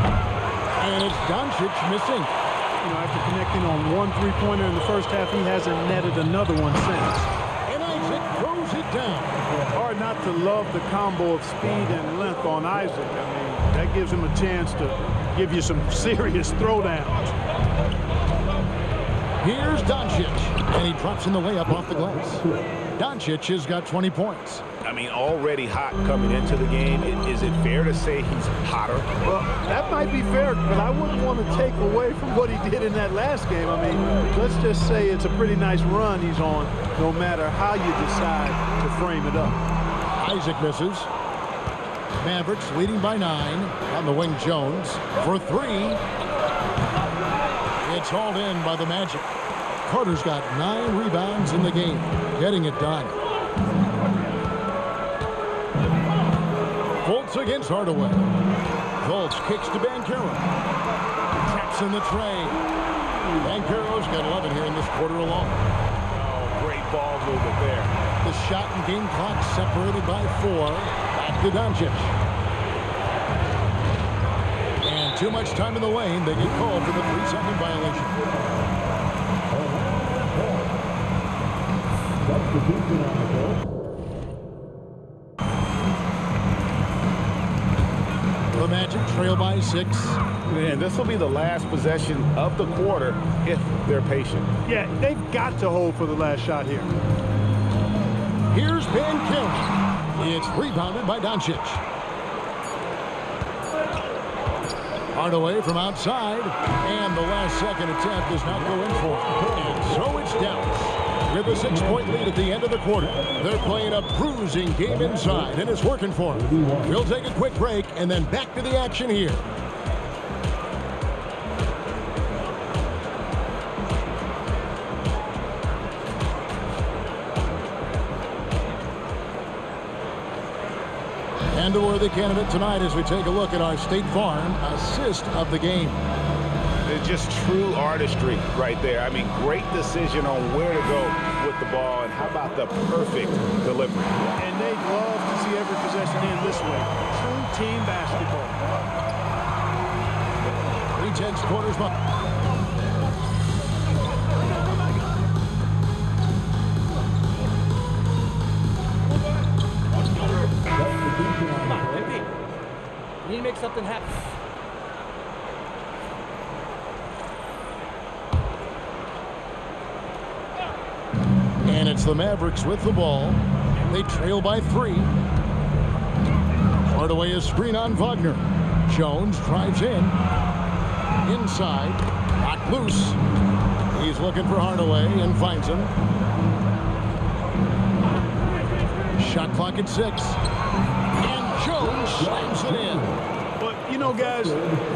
And it's Doncic missing. You know, after connecting on 1 3-pointer in the first half, he hasn't netted another one since. And Isaac throws it down. Hard not to love the combo of speed and length on Isaac. I mean, that gives him a chance to give you some serious throwdowns. Here's Doncic, and he drops in the layup off the glass. Doncic has got 20 points. I mean, already hot coming into the game. Is it fair to say he's hotter? Well, that might be fair, but I wouldn't want to take away from what he did in that last game. I mean, let's just say it's a pretty nice run he's on, no matter how you decide to frame it up. Isaac misses. Mavericks leading by 9 on the wing. Jones for 3. It's hauled in by the Magic. Carter's got 9 rebounds in the game, getting it done. Fultz against Hardaway. Fultz kicks to Banchero. Taps in the tray. Banchero's got 11 here in this quarter alone. Oh, great ball movement there. The shot and game clock separated by 4. Back to Doncic. And too much time in the lane. They get called for the 3-second violation. The Magic trail by 6. And this will be the last possession of the quarter if they're patient. Yeah, they've got to hold for the last shot here. Here's Banchero. It's rebounded by Doncic. Hardaway from outside. And the last second attempt does not go in for it. And so it's Dallas with a 6-point lead at the end of the quarter. They're playing a bruising game inside, and it's working for them. We'll take a quick break and then back to the action here. And a worthy candidate tonight as we take a look at our State Farm assist of the game. It's just true artistry right there. I mean, great decision on where to go with the ball, and how about the perfect delivery. And they'd love to see every possession end this way. True team basketball. 3/10 quarters. to make something happen. And it's the Mavericks with the ball. They trail by 3. Hardaway is screen on Wagner. Jones drives in. Inside. Knocked loose. He's looking for Hardaway and finds him. Shot clock at 6. And Jones slams it in. But, you know, guys,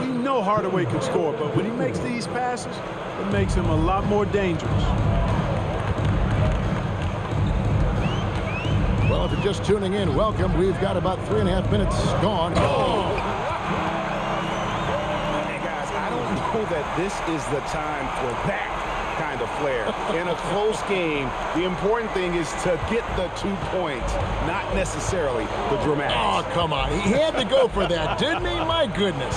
we know Hardaway can score, but when he makes these passes, it makes him a lot more dangerous. Well, if you're just tuning in, welcome. We've got about 3.5 minutes gone. Oh! Hey, guys, I don't know that this is the time for that kind of flair. In a close game, the important thing is to get the 2 points, not necessarily the dramatics. Oh, come on. He had to go for that, didn't he? My goodness.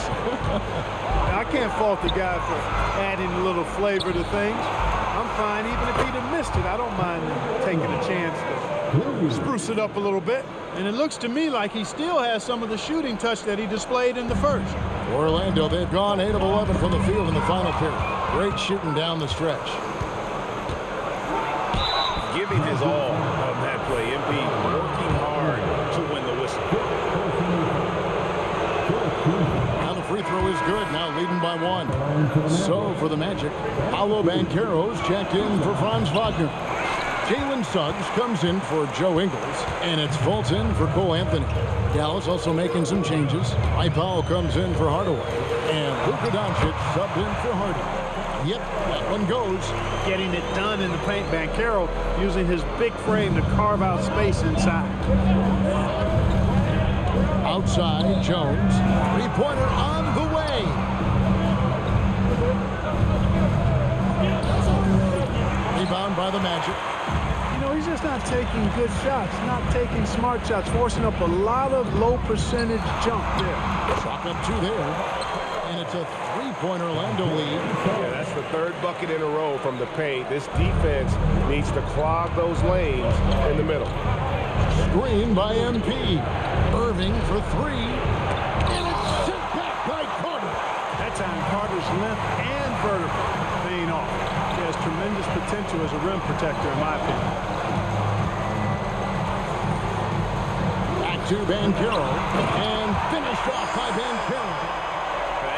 I can't fault the guy for adding a little flavor to things. I'm fine. Even if he'd have missed it, I don't mind taking a chance to spruce it up a little bit. And it looks to me like he still has some of the shooting touch that he displayed in the first. Orlando, they've gone 8 of 11 from the field in the final period. Great shooting down the stretch. Giving his all on that play. Embiid working hard to win the whistle. Now the free throw is good. Now leading by 1. So for the Magic, Paolo Banchero's checked in for Franz Wagner. Jalen Suggs comes in for Joe Ingles, and it's Fulton for Cole Anthony. Dallas also making some changes. Mike Powell comes in for Hardaway, and Luka Doncic subbed in for Harden. Yep, that one goes. Getting it done in the paint. Banchero using his big frame to carve out space inside. Outside, Jones. Three-pointer on the way. Rebound by the Magic. You know, he's just not taking good shots, not taking smart shots, forcing up a lot of low percentage jump there. Chalk up 2 there. And it's a 3-point Orlando lead. Yeah, that's the 3rd bucket in a row from the paint. This defense needs to clog those lanes in the middle. Screen by MP. Irving for 3. And it's sent back by Carter. That time, Carter's length and vertical paying off. He has tremendous potential as a rim protector, in my opinion. Back to Banchero. And finished off by Banchero.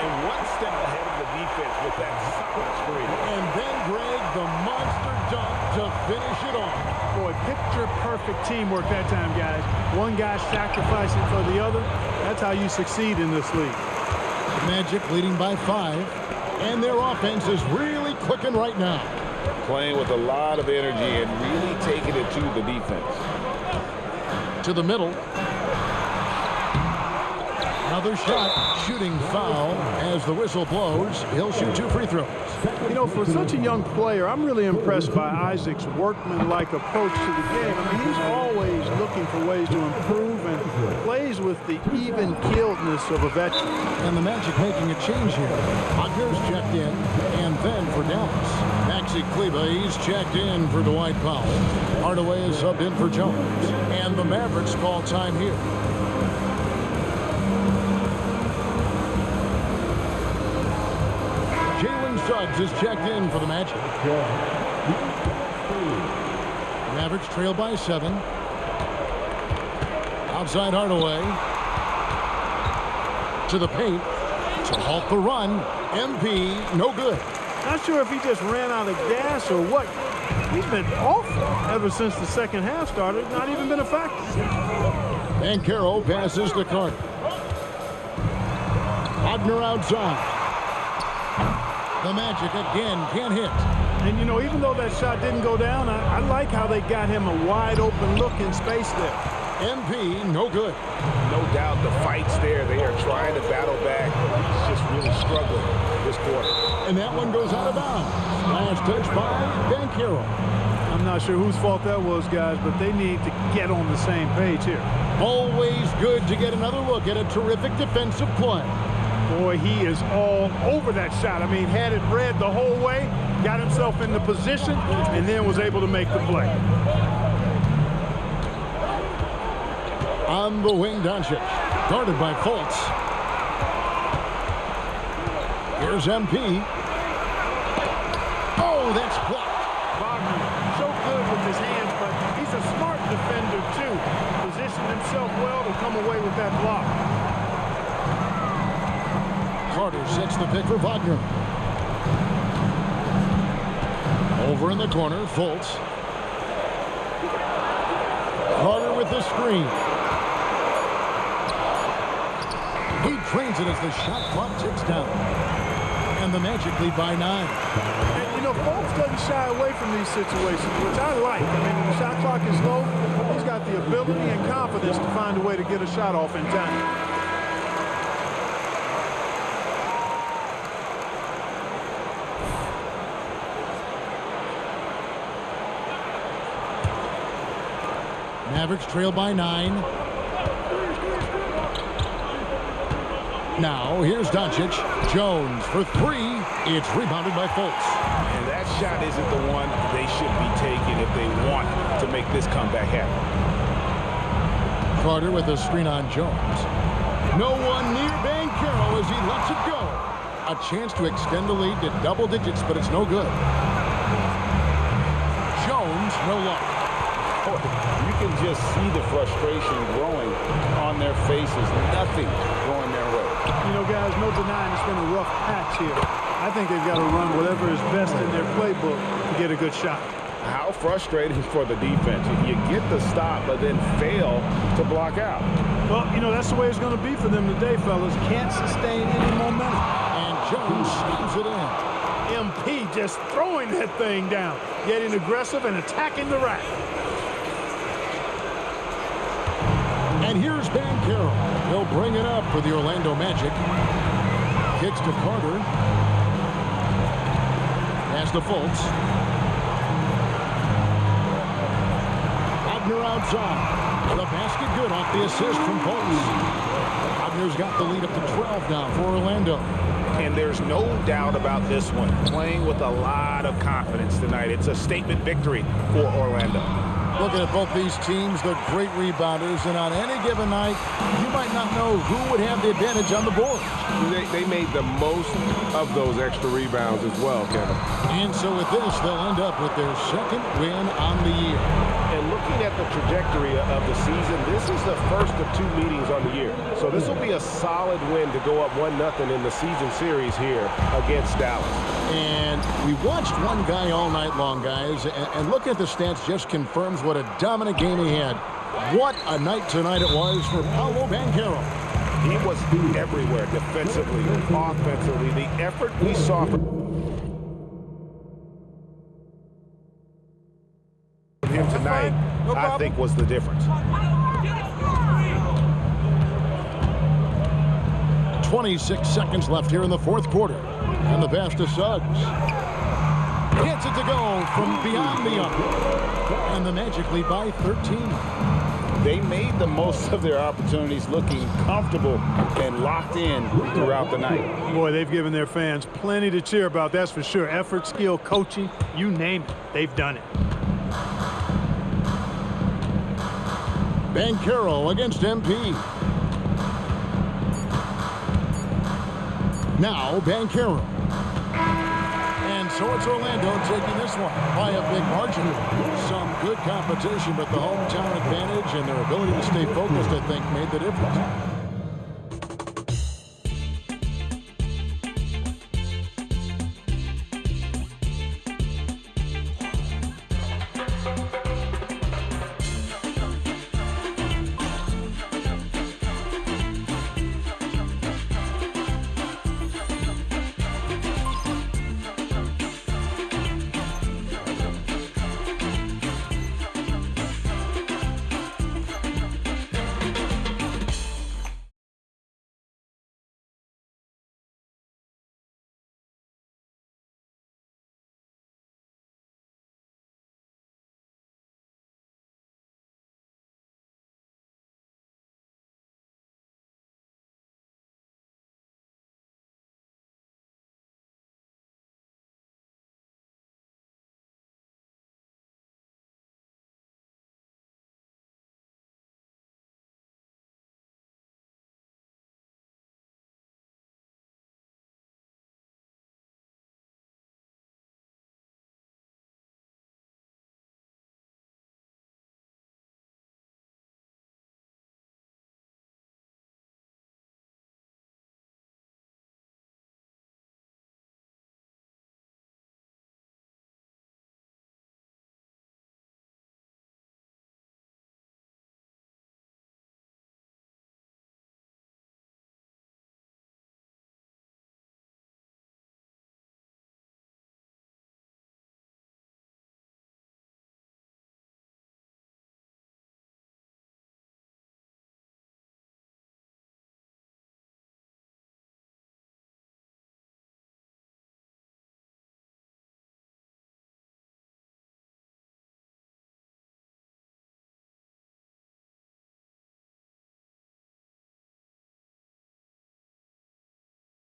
And 1 step ahead of the defense with that solid screen. And then Greg, the monster dunk to finish it off. Boy, picture-perfect teamwork that time, guys. One guy sacrificing for the other. That's how you succeed in this league. Magic leading by 5. And their offense is really clicking right now. Playing with a lot of energy and really taking it to the defense. To the middle. Another shot, shooting foul as the whistle blows. He'll shoot 2 free throws. You know, for such a young player, I'm really impressed by Isaac's workman-like approach to the game. I mean, he's always looking for ways to improve and plays with the even-keeledness of a veteran. And the Magic making a change here. Wagner's checked in, and then for Dallas. Maxi Kleber, he's checked in for Dwight Powell. Hardaway is subbed in for Jones. And the Mavericks call time here. Suggs is checked in for the Magic. Mavericks trail by 7. Outside Hardaway. To the paint. To halt the run. MP, no good. Not sure if he just ran out of gas or what. He's been awful ever since the second half started. Not even been a factor. Banchero passes to Carter. Wagner outside. The Magic again can't hit. And, you know, even though that shot didn't go down, I like how they got him a wide-open look in space there. MP, no good. No doubt the fight's there. They are trying to battle back. He's just really struggling this quarter. And that one goes out of bounds. Last touch by Banchero. I'm not sure whose fault that was, guys, but they need to get on the same page here. Always good to get another look at a terrific defensive play. Boy, he is all over that shot. I mean, had it read the whole way, got himself in the position, and then was able to make the play. On the wing, Doncic. Guarded by Fultz. Here's MP. Oh, that's blocked. Wagner, so good with his hands, but he's a smart defender, too. Positioned himself well to come away with that block. Carter sets the pick for Wagner. Over in the corner, Fultz. Carter with the screen. He trains it as the shot clock ticks down. And the Magic lead by 9. And, you know, Fultz doesn't shy away from these situations, which I like. I mean, when the shot clock is low, he's got the ability and confidence to find a way to get a shot off in time. Mavericks trail by 9. Now, here's Doncic. Jones for 3. It's rebounded by Fultz. And that shot isn't the one they should be taking if they want to make this comeback happen. Carter with a screen on Jones. No one near Banchero as he lets it go. A chance to extend the lead to double digits, but it's no good. Jones, no luck. You can just see the frustration growing on their faces. Nothing going their way. You know, guys, no denying it's been a rough patch here. I think they've got to run whatever is best in their playbook to get a good shot. How frustrating for the defense. You get the stop, but then fail to block out. Well, you know, that's the way it's going to be for them today, fellas. Can't sustain any momentum. And Jones slams it in. MP just throwing that thing down, getting aggressive and attacking the rack. And here's Banchero. He'll bring it up for the Orlando Magic. Kicks to Carter. Pass to Fultz. Wagner outside. The basket good off the assist from Fultz. Wagner's got the lead up to 12 now for Orlando. And there's no doubt about this one. Playing with a lot of confidence tonight. It's a statement victory for Orlando. Looking at both these teams, they're great rebounders, and on any given night, you might not know who would have the advantage on the board. They made the most of those extra rebounds as well, Kevin. And so with this, they'll end up with their second win on the year. And looking at the trajectory of the season, this is the first of 2 meetings on the year. So this will be a solid win to go up 1-0 in the season series here against Dallas. And we watched one guy all night long, guys, and looking at the stats just confirms what a dominant game he had. What a night tonight it was for Paolo Banchero. He was everywhere, defensively, offensively. The effort we saw from him tonight, I think, was the difference. 26 seconds left here in the fourth quarter. And the pass to Suggs. Gets it to go from beyond the arc. And the Magic lead by 13. They made the most of their opportunities, looking comfortable and locked in throughout the night. Boy, they've given their fans plenty to cheer about, that's for sure. Effort, skill, coaching, you name it, they've done it. Banchero against MP. Now Banchero. And so it's Orlando taking this one by a big margin. Some good competition, but the hometown advantage and their ability to stay focused, I think, made the difference.